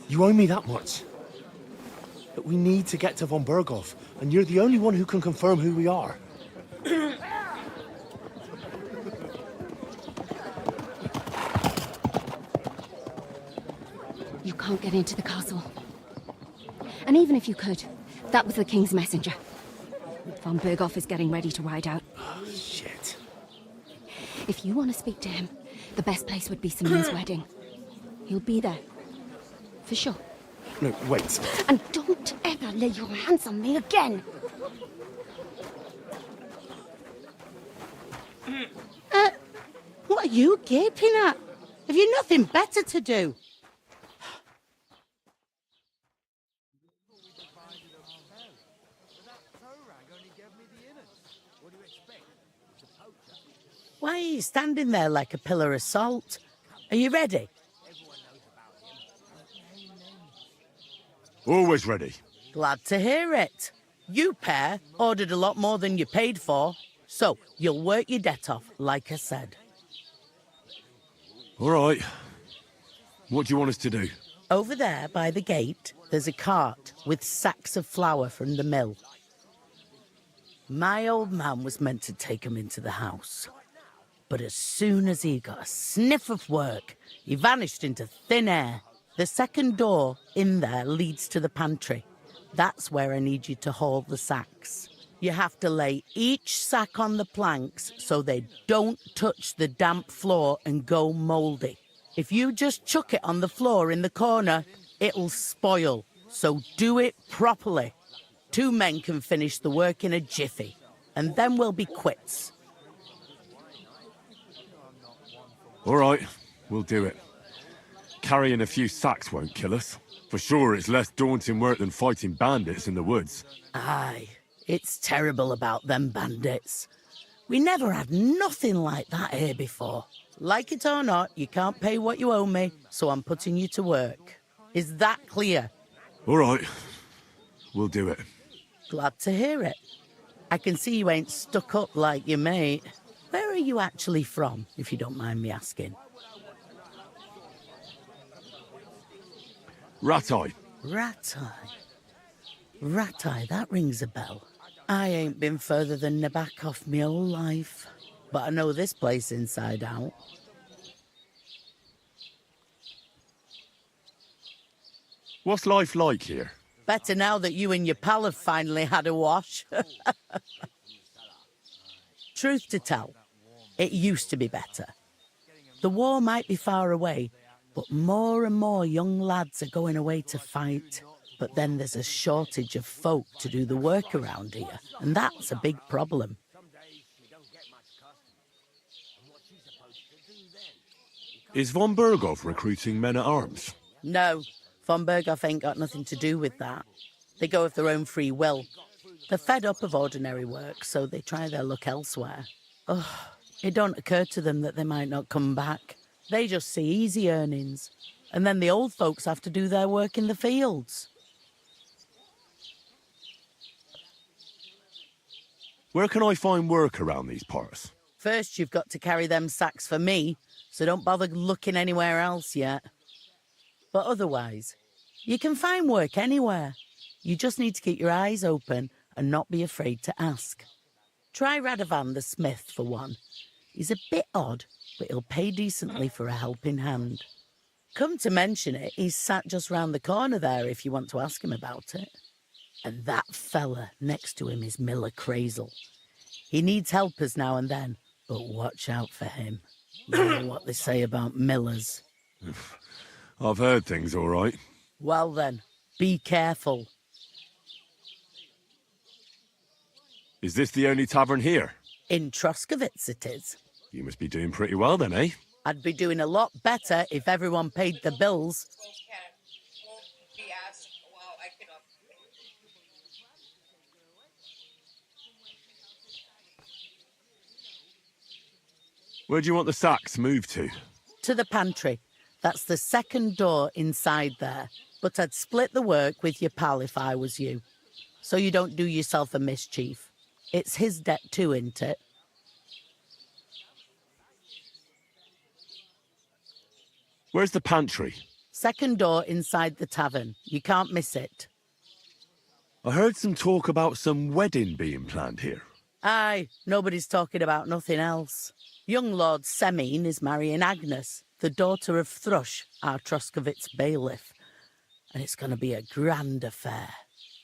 Speaker 4: You owe me that much. But we need to get to von Berghoff, and you're the only one who can confirm who we are.
Speaker 22: You can't get into the castle. And even if you could, that was the King's messenger. Von Berghoff is getting ready to ride out.
Speaker 4: Oh, shit.
Speaker 22: If you want to speak to him, the best place would be Simone's wedding. He'll be there. For sure.
Speaker 4: No, wait.
Speaker 22: And don't ever lay your hands on me again!
Speaker 11: What are you gaping at? Have you nothing better to do? Why are you standing there like a pillar of salt? Are you ready?
Speaker 20: Always ready.
Speaker 11: Glad to hear it. You pair ordered a lot more than you paid for, so you'll work your debt off, like I said.
Speaker 20: All right. What do you want us to do?
Speaker 11: Over there by the gate, there's a cart with sacks of flour from the mill. My old man was meant to take 'em into the house. But as soon as he got a sniff of work, he vanished into thin air. The second door in there leads to the pantry. That's where I need you to haul the sacks. You have to lay each sack on the planks so they don't touch the damp floor and go mouldy. If you just chuck it on the floor in the corner, it'll spoil. So do it properly. 2 men can finish the work in a jiffy, and then we'll be quits.
Speaker 20: All right, we'll do it. Carrying a few sacks won't kill us. For sure, it's less daunting work than fighting bandits in the woods.
Speaker 11: Aye, it's terrible about them bandits. We never had nothing like that here before. Like it or not, you can't pay what you owe me, so I'm putting you to work. Is that clear?
Speaker 20: All right, we'll do it.
Speaker 11: Glad to hear it. I can see you ain't stuck up like your mate. Where are you actually from, if you don't mind me asking?
Speaker 20: Ratai.
Speaker 11: Ratai? Ratai, that rings a bell. I ain't been further than Nabakov my whole life, but I know this place inside out.
Speaker 20: What's life like here?
Speaker 11: Better now that you and your pal have finally had a wash. Truth to tell, it used to be better. The war might be far away, but more and more young lads are going away to fight. But then there's a shortage of folk to do the work around here, and that's a big problem.
Speaker 20: Is von Berghoff recruiting men-at-arms?
Speaker 11: No, von Berghoff ain't got nothing to do with that. They go of their own free will. They're fed up of ordinary work, so they try their luck elsewhere. Ugh, it don't occur to them that they might not come back. They just see easy earnings, and then the old folks have to do their work in the fields.
Speaker 20: Where can I find work around these parts?
Speaker 11: First, you've got to carry them sacks for me, so don't bother looking anywhere else yet. But otherwise, you can find work anywhere. You just need to keep your eyes open and not be afraid to ask. Try Radovan the smith for one. He's a bit odd, but he'll pay decently for a helping hand. Come to mention it, he's sat just round the corner there if you want to ask him about it. And that fella next to him is Miller Crazel. He needs helpers now and then, but watch out for him. You know what they say about Millers.
Speaker 20: I've heard things all right.
Speaker 11: Well then, be careful.
Speaker 20: Is this the only tavern here?
Speaker 11: In Troskovitz it is.
Speaker 20: You must be doing pretty well then, eh?
Speaker 11: I'd be doing a lot better if everyone paid the bills.
Speaker 20: Where do you want the sacks moved to?
Speaker 11: To the pantry. That's the second door inside there. But I'd split the work with your pal if I was you. So you don't do yourself a mischief. It's his debt too, isn't it?
Speaker 20: Where's the pantry?
Speaker 11: Second door inside the tavern. You can't miss it.
Speaker 20: I heard some talk about some wedding being planned here.
Speaker 11: Aye, nobody's talking about nothing else. Young Lord Semine is marrying Agnes, the daughter of Thrush, our Troskovitz bailiff. And it's going to be a grand affair.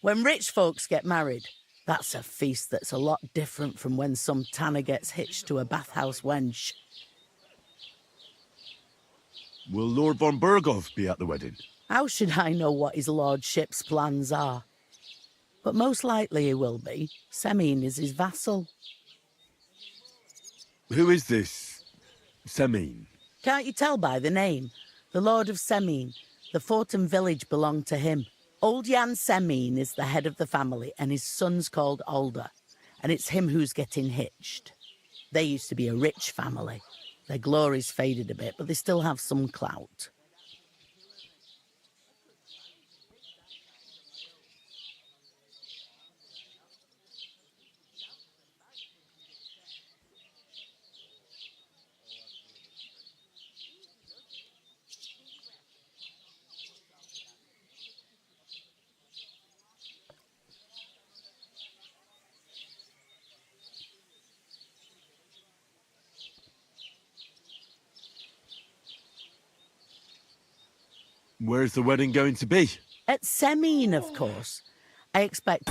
Speaker 11: When rich folks get married, that's a feast that's a lot different from when some tanner gets hitched to a bathhouse wench.
Speaker 20: Will Lord von Berghoff be at the wedding?
Speaker 11: How should I know what his lordship's plans are? But most likely he will be. Semine is his vassal.
Speaker 20: Who is this Semine?
Speaker 11: Can't you tell by the name? The Lord of Semine. The Fortin village belonged to him. Old Jan Semine is the head of the family, and his son's called Alder. And it's him who's getting hitched. They used to be a rich family. Their glory's faded a bit, but they still have some clout.
Speaker 20: Where's the wedding going to be?
Speaker 11: At Semine, of course. I expect...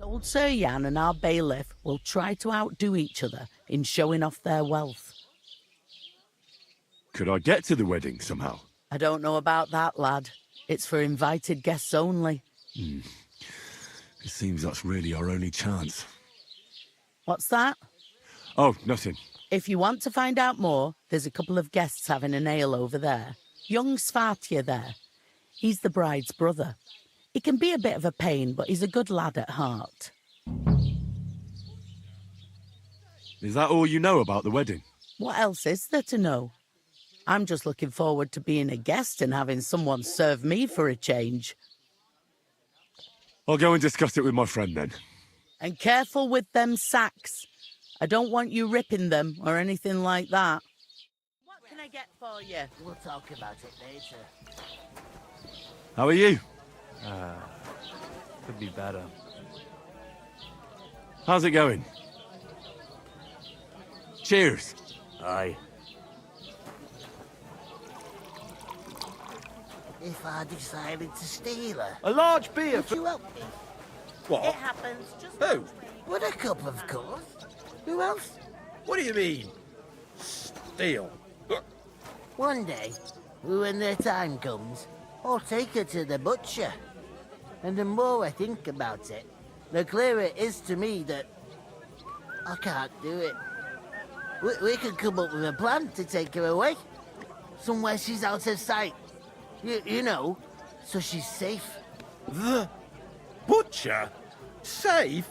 Speaker 11: Old Sir Jan and our bailiff will try to outdo each other in showing off their wealth.
Speaker 20: Could I get to the wedding somehow?
Speaker 11: I don't know about that, lad. It's for invited guests only.
Speaker 20: It seems that's really our only chance.
Speaker 11: What's that?
Speaker 20: Oh, nothing.
Speaker 11: If you want to find out more, there's a couple of guests having an ale over there. Young Svartje there. He's the bride's brother. He can be a bit of a pain, but he's a good lad at heart.
Speaker 20: Is that all you know about the wedding?
Speaker 11: What else is there to know? I'm just looking forward to being a guest and having someone serve me for a change.
Speaker 20: I'll go and discuss it with my friend then.
Speaker 11: And careful with them sacks. I don't want you ripping them or anything like that. What can I get for you? We'll talk about it later.
Speaker 20: How are you?
Speaker 13: Could be better.
Speaker 20: How's it going? Cheers.
Speaker 13: Aye.
Speaker 16: if I decided to steal her?
Speaker 12: A large beer
Speaker 16: Would
Speaker 12: for...
Speaker 16: you help me?
Speaker 8: What?
Speaker 16: It happens just
Speaker 8: Who?
Speaker 16: Would a cup, of course. Who else?
Speaker 8: What do you mean? Steal?
Speaker 16: One day, when the time comes, I'll take her to the butcher. And the more I think about it, the clearer it is to me that I can't do it. We could come up with a plan to take her away. Somewhere she's out of sight. You know, so she's safe.
Speaker 8: The butcher? Safe?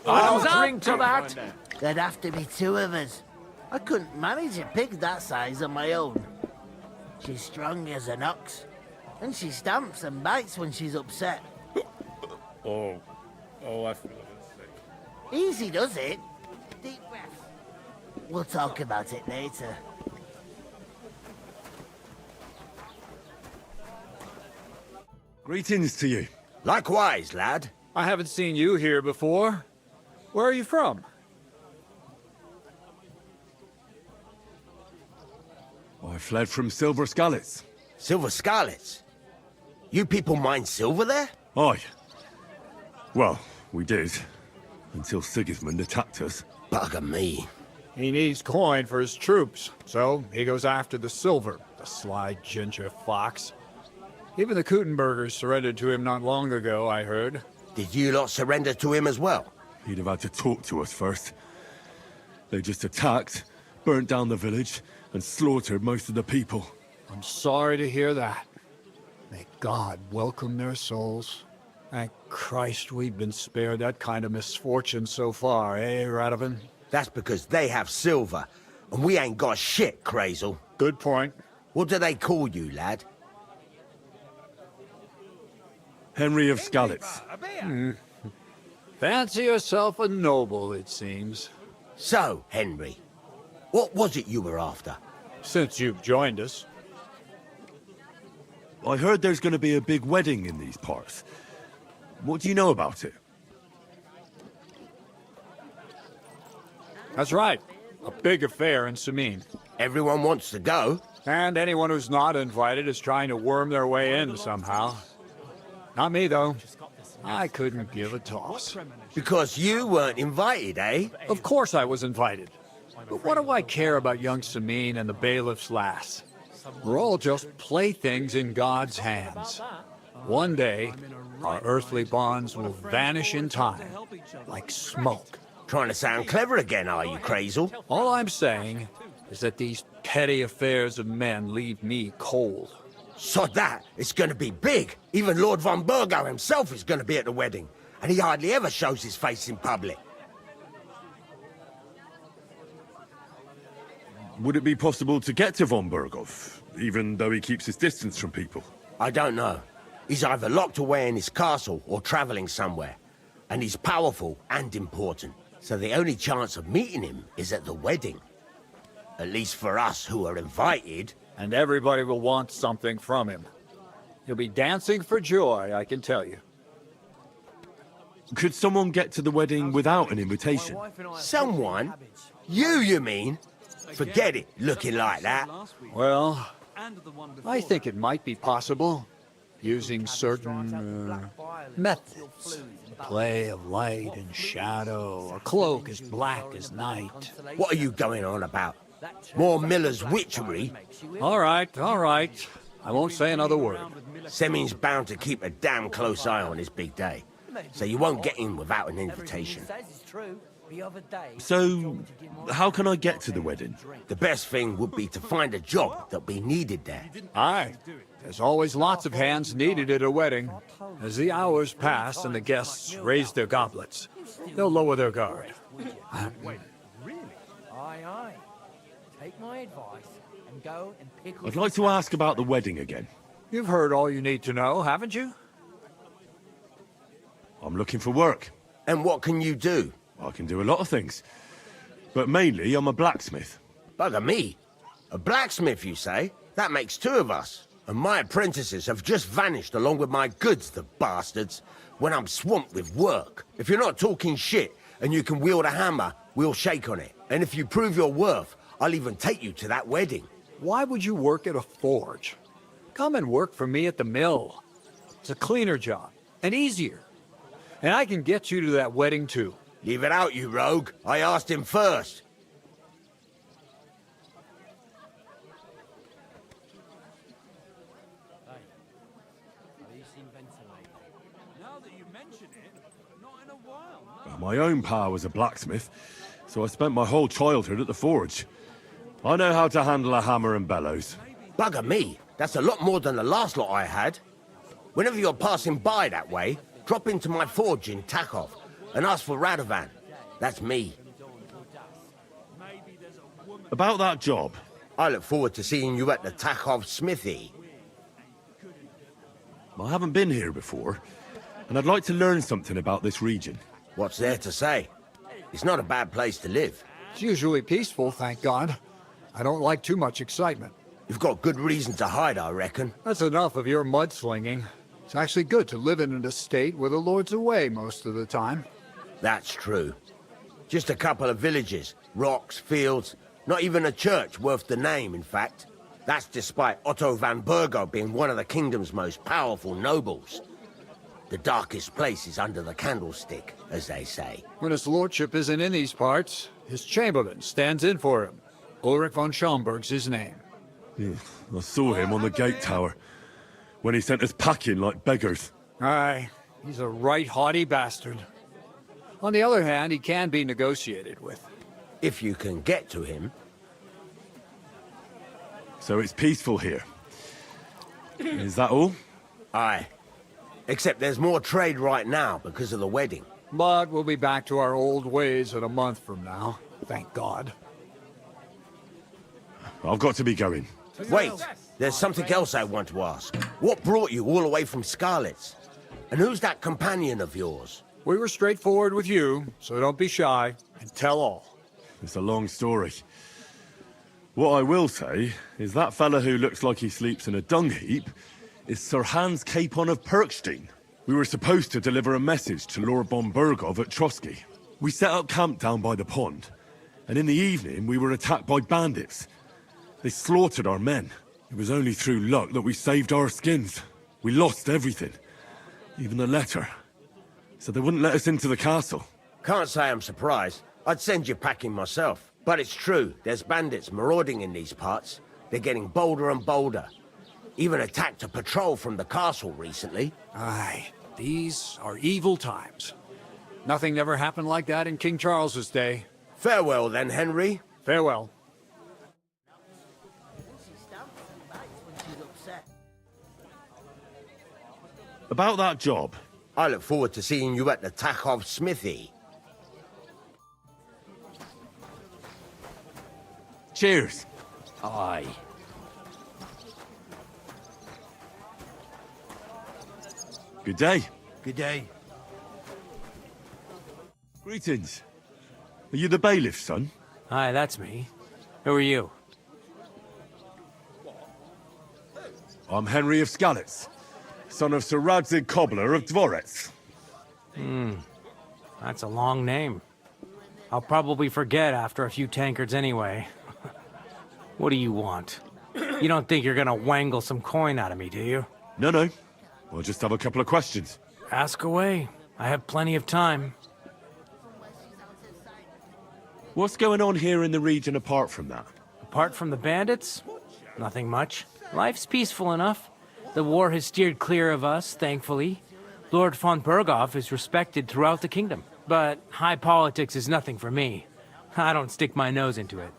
Speaker 16: I'll
Speaker 8: drink to that.
Speaker 16: There'd have to be two of us. I couldn't manage a pig that size on my own. She's strong as an ox, and she stamps and bites when she's upset.
Speaker 8: Oh, I feel sick.
Speaker 16: Easy does it. Deep breath. We'll talk about it later.
Speaker 2: Greetings to you.
Speaker 13: Likewise, lad.
Speaker 18: I haven't seen you here before. Where are you from?
Speaker 2: I fled from Silver Scalets.
Speaker 13: Silver Scarlets? You people mine silver there?
Speaker 2: Aye. Well, we did. Until Sigismund attacked us.
Speaker 13: Bugger me.
Speaker 18: He needs coin for his troops, so he goes after the silver, the sly ginger fox. Even the Kuttenbergers surrendered to him not long ago, I heard.
Speaker 13: Did you lot surrender to him as well?
Speaker 2: He'd have had to talk to us first. They just attacked, burnt down the village, and slaughtered most of the people.
Speaker 18: I'm sorry to hear that. May God welcome their souls. Thank Christ we've been spared that kind of misfortune so far, eh, Radovan?
Speaker 13: That's because they have silver, and we ain't got shit, Crazel.
Speaker 18: Good point.
Speaker 13: What do they call you, lad?
Speaker 2: Henry of Scalets.
Speaker 18: Fancy yourself a noble, it seems.
Speaker 13: So, Henry, what was it you were after?
Speaker 18: Since you've joined us.
Speaker 2: I heard there's going to be a big wedding in these parts. What do you know about it?
Speaker 18: That's right. A big affair in Sameen.
Speaker 13: Everyone wants to go.
Speaker 18: And anyone who's not invited is trying to worm their way in somehow. Not me, though. I couldn't give a toss.
Speaker 13: Because you weren't invited, eh?
Speaker 18: Of course I was invited. But what do I care about young Sameen and the bailiff's lass? We're all just playthings in God's hands. One day, our earthly bonds will vanish in time, like smoke.
Speaker 13: Trying to sound clever again, are you, Crazel?
Speaker 18: All I'm saying is that these petty affairs of men leave me cold.
Speaker 13: So that, it's gonna be big. Even Lord von Burgo himself is gonna be at the wedding. And he hardly ever shows his face in public.
Speaker 2: Would it be possible to get to von Berghoff, even though he keeps his distance from people?
Speaker 13: I don't know. He's either locked away in his castle or traveling somewhere. And he's powerful and important. So the only chance of meeting him is at the wedding. At least for us who are invited.
Speaker 18: And everybody will want something from him. He'll be dancing for joy, I can tell you.
Speaker 2: Could someone get to the wedding without an invitation?
Speaker 13: Someone? You mean? Forget it, looking like that.
Speaker 18: Well, I think it might be possible, using certain methods. Play of light and shadow, a cloak as black as night.
Speaker 13: What are you going on about? More Miller's witchery?
Speaker 18: All right. I won't say another word.
Speaker 13: Semin's bound to keep a damn close eye on his big day. So you won't get in without an invitation.
Speaker 2: So, how can I get to the wedding?
Speaker 13: The best thing would be to find a job that'll be needed there.
Speaker 18: Aye. There's always lots of hands needed at a wedding. As the hours pass and the guests raise their goblets, they'll lower their guard.
Speaker 3: Aye. Take my advice and go and pick...
Speaker 2: I'd like to ask about the wedding again.
Speaker 18: You've heard all you need to know, haven't you?
Speaker 2: I'm looking for work.
Speaker 13: And what can you do?
Speaker 2: I can do a lot of things. But mainly, I'm a blacksmith.
Speaker 13: Bugger me. A blacksmith, you say? That makes two of us. And my apprentices have just vanished along with my goods, the bastards, when I'm swamped with work. If you're not talking shit and you can wield a hammer, we'll shake on it. And if you prove your worth, I'll even take you to that wedding.
Speaker 18: Why would you work at a forge? Come and work for me at the mill. It's a cleaner job, and easier. And I can get you to that wedding too.
Speaker 13: Leave it out, you rogue. I asked him first.
Speaker 20: My own pa was a blacksmith, so I spent my whole childhood at the forge. I know how to handle a hammer and bellows.
Speaker 13: Bugger me. That's a lot more than the last lot I had. Whenever you're passing by that way, drop into my forge in Takov and ask for Radovan. That's me.
Speaker 20: About that job.
Speaker 13: I look forward to seeing you at the Takov smithy.
Speaker 20: I haven't been here before, and I'd like to learn something about this region.
Speaker 13: What's there to say? It's not a bad place to live.
Speaker 18: It's usually peaceful, thank God. I don't like too much excitement.
Speaker 13: You've got good reason to hide, I reckon.
Speaker 18: That's enough of your mudslinging. It's actually good to live in an estate where the Lord's away most of the time.
Speaker 13: That's true. Just a couple of villages, rocks, fields, not even a church worth the name, in fact. That's despite Otto van Burgo being one of the kingdom's most powerful nobles. The darkest place is under the candlestick, as they say.
Speaker 18: When his lordship isn't in these parts, his chamberlain stands in for him. Ulrich von Schaumburg's his name.
Speaker 20: Yeah, I saw him on the gate tower, when he sent us packing like beggars.
Speaker 18: Aye, he's a right haughty bastard. On the other hand, he can be negotiated with.
Speaker 13: If you can get to him.
Speaker 20: So it's peaceful here. Is that all?
Speaker 13: Aye. Except there's more trade right now because of the wedding.
Speaker 18: But we'll be back to our old ways in a month from now. Thank God.
Speaker 20: I've got to be going.
Speaker 13: Wait, there's something else I want to ask. What brought you all the way from Scarlet's? And who's that companion of yours?
Speaker 18: We were straightforward with you, so don't be shy, and tell all.
Speaker 20: It's a long story. What I will say is that fella who looks like he sleeps in a dung heap is Sir Hans Capon of Perkstein. We were supposed to deliver a message to Lord von Burgov at Trotsky. We set up camp down by the pond, and in the evening we were attacked by bandits. They slaughtered our men. It was only through luck that we saved our skins. We lost everything, even the letter. So they wouldn't let us into the castle.
Speaker 13: Can't say I'm surprised. I'd send you packing myself. But it's true, there's bandits marauding in these parts. They're getting bolder and bolder. Even attacked a patrol from the castle recently.
Speaker 18: Aye, these are evil times. Nothing ever happened like that in King Charles's day.
Speaker 13: Farewell then, Henry.
Speaker 18: Farewell.
Speaker 20: About that job.
Speaker 13: I look forward to seeing you at the Takov smithy.
Speaker 20: Cheers.
Speaker 3: Aye.
Speaker 20: Good day.
Speaker 3: Good day.
Speaker 20: Greetings. Are you the bailiff's son?
Speaker 3: Aye, that's me. Who are you?
Speaker 20: I'm Henry of Skalitz, son of Sir Radzig Cobbler of Dvorets.
Speaker 3: That's a long name. I'll probably forget after a few tankards anyway. What do you want? You don't think you're gonna wangle some coin out of me, do you?
Speaker 20: No. I'll just have a couple of questions.
Speaker 3: Ask away. I have plenty of time.
Speaker 20: What's going on here in the region apart from that?
Speaker 3: Apart from the bandits? Nothing much. Life's peaceful enough. The war has steered clear of us, thankfully. Lord von Burgov is respected throughout the kingdom. But high politics is nothing for me. I don't stick my nose into it.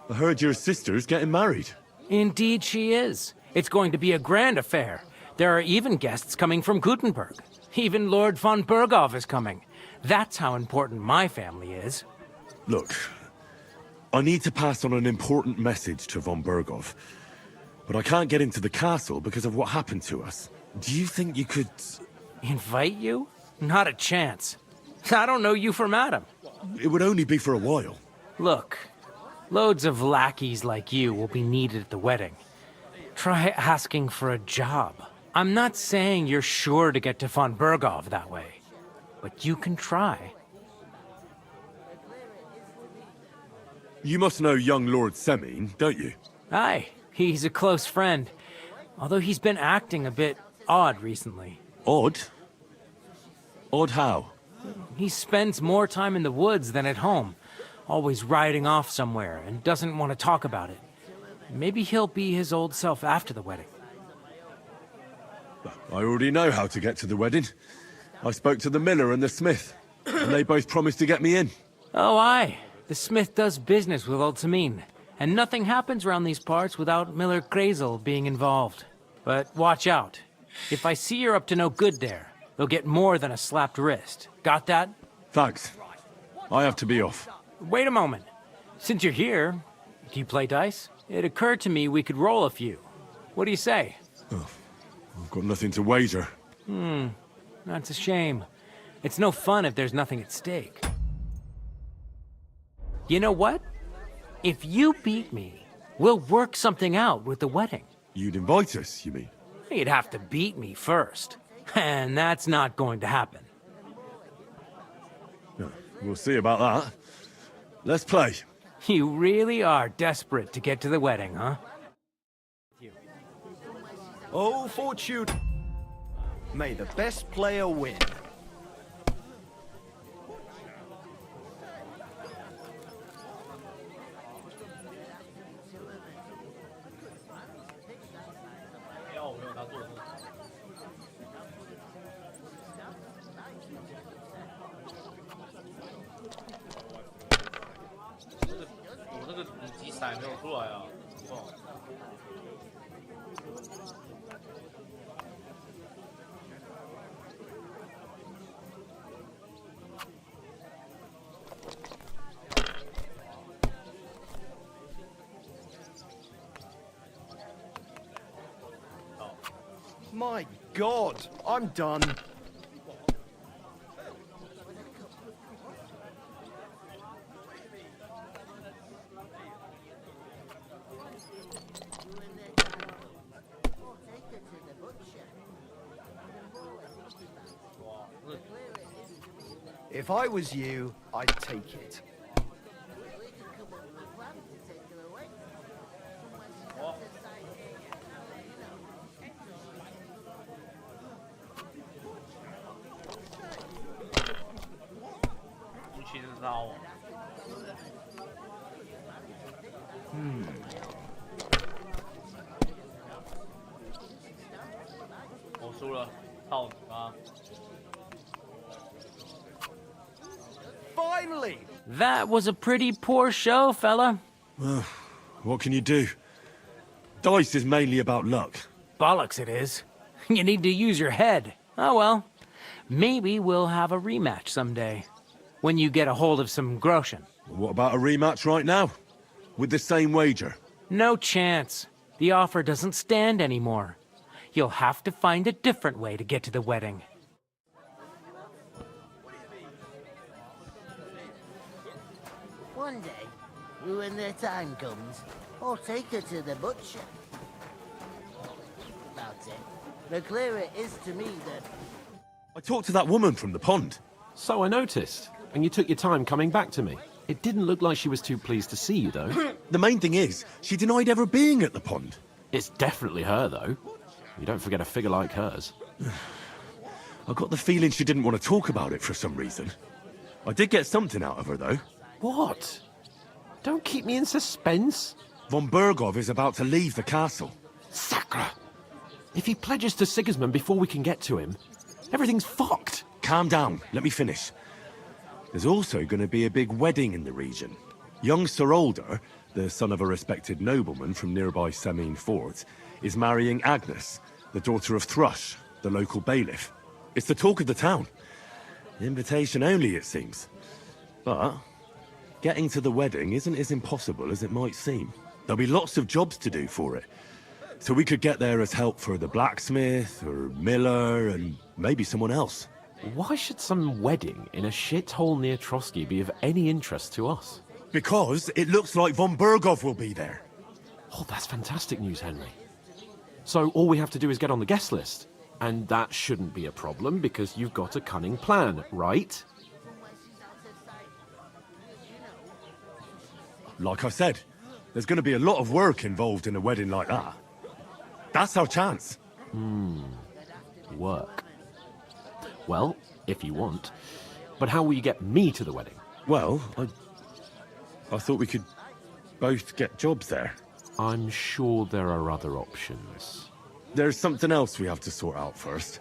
Speaker 20: I heard your sister's getting married.
Speaker 3: Indeed she is. It's going to be a grand affair. There are even guests coming from Gutenberg. Even Lord von Burgov is coming. That's how important my family is.
Speaker 20: Look, I need to pass on an important message to von Burgov. But I can't get into the castle because of what happened to us. Do you think you could...
Speaker 3: Invite you? Not a chance. I don't know you from Adam.
Speaker 20: It would only be for a while.
Speaker 3: Look, loads of lackeys like you will be needed at the wedding. Try asking for a job. I'm not saying you're sure to get to von Burgov that way, but you can try.
Speaker 20: You must know young Lord Semine, don't you?
Speaker 6: Aye, he's a close friend. Although he's been acting a bit odd recently.
Speaker 20: Odd? Odd how?
Speaker 6: He spends more time in the woods than at home, always riding off somewhere and doesn't want to talk about it. Maybe he'll be his old self after the wedding.
Speaker 20: I already know how to get to the wedding. I spoke to the miller and the smith, and they both promised to get me in.
Speaker 6: Oh, aye. The smith does business with old Samin, and nothing happens around these parts without Miller Krazel being involved. But watch out. If I see you're up to no good there, they'll get more than a slapped wrist. Got that?
Speaker 20: Thanks. I have to be off.
Speaker 6: Wait a moment. Since you're here, do you play dice? It occurred to me we could roll a few. What do you say?
Speaker 20: Oh, I've got nothing to wager.
Speaker 6: That's a shame. It's no fun if there's nothing at stake. You know what? If you beat me, we'll work something out with the wedding.
Speaker 20: You'd invite us, you mean?
Speaker 6: You'd have to beat me first. And that's not going to happen.
Speaker 20: We'll see about that. Let's play.
Speaker 6: You really are desperate to get to the wedding, huh?
Speaker 14: Oh, fortune! May the best player win. My God, I'm done. If I was you, I'd take it. Finally!
Speaker 6: That was a pretty poor show, fella.
Speaker 20: What can you do? Dice is mainly about luck.
Speaker 6: Bollocks it is. You need to use your head. Oh well. Maybe we'll have a rematch someday. When you get a hold of some groschen.
Speaker 20: What about a rematch right now? With the same wager?
Speaker 6: No chance. The offer doesn't stand anymore. You'll have to find a different way to get to the wedding.
Speaker 23: One day, when their time comes, I'll take her to the butcher. That's it. The clearer it is to me that...
Speaker 20: I talked to that woman from the pond.
Speaker 7: So I noticed. And you took your time coming back to me. It didn't look like she was too pleased to see you, though.
Speaker 20: The main thing is, she denied ever being at the pond.
Speaker 7: It's definitely her, though. You don't forget a figure like hers.
Speaker 20: I got the feeling she didn't want to talk about it for some reason. I did get something out of her, though.
Speaker 7: What? Don't keep me in suspense.
Speaker 20: Von Bergov is about to leave the castle.
Speaker 7: Sacre! If he pledges to Sigismund before we can get to him, everything's fucked.
Speaker 20: Calm down. Let me finish. There's also going to be a big wedding in the region. Young Sir Older, the son of a respected nobleman from nearby Semine Fort, is marrying Agnes, the daughter of Thrush, the local bailiff. It's the talk of the town. Invitation only, it seems. But getting to the wedding isn't as impossible as it might seem. There'll be lots of jobs to do for it. So we could get there as help for the blacksmith, or miller, and maybe someone else.
Speaker 7: Why should some wedding in a shithole near Trotsky be of any interest to us?
Speaker 20: Because it looks like Von Bergov will be there.
Speaker 7: Oh, that's fantastic news, Henry. So all we have to do is get on the guest list. And that shouldn't be a problem because you've got a cunning plan, right?
Speaker 20: Like I said,
Speaker 2: There's going to be a lot of work involved in a wedding like that. That's our chance.
Speaker 7: Work. Well, if you want. But how will you get me to the wedding?
Speaker 2: Well, I thought we could both get jobs there.
Speaker 7: I'm sure there are other options.
Speaker 2: There's something else we have to sort out first.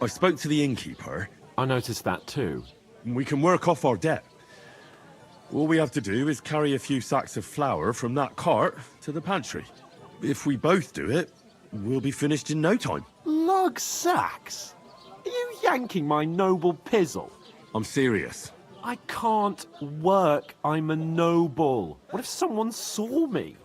Speaker 2: I spoke to the innkeeper.
Speaker 7: I noticed that too.
Speaker 2: We can work off our debt. All we have to do is carry a few sacks of flour from that cart to the pantry. If we both do it, we'll be finished in no time.
Speaker 7: Lug sacks? Are you yanking my noble pizzle?
Speaker 2: I'm serious.
Speaker 7: I can't work. I'm a noble. What if someone saw me?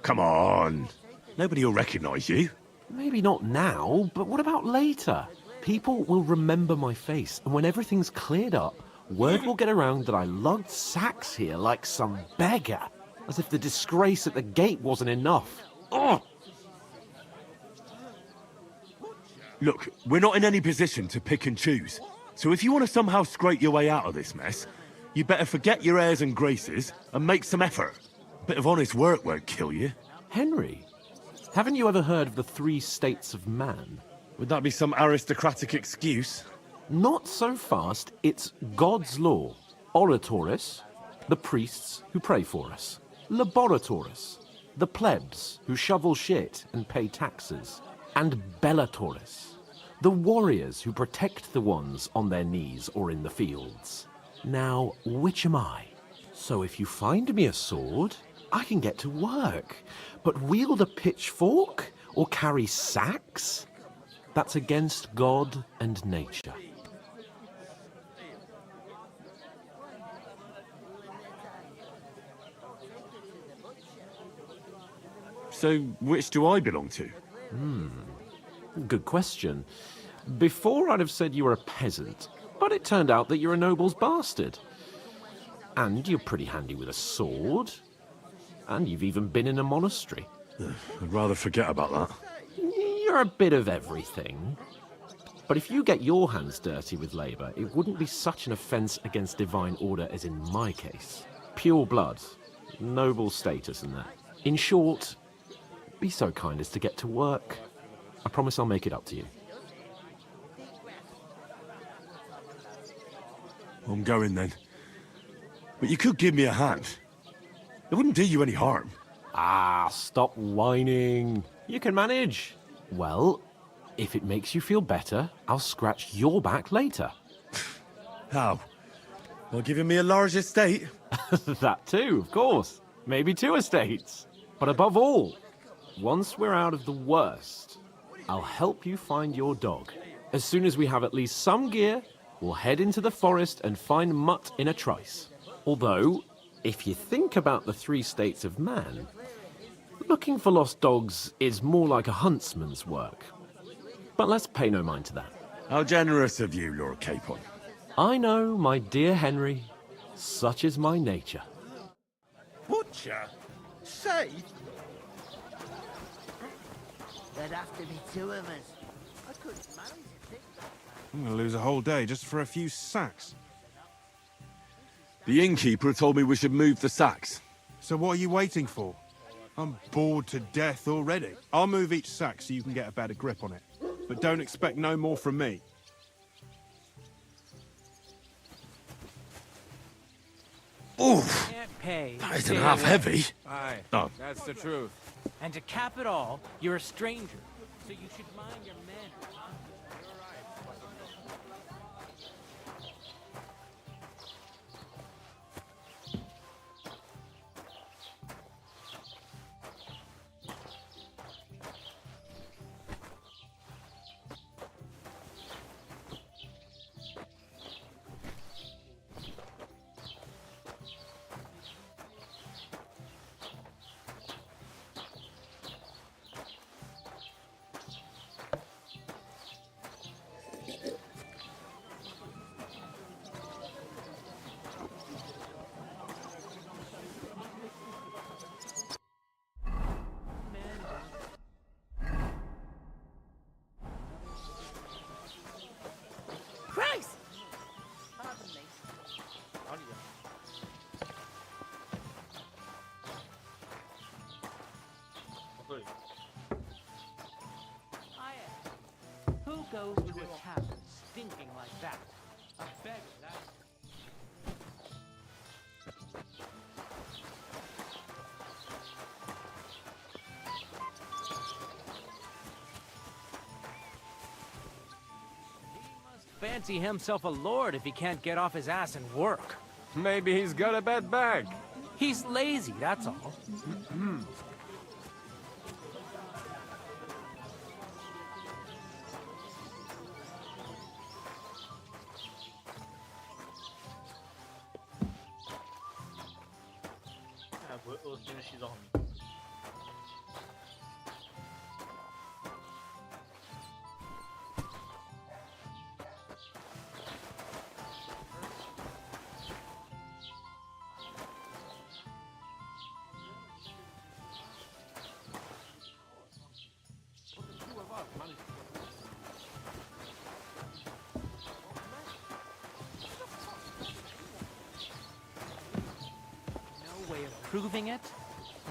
Speaker 2: Come on. Nobody will recognize you.
Speaker 7: Maybe not now, but what about later? People will remember my face, and when everything's cleared up, word will get around that I lugged sacks here like some beggar. As if the disgrace at the gate wasn't enough. Ugh!
Speaker 2: Look, we're not in any position to pick and choose. So if you want to somehow scrape your way out of this mess, you better forget your airs and graces and make some effort. A bit of honest work won't kill you.
Speaker 7: Henry, haven't you ever heard of the 3 states of man?
Speaker 2: Would that be some aristocratic excuse?
Speaker 7: Not so fast. It's God's law. Oratoris, the priests who pray for us. Laboratoris, the plebs who shovel shit and pay taxes. And Bellatoris, the warriors who protect the ones on their knees or in the fields. Now, which am I? So if you find me a sword, I can get to work. But wield a pitchfork or carry sacks? That's against God and nature.
Speaker 2: So, which do I belong to?
Speaker 7: Good question. Before I'd have said you were a peasant, but it turned out that you're a noble's bastard. And you're pretty handy with a sword. And you've even been in a monastery.
Speaker 2: I'd rather forget about that.
Speaker 7: You're a bit of everything. But if you get your hands dirty with labour, it wouldn't be such an offence against divine order as in my case. Pure blood, noble status and that. In short, be so kind as to get to work. I promise I'll make it up to you.
Speaker 2: I'm going then. But you could give me a hand. It wouldn't do you any harm.
Speaker 7: Ah, stop whining. You can manage. Well, if it makes you feel better, I'll scratch your back later.
Speaker 2: How? By giving me a large estate?
Speaker 7: That too, of course. Maybe 2 estates. But above all, once we're out of the worst, I'll help you find your dog. As soon as we have at least some gear, we'll head into the forest and find Mutt in a trice. Although, if you think about the 3 states of man, looking for lost dogs is more like a huntsman's work. But let's pay no mind to that.
Speaker 2: How generous of you, Lord Capon.
Speaker 7: I know, my dear Henry. Such is my nature.
Speaker 12: Butcher? Safe?
Speaker 23: There'd have to be 2 of us. I couldn't manage to think that.
Speaker 5: I'm gonna lose a whole day just for a few sacks.
Speaker 2: The innkeeper told me we should move the sacks.
Speaker 5: So what are you waiting for? I'm bored to death already. I'll move each sack so you can get a better grip on it. But don't expect no more from me.
Speaker 2: Oof!
Speaker 6: Can't pay.
Speaker 2: That isn't
Speaker 6: Stay
Speaker 2: half
Speaker 6: away.
Speaker 2: heavy.
Speaker 8: Aye,
Speaker 2: Oh.
Speaker 8: that's the truth.
Speaker 6: And to cap it all, you're a stranger, so you should mind your manners. goes to a tavern stinking like that? A beggar, that's... Fancy himself a lord if he can't get off his ass and work.
Speaker 7: Maybe he's got a bad bag.
Speaker 6: He's lazy, that's all.
Speaker 7: No way of proving it?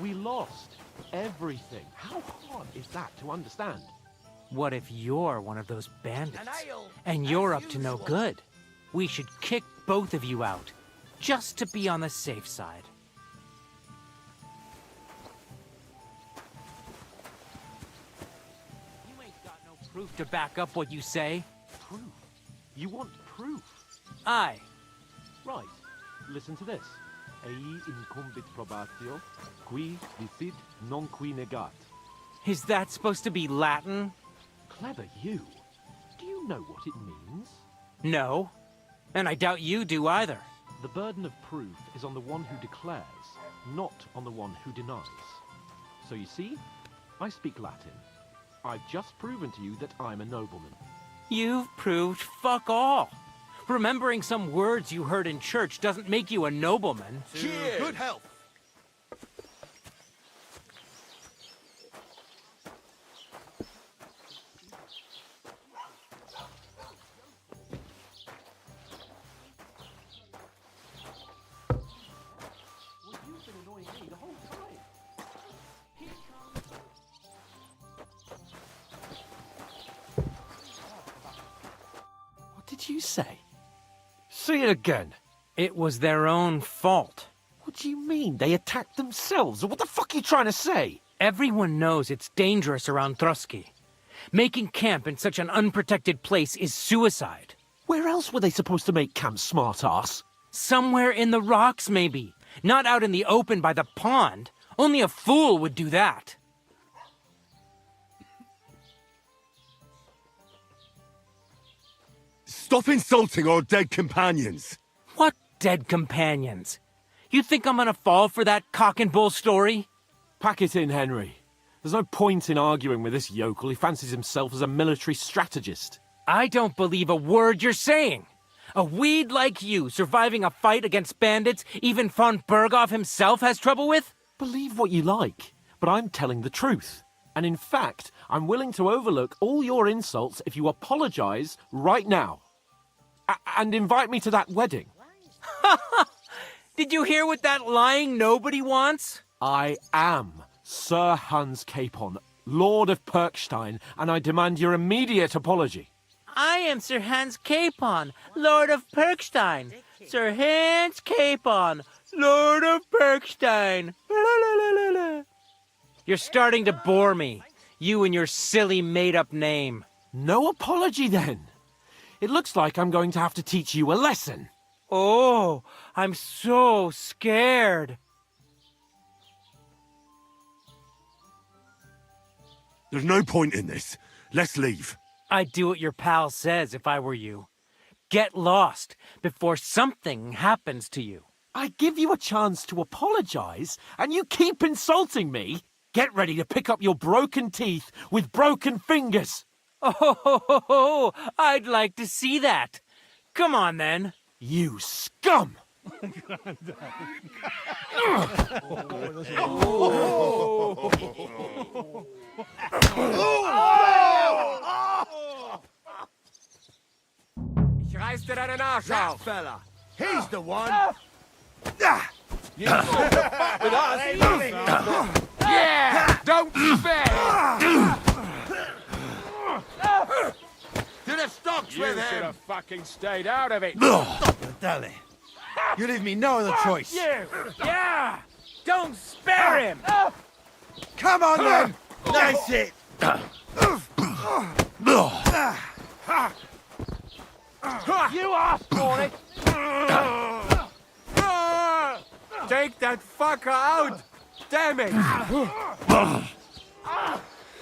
Speaker 7: We lost everything. How hard is that to understand?
Speaker 6: What if you're one of those bandits? And you're up to no good? We should kick both of you out, just to be on the safe side. You ain't got no proof to back up what you say.
Speaker 7: Proof? You want proof?
Speaker 6: Aye.
Speaker 7: Right. Listen to this. Ei incumbit probatio, qui dicit non qui negat.
Speaker 6: Is that supposed to be Latin?
Speaker 7: Clever you. Do you know what it means?
Speaker 6: No. And I doubt you do either.
Speaker 7: The burden of proof is on the one who declares, not on the one who denies. So you see, I speak Latin. I've just proven to you that I'm a nobleman.
Speaker 6: You've proved fuck all. Remembering some words you heard in church doesn't make you a nobleman.
Speaker 14: Cheers! Good health!
Speaker 7: What did you say? Say it again.
Speaker 6: It was their own fault.
Speaker 7: What do you mean? They attacked themselves? What the fuck are you trying to say?
Speaker 6: Everyone knows it's dangerous around Trotsky. Making camp in such an unprotected place is suicide.
Speaker 7: Where else were they supposed to make camp, smartass?
Speaker 6: Somewhere in the rocks, maybe. Not out in the open by the pond. Only a fool would do that.
Speaker 20: Stop insulting our dead companions!
Speaker 6: What dead companions? You think I'm gonna fall for that cock and bull story?
Speaker 7: Pack it in, Henry. There's no point in arguing with this yokel. He fancies himself as a military strategist.
Speaker 6: I don't believe a word you're saying. A weed like you surviving a fight against bandits even von Berghoff himself has trouble with?
Speaker 7: Believe what you like, but I'm telling the truth. And in fact, I'm willing to overlook all your insults if you apologize right now. And invite me to that wedding.
Speaker 6: Did you hear what that lying nobody wants?
Speaker 7: I am Sir Hans Capon, Lord of Perkstein, and I demand your immediate apology.
Speaker 6: I am Sir Hans Capon, Lord of Perkstein. Sir Hans Capon, Lord of Perkstein. You're starting to bore me. You and your silly made-up name.
Speaker 7: No apology, then. It looks like I'm going to have to teach you a lesson.
Speaker 6: Oh, I'm so scared.
Speaker 20: There's no point in this. Let's leave.
Speaker 6: I'd do what your pal says if I were you. Get lost before something happens to you.
Speaker 7: I give you a chance to apologize, and you keep insulting me. Get ready to pick up your broken teeth with broken fingers.
Speaker 6: Oh, I'd like to see that. Come on, then.
Speaker 7: You scum!
Speaker 13: Ich reiß dir deinen Arsch auf. Fella. He's the one.
Speaker 14: You fuck with us.
Speaker 13: Yeah! Don't spare! stocks
Speaker 8: You
Speaker 13: with
Speaker 8: should
Speaker 13: him!
Speaker 8: have fucking stayed out of it.
Speaker 14: Stop the dally. You leave me no other choice.
Speaker 6: You! Yeah! Don't spare him!
Speaker 14: Come on, then!
Speaker 13: Nice it!
Speaker 6: You off, boy!
Speaker 8: Take that fucker out! Damn it!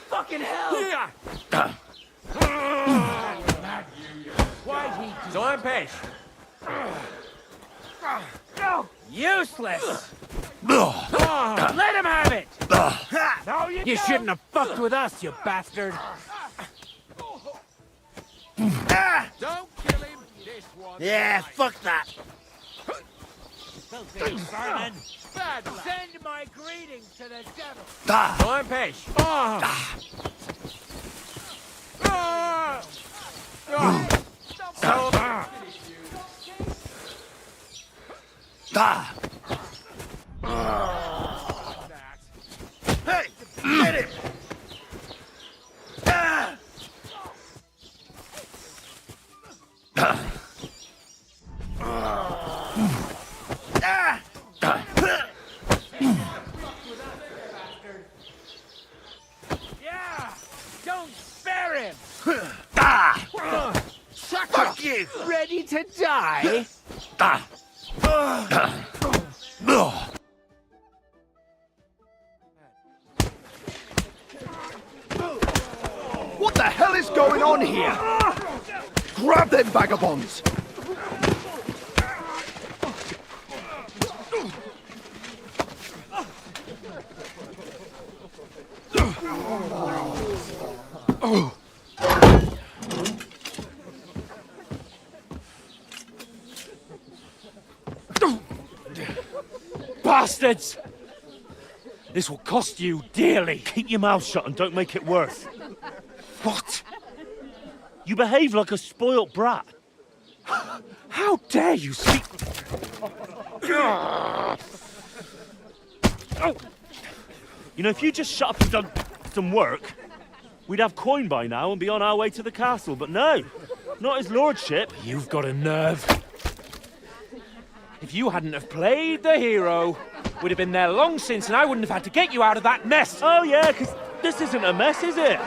Speaker 6: Fucking hell! Why he...
Speaker 8: So I'm Pesh.
Speaker 6: Useless! Let him have it! No, you shouldn't have fucked with us, you bastard!
Speaker 8: Don't kill him. This one.
Speaker 16: Yeah, fuck that.
Speaker 6: Send my greetings to the devil!
Speaker 8: So I'm Pesh.
Speaker 16: Hey, get him!
Speaker 6: Yeah! Don't spare him!
Speaker 16: Fuck you!
Speaker 6: Ready to die?
Speaker 14: What the hell is going on here? Grab them vagabonds!
Speaker 17: Bastards! This will cost you dearly.
Speaker 15: Keep your mouth shut and don't make it worse.
Speaker 17: What?
Speaker 15: You behave like a spoilt brat.
Speaker 17: How dare you speak...
Speaker 15: You know, if you just shut up and done some work, we'd have coin by now and be on our way to the castle. But no, not his lordship.
Speaker 17: You've got a nerve. If you hadn't have played the hero, we'd have been there long since and I wouldn't have had to get you out of that mess.
Speaker 15: Oh yeah, because this isn't a mess, is it?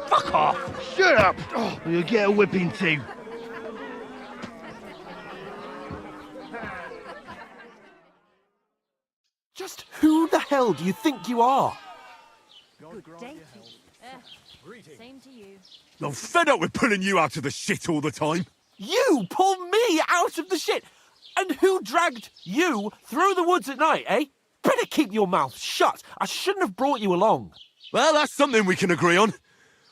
Speaker 17: Fuck off!
Speaker 14: Shut up! Or you'll get a whipping too.
Speaker 7: Just who the hell do you think you are?
Speaker 10: Good day. Same to you.
Speaker 2: I'm fed up with pulling you out of the shit all the time.
Speaker 7: You pull me out of the shit! And who dragged you through the woods at night, eh? Better keep your mouth shut. I shouldn't have brought you along.
Speaker 2: Well, that's something we can agree on.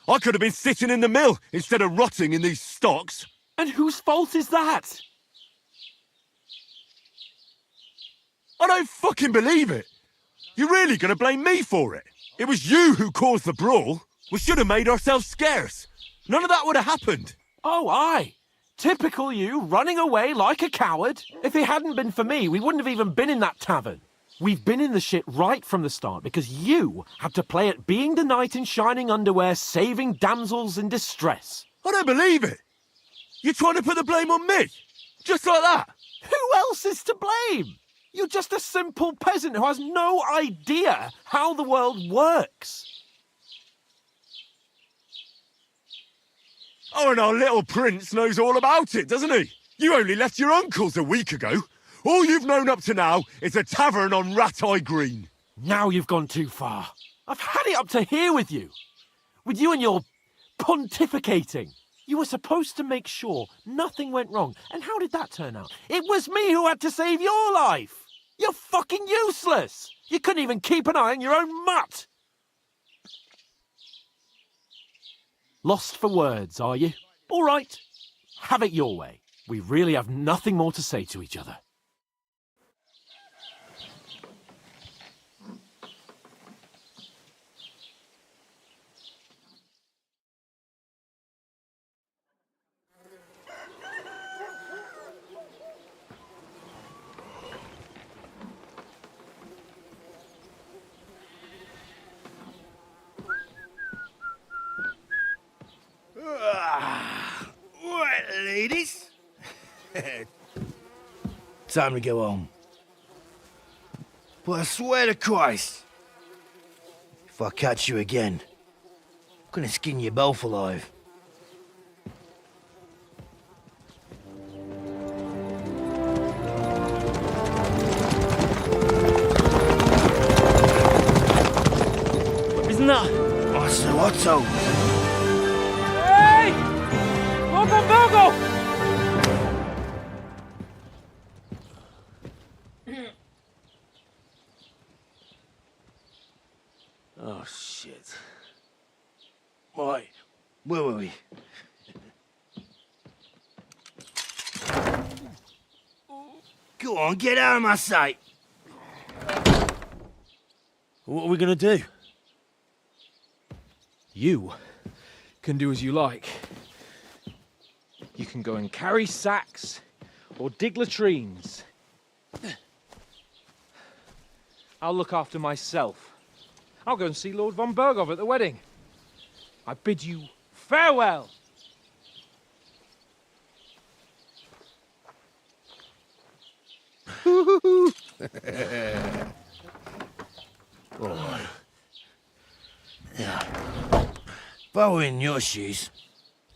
Speaker 2: I could have been sitting in the mill instead of rotting in these stocks.
Speaker 7: And whose fault is that?
Speaker 2: I don't fucking believe it. You're really going to blame me for it? It was you who caused the brawl. We should have made ourselves scarce. None of that would have happened.
Speaker 7: Oh, aye. Typical you, running away like a coward. If it hadn't been for me, we wouldn't have even been in that tavern. We've been in the shit right from the start because you had to play at being the knight in shining underwear, saving damsels in distress.
Speaker 2: I don't believe it. You're trying to put the blame on me? Just like that?
Speaker 7: Who else is to blame? You're just a simple peasant who has no idea how the world works.
Speaker 2: Oh, and our little prince knows all about it, doesn't he? You only left your uncle's a week ago. All you've known up to now is a tavern on Rat-Eye Green.
Speaker 7: Now you've gone too far. I've had it up to here with you. With you and your pontificating. You were supposed to make sure nothing went wrong. And how did that turn out? It was me who had to save your life. You're fucking useless. You couldn't even keep an eye on your own mutt. Lost for words, are you? All right. Have it your way. We really have nothing more to say to each other.
Speaker 14: Time to go home. But I swear to Christ, if I catch you again, I'm gonna skin you both alive.
Speaker 15: Isn't that...
Speaker 14: Otto, Otto!
Speaker 6: Hey! Lord von Berghoff!
Speaker 14: Oh, shit. Right, where were we? Go on, get out of my sight!
Speaker 15: What are we gonna do?
Speaker 7: You can do as you like. You can go and carry sacks or dig latrines. I'll look after myself. I'll go and see Lord von Berghoff at the wedding. I bid you farewell.
Speaker 14: Oh. Yeah. If I were in your shoes,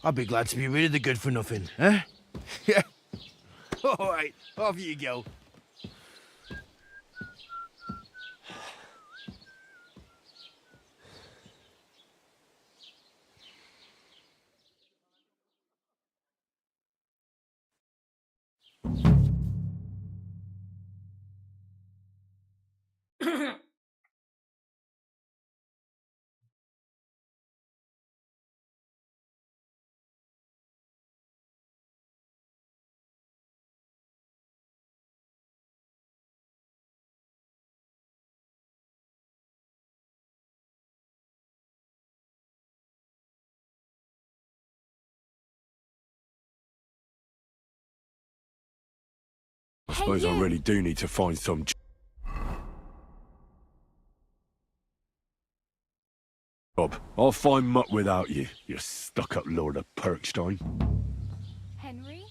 Speaker 14: I'd be glad to be rid of the good for nothing, eh? Yeah. All right, off you go.
Speaker 20: I suppose I really do need to find some job. I'll find mutt without you, you stuck-up Lord of Perkstein.
Speaker 10: Henry?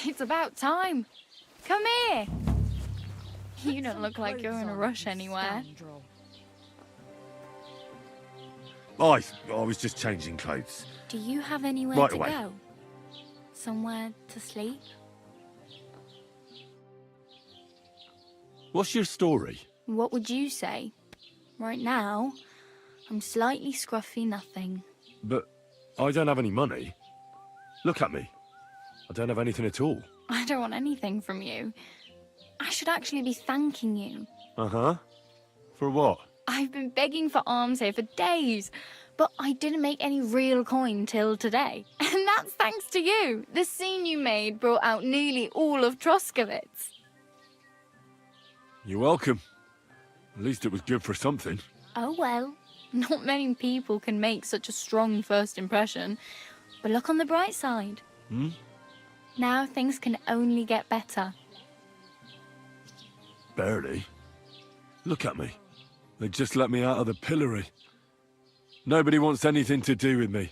Speaker 10: It's about time. Come here. You don't look like you're in a rush anywhere.
Speaker 20: I was just changing clothes.
Speaker 10: Do you have anywhere
Speaker 20: Right
Speaker 10: to
Speaker 20: away.
Speaker 10: go? Somewhere to sleep?
Speaker 20: What's your story?
Speaker 10: What would you say? Right now, I'm slightly scruffy nothing.
Speaker 20: But I don't have any money. Look at me. I don't have anything at all.
Speaker 10: I don't want anything from you. I should actually be thanking you.
Speaker 20: Uh-huh. For what?
Speaker 10: I've been begging for alms here for days, but I didn't make any real coin till today. And that's thanks to you. The scene you made brought out nearly all of Troskowitz.
Speaker 20: You're welcome. At least it was good for something.
Speaker 10: Oh well, not many people can make such a strong first impression. But look on the bright side.
Speaker 20: Hmm?
Speaker 10: Now things can only get better.
Speaker 20: Barely. Look at me. They just let me out of the pillory. Nobody wants anything to do with me.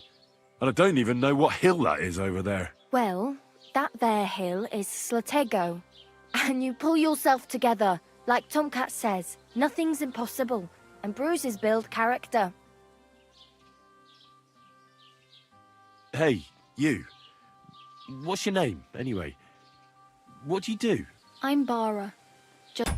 Speaker 20: And I don't even know what hill that is over there.
Speaker 22: Well, that there hill is Slatego. And you pull yourself together. Like Tomcat says, nothing's impossible. And bruises build character.
Speaker 20: Hey, you. What's your name, anyway? What do you do?
Speaker 10: I'm Bara. Just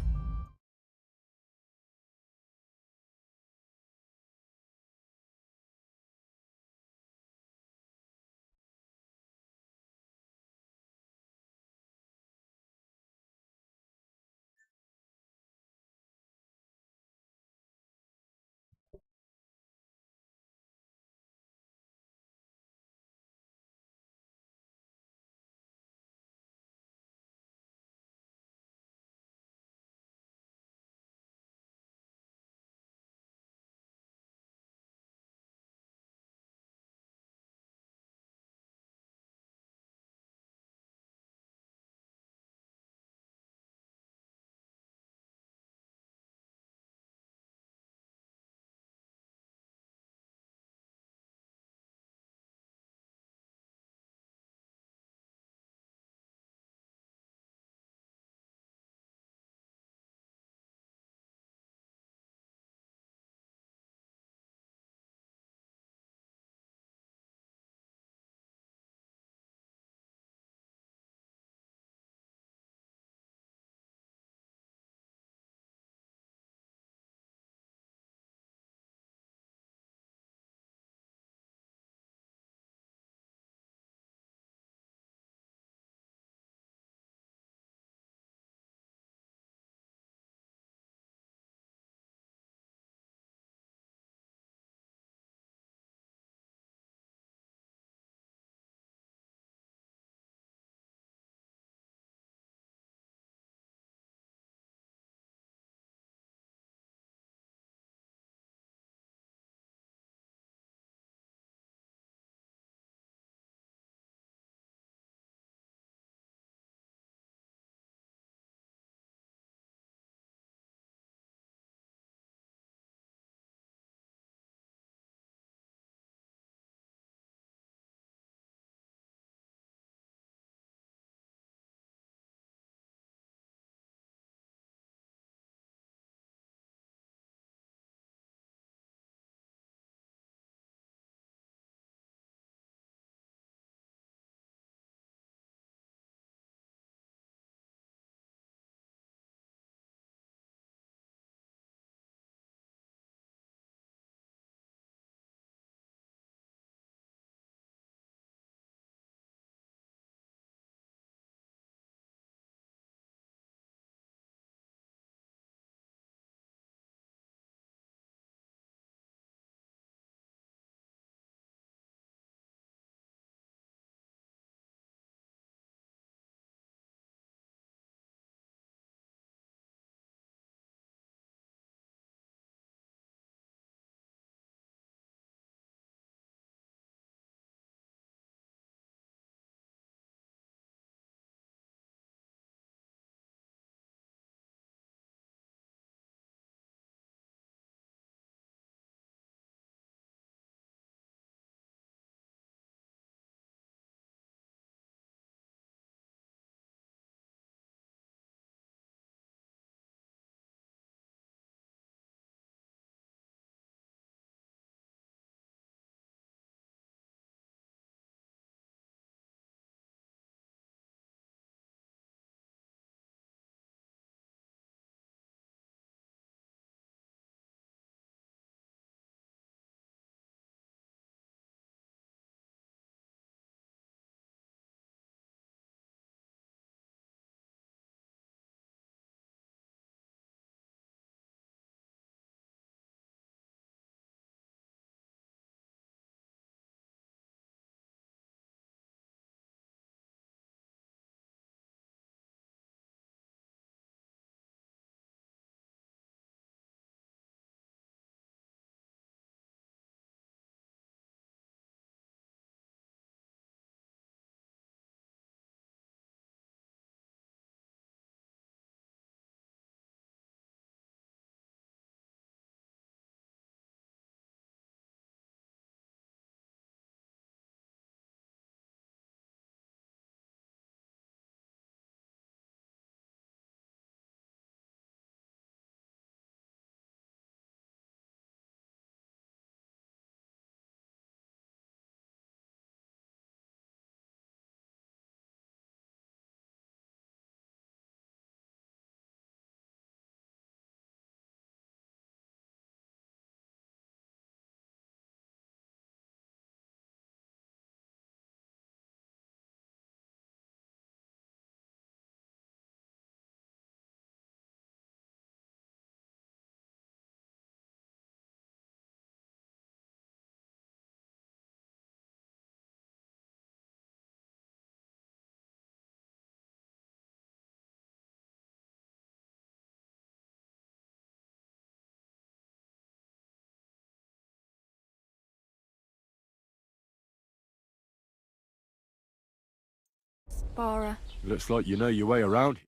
Speaker 10: Bara.
Speaker 20: Looks like you know your way around.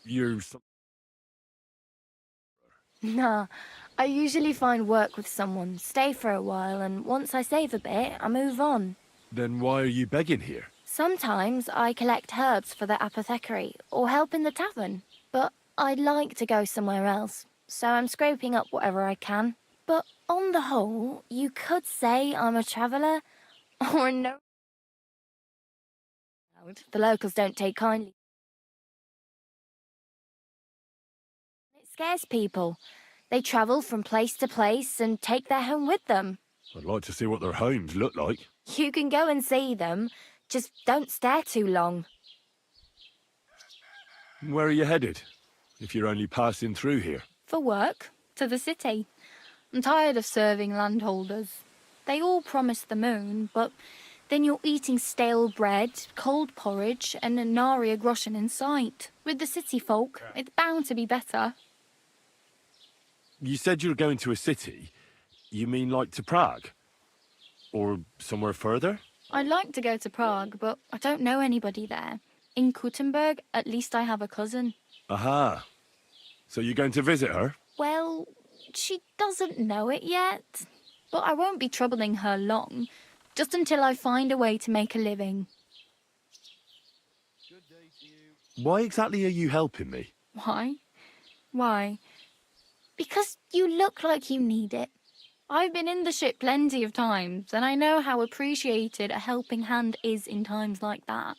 Speaker 20: You're...
Speaker 10: Nah, I usually find work with someone, stay for a while, and once I save a bit, I move on.
Speaker 20: Then why are you begging here?
Speaker 10: Sometimes I collect herbs for the apothecary, or help in the tavern. But I'd like to go somewhere else, so I'm scraping up whatever I can. But on the whole, you could say I'm a traveller, or a no... The locals don't take kindly. It scares people. They travel from place to place and take their home with them.
Speaker 20: I'd like to see what their homes look like.
Speaker 10: You can go and see them, just don't stare too long.
Speaker 20: Where are you headed, if you're only passing through here?
Speaker 10: For work, to the city. I'm tired of serving landholders. They all promise the moon, but then you're eating stale bread, cold porridge, and a nary a groschen in sight. With the city folk, it's bound to be better.
Speaker 20: You said you were going to a city. You mean like to Prague? Or somewhere further?
Speaker 10: I'd like to go to Prague, but I don't know anybody there. In Kuttenberg, at least I have a cousin.
Speaker 20: Aha. So you're going to visit her?
Speaker 10: Well, she doesn't know it yet. But I won't be troubling her long, just until I find a way to make a living.
Speaker 20: Why exactly are you helping me?
Speaker 10: Why? Why? Because you look like you need it. I've been in the ship plenty of times, and I know how appreciated a helping hand is in times like that.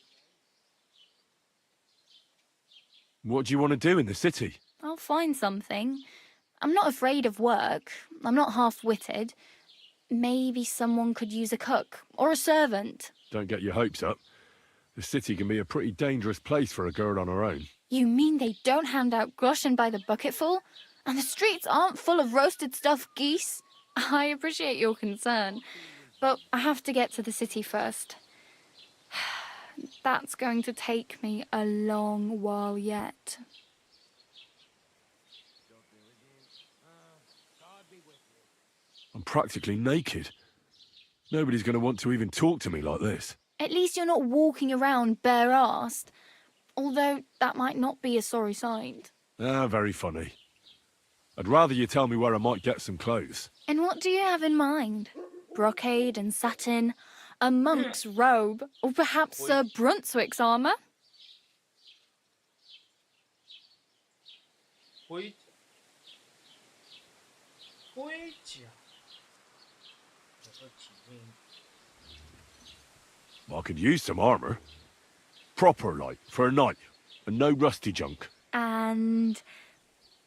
Speaker 20: What do you want to do in the city?
Speaker 10: I'll find something. I'm not afraid of work. I'm not half-witted. Maybe someone could use a cook or a servant.
Speaker 20: Don't get your hopes up. The city can be a pretty dangerous place for a girl on her own.
Speaker 10: You mean they don't hand out groschen by the bucketful? And the streets aren't full of roasted stuffed geese? I appreciate your concern, but I have to get to the city first. That's going to take me a long while yet.
Speaker 20: I'm practically naked. Nobody's going to want to even talk to me like this.
Speaker 10: At least you're not walking around bare-assed, although that might not be a sorry sight.
Speaker 20: Ah, very funny. I'd rather you tell me where I might get some clothes.
Speaker 10: And what do you have in mind? Brocade and satin, a monk's robe, or perhaps Sir Brunswick's armour?
Speaker 20: I could use some armour. Proper, like, for a night, and no rusty junk.
Speaker 10: And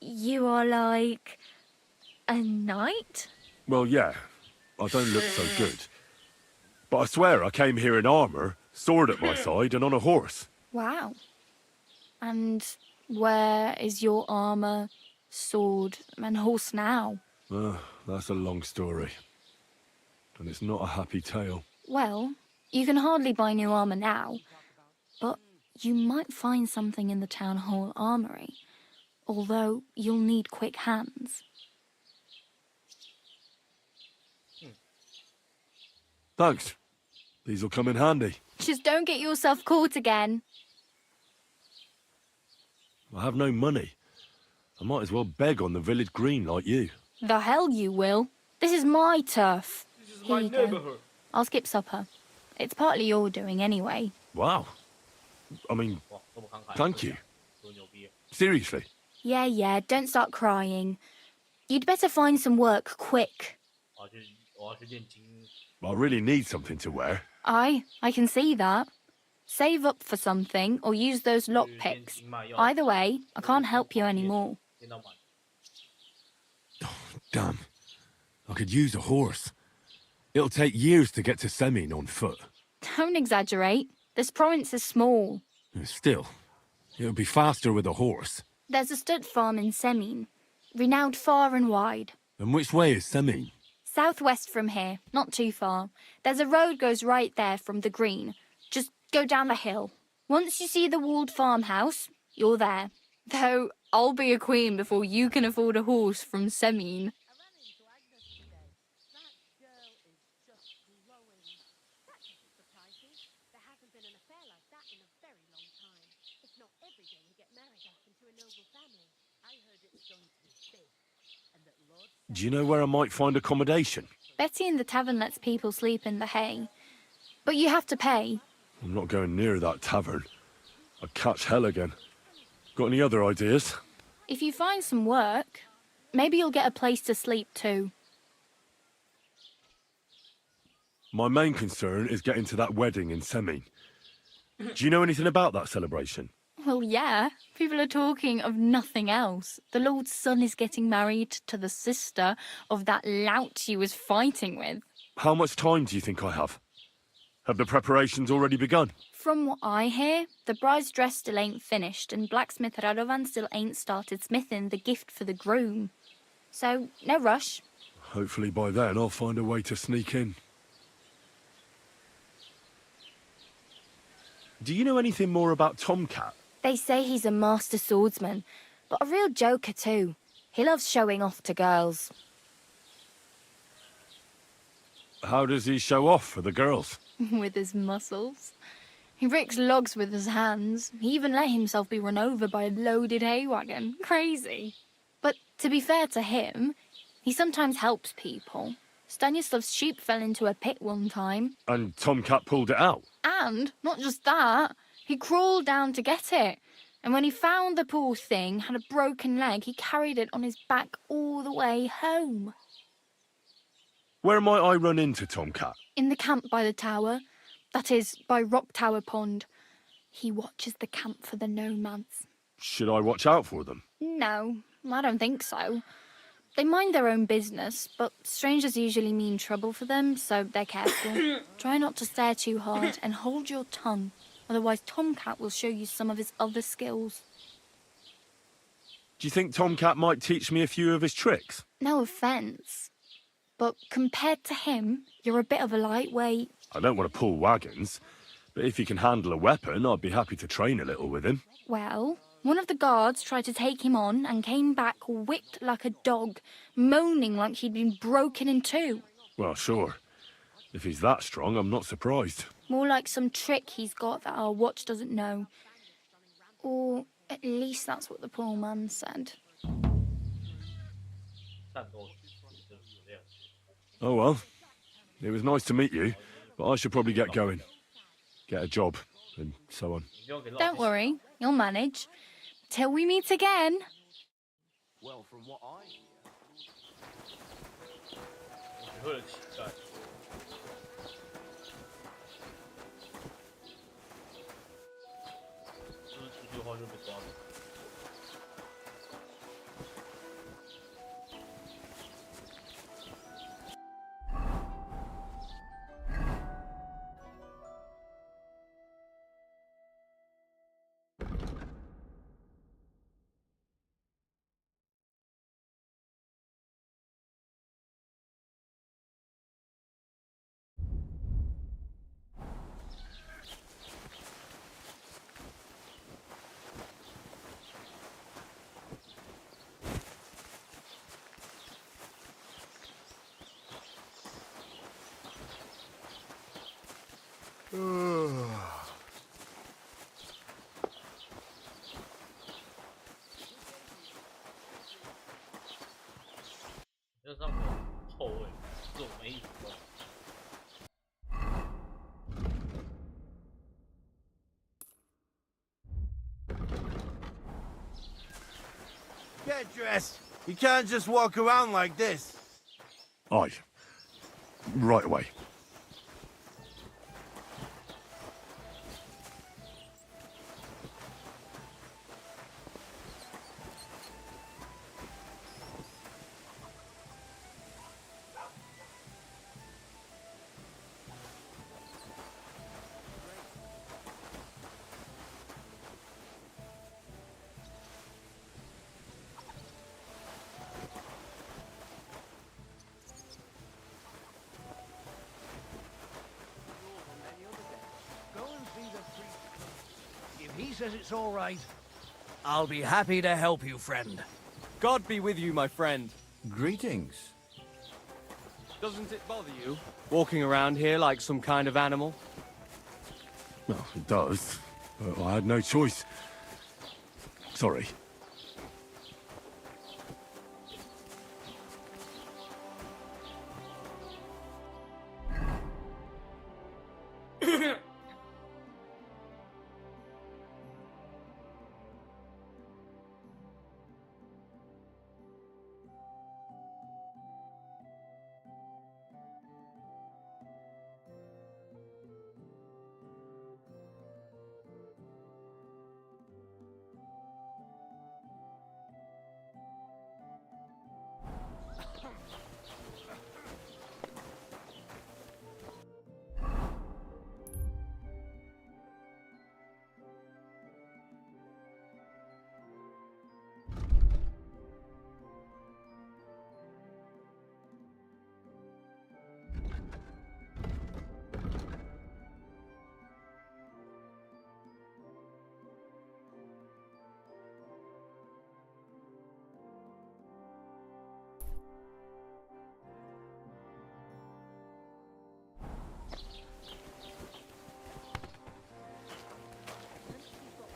Speaker 10: you are like a knight?
Speaker 20: Well, yeah, I don't look so good. But I swear I came here in armour, sword at my side, and on a horse.
Speaker 10: Wow. And where is your armour, sword, and horse now?
Speaker 20: That's a long story. And it's not a happy tale.
Speaker 10: Well, you can hardly buy new armour now, but you might find something in the town hall armoury, although you'll need quick hands.
Speaker 20: Thanks. These'll come in handy.
Speaker 10: Just don't get yourself caught again.
Speaker 20: I have no money. I might as well beg on the village green like you.
Speaker 10: The hell you will. This is my turf. Here you go. I'll skip supper. It's partly your doing anyway.
Speaker 20: Wow. I mean, thank you. Seriously.
Speaker 10: Yeah, don't start crying. You'd better find some work quick.
Speaker 20: I really need something to wear.
Speaker 10: I can see that. Save up for something or use those lockpicks. Either way, I can't help you anymore.
Speaker 20: Damn. I could use a horse. It'll take years to get to Semin on foot.
Speaker 10: Don't exaggerate. This province is small.
Speaker 20: Still, it'll be faster with a horse.
Speaker 10: There's a stud farm in Semin, renowned far and wide.
Speaker 20: And which way is Semin?
Speaker 10: Southwest from here, not too far. There's a road goes right there from the green. Just go down the hill. Once you see the walled farmhouse, you're there. Though I'll be a queen before you can afford a horse from Semin.
Speaker 2: Do you know where I might find accommodation?
Speaker 10: Betty in the tavern lets people sleep in the hay. But you have to pay.
Speaker 2: I'm not going near that tavern. I'd catch hell again. Got any other ideas?
Speaker 10: If you find some work, maybe you'll get a place to sleep too.
Speaker 2: My main concern is getting to that wedding in Semin. Do you know anything about that celebration?
Speaker 10: Well, yeah. People are talking of nothing else. The Lord's son is getting married to the sister of that lout he was fighting with.
Speaker 2: How much time do you think I have? Have the preparations already begun?
Speaker 10: From what I hear, the bride's dress still ain't finished, and blacksmith Radovan still ain't started smithing the gift for the groom. So, no rush.
Speaker 2: Hopefully by then I'll find a way to sneak in. Do you know anything more about Tomcat?
Speaker 10: They say he's a master swordsman, but a real joker too. He loves showing off to girls.
Speaker 2: How does he show off for the girls?
Speaker 10: With his muscles. He ricks logs with his hands. He even let himself be run over by a loaded hay wagon. Crazy. But to be fair to him, he sometimes helps people. Stanislav's sheep fell into a pit one time.
Speaker 2: And Tomcat pulled it out?
Speaker 10: And, not just that, he crawled down to get it. And when he found the poor thing had a broken leg, he carried it on his back all the way home.
Speaker 2: Where might I run into Tomcat?
Speaker 10: In the camp by the tower. That is, by Rock Tower Pond. He watches the camp for the nomads.
Speaker 2: Should I watch out for them?
Speaker 10: No, I don't think so. They mind their own business, but strangers usually mean trouble for them, so they're careful. Try not to stare too hard and hold your tongue. Otherwise, Tomcat will show you some of his other skills.
Speaker 2: Do you think Tomcat might teach me a few of his tricks?
Speaker 10: No offence, but compared to him, you're a bit of a lightweight.
Speaker 2: I don't want to pull wagons, but if he can handle a weapon, I'd be happy to train a little with him.
Speaker 10: Well, one of the guards tried to take him on and came back whipped like a dog, moaning like he'd been broken in two.
Speaker 2: Well, sure. If he's that strong, I'm not surprised.
Speaker 10: More like some trick he's got that our watch doesn't know. Or at least that's what the poor man said.
Speaker 2: Oh well. It was nice to meet you, but I should probably get going. Get a job, and so on.
Speaker 10: Don't worry, you'll manage. Till we meet again.
Speaker 8: Well, from what I hear...
Speaker 14: Get dressed. You can't just walk around like this.
Speaker 2: Aye. Right away.
Speaker 3: Go and see the priest. If he says it's all right, I'll be happy to help you, friend.
Speaker 1: God be with you, my friend.
Speaker 18: Greetings.
Speaker 1: Doesn't it bother you, walking around here like some kind of animal?
Speaker 20: Well, it does, but I had no choice. Sorry.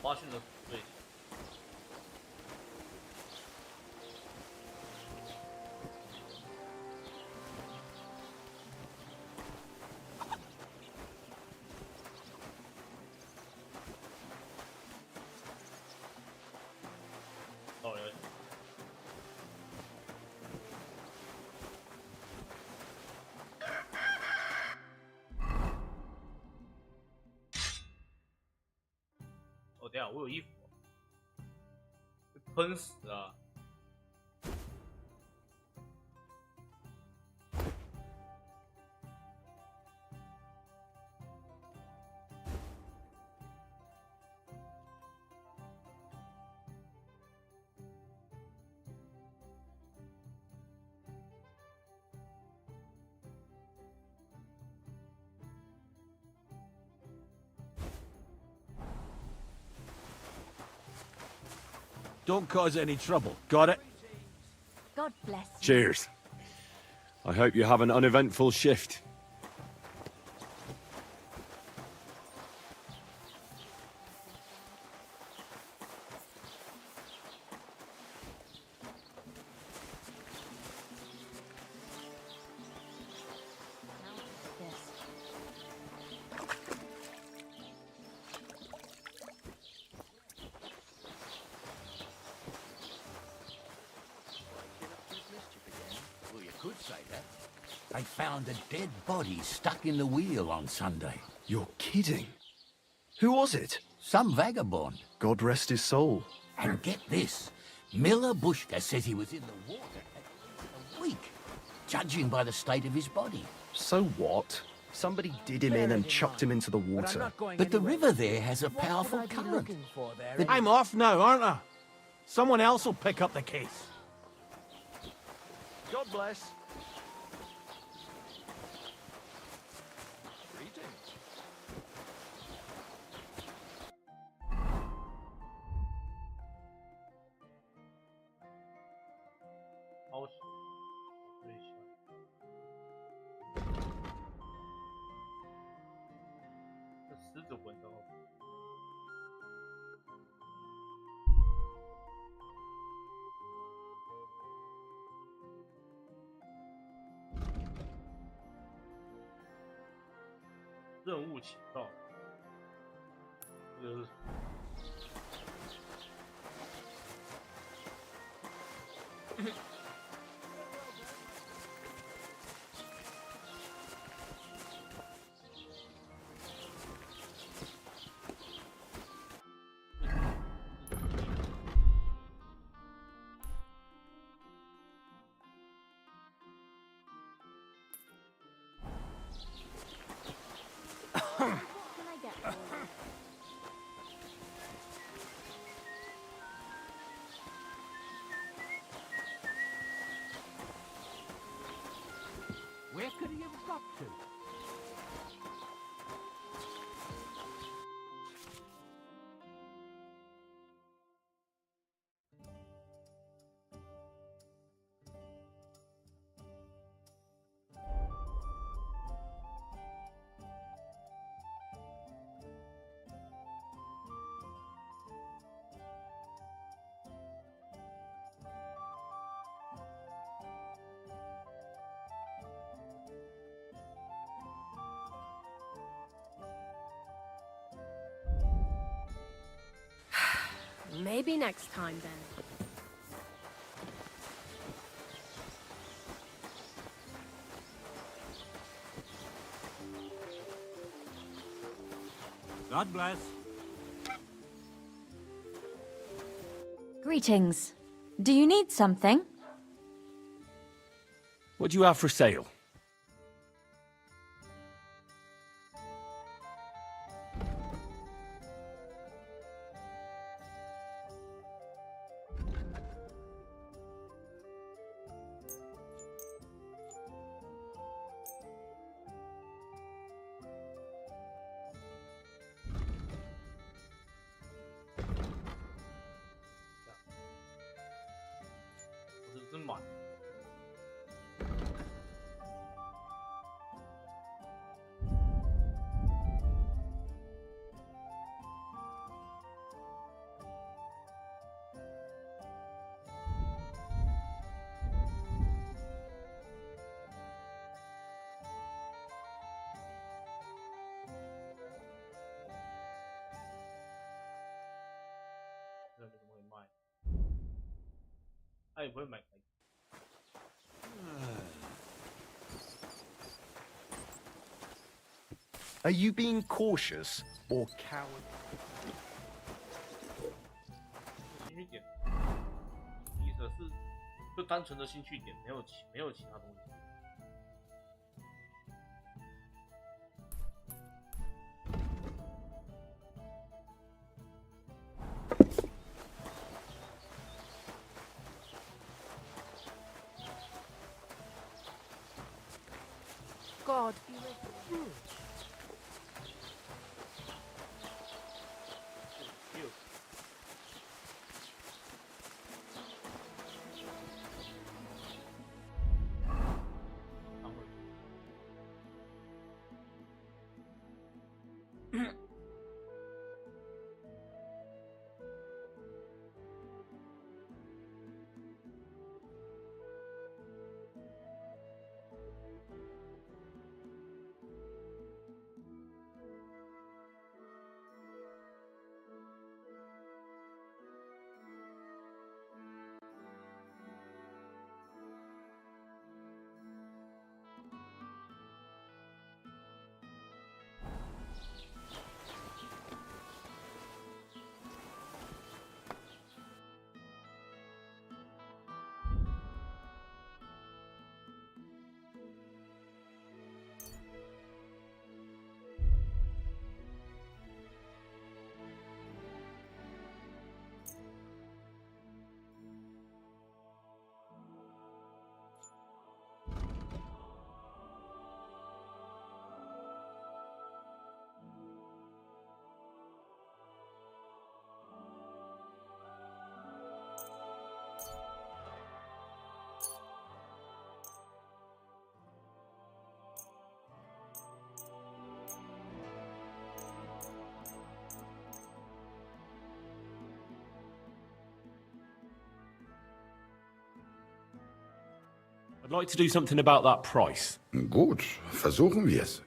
Speaker 15: 맛있는 네. 예.等下，我有衣服，喷死啊！Don't
Speaker 14: cause any trouble. Got it?
Speaker 10: God bless you.
Speaker 2: Cheers. I hope you have an uneventful shift.
Speaker 9: Well, you could say that. They found a dead body stuck in the wheel on Sunday.
Speaker 19: You're kidding. Who was it?
Speaker 9: Some vagabond.
Speaker 19: God rest his soul.
Speaker 9: And get this, Miller Bushka says he was in the water for a week, judging by the state of his body.
Speaker 19: So what? Somebody did him in and chucked him into the water.
Speaker 9: But the river there has a powerful current.
Speaker 14: I'm off now, aren't I? Someone else will pick up the case.
Speaker 1: God bless.
Speaker 15: 任务启动。
Speaker 9: Where could he have got to?
Speaker 22: Maybe next time then.
Speaker 18: God bless.
Speaker 4: Greetings. Do you need something?
Speaker 8: What do you have for sale?
Speaker 19: Are you being cautious or coward?
Speaker 11: 兴趣点，意思是就单纯的兴趣点，没有其他东西。
Speaker 22: God be with you.
Speaker 7: I'd like to do something about that price.
Speaker 21: Gut, versuchen wir es.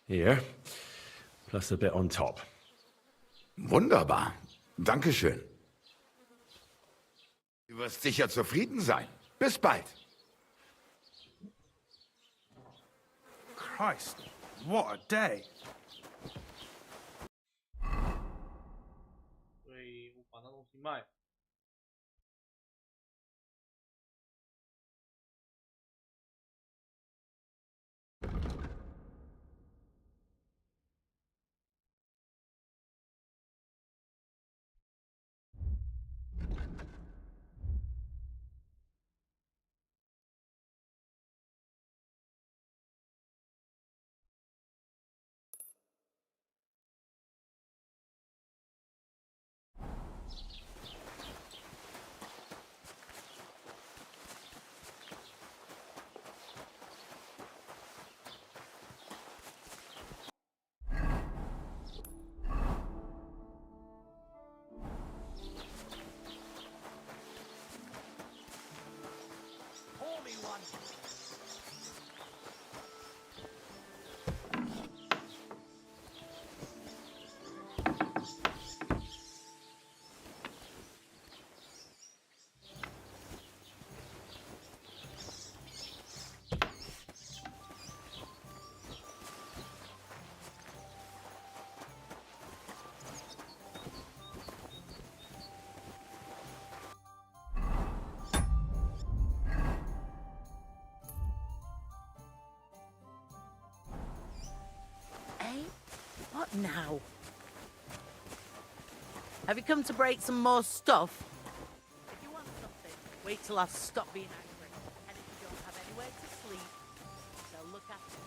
Speaker 7: Here, plus a bit on top.
Speaker 21: Wunderbar. Dankeschön. Du wirst sicher zufrieden sein. Bis bald.
Speaker 5: Christ, what a day.
Speaker 11: 所以我把那东西卖。
Speaker 16: Now. Have you come to break some more stuff? If you want something, wait till I stop being angry. And if you don't have anywhere to sleep, they'll look after you.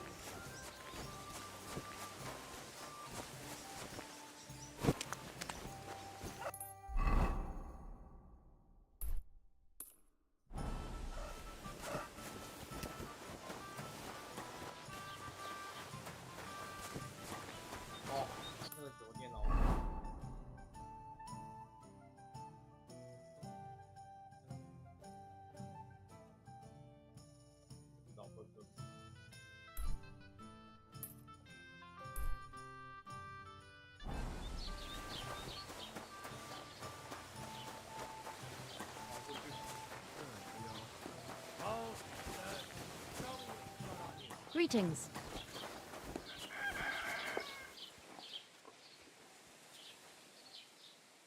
Speaker 4: Greetings.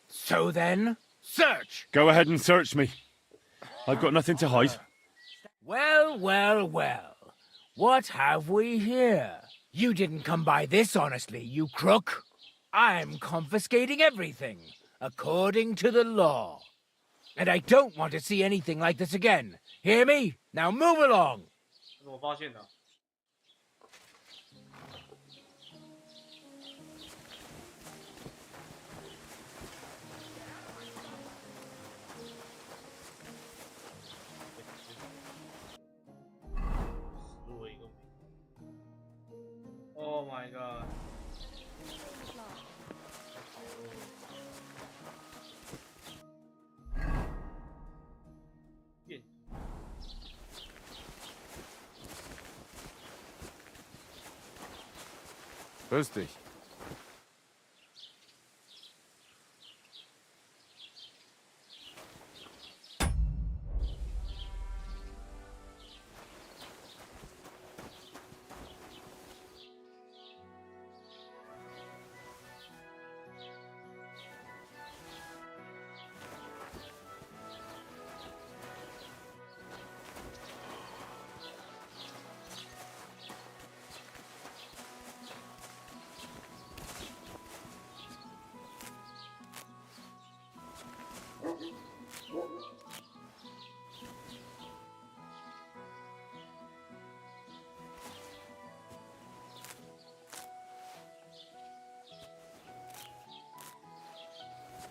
Speaker 14: So then, search!
Speaker 2: Go ahead and search me. I've got nothing to hide.
Speaker 14: Well, well, well. What have we here? You didn't come by this honestly, you crook. I'm confiscating everything, according to the law. And I don't want to see anything like this again. Hear me? Now move along.
Speaker 11: 怎么发现的？Oh my god.
Speaker 7: Grüß dich.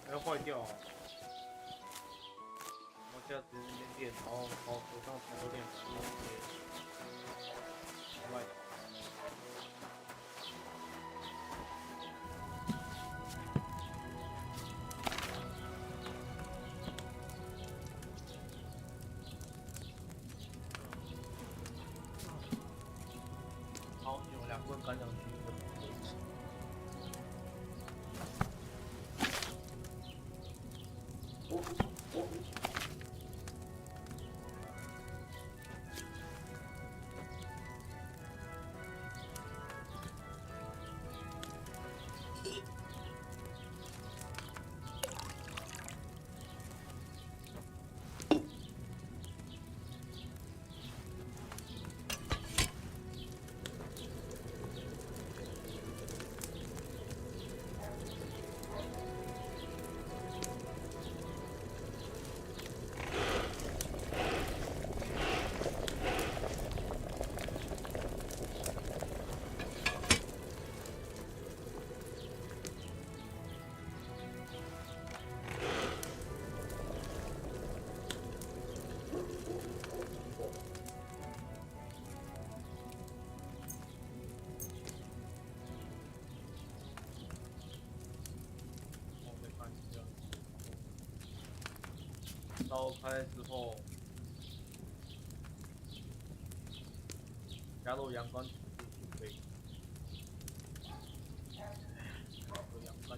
Speaker 11: 还要坏掉、哦，然后现在直接那边练，然后手上全都练不住，卖。好，有2棍干将军的位置。烧开之后，加入阳光土就可以。阳光。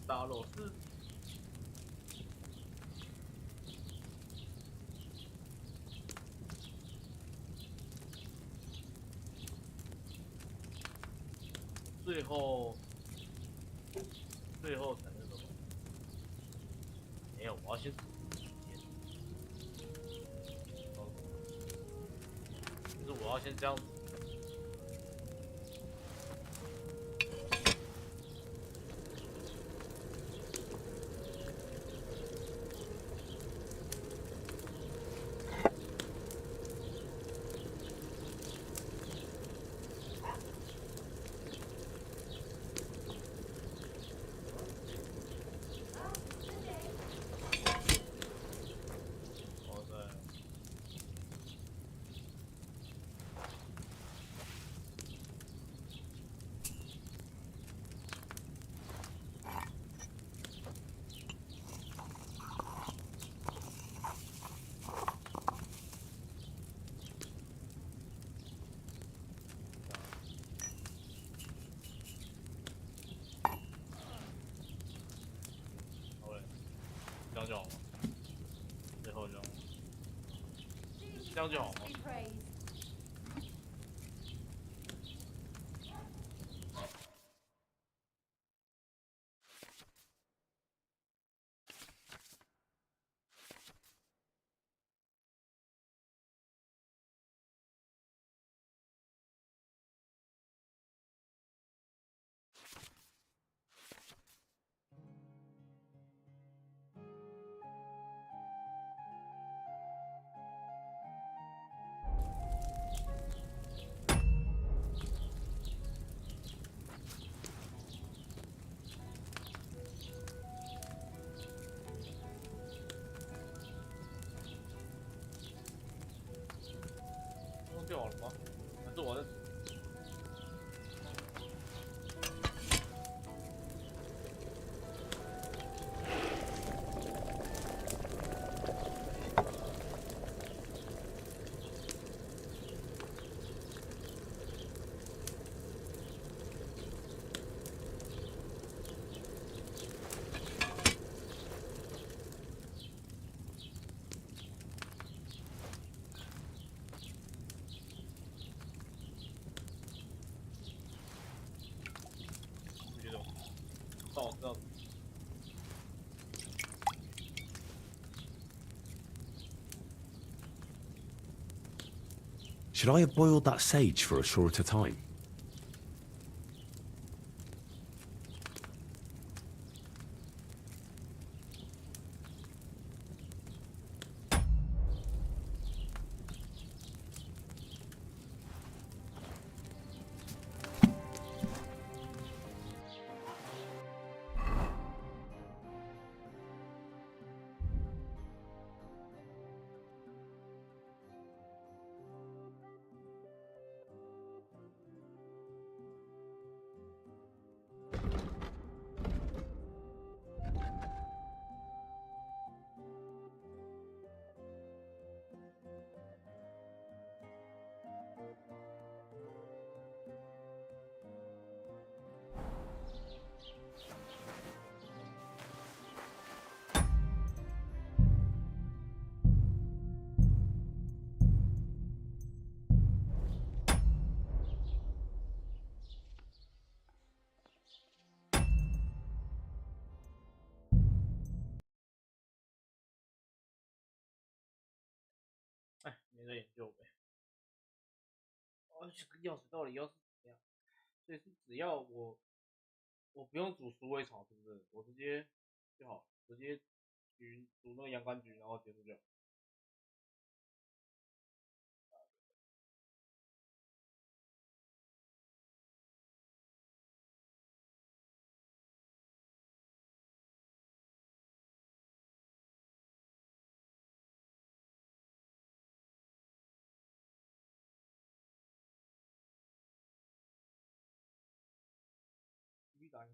Speaker 11: 大肉是。最后才那什么？没有，我要先。就是我要先这样子。这样就好了，最后就这样就好了。掉了吗？还是我在？到这样子。
Speaker 2: Should I have boiled that sage for a shorter time?
Speaker 11: 哎，没得研究呗。这个药水到底要是怎样？所以是只要我不用煮鼠尾草，是不是？我直接就好，直接煮那个洋甘菊，然后结束就好。鱼蛋。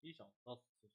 Speaker 11: 1小时到10次。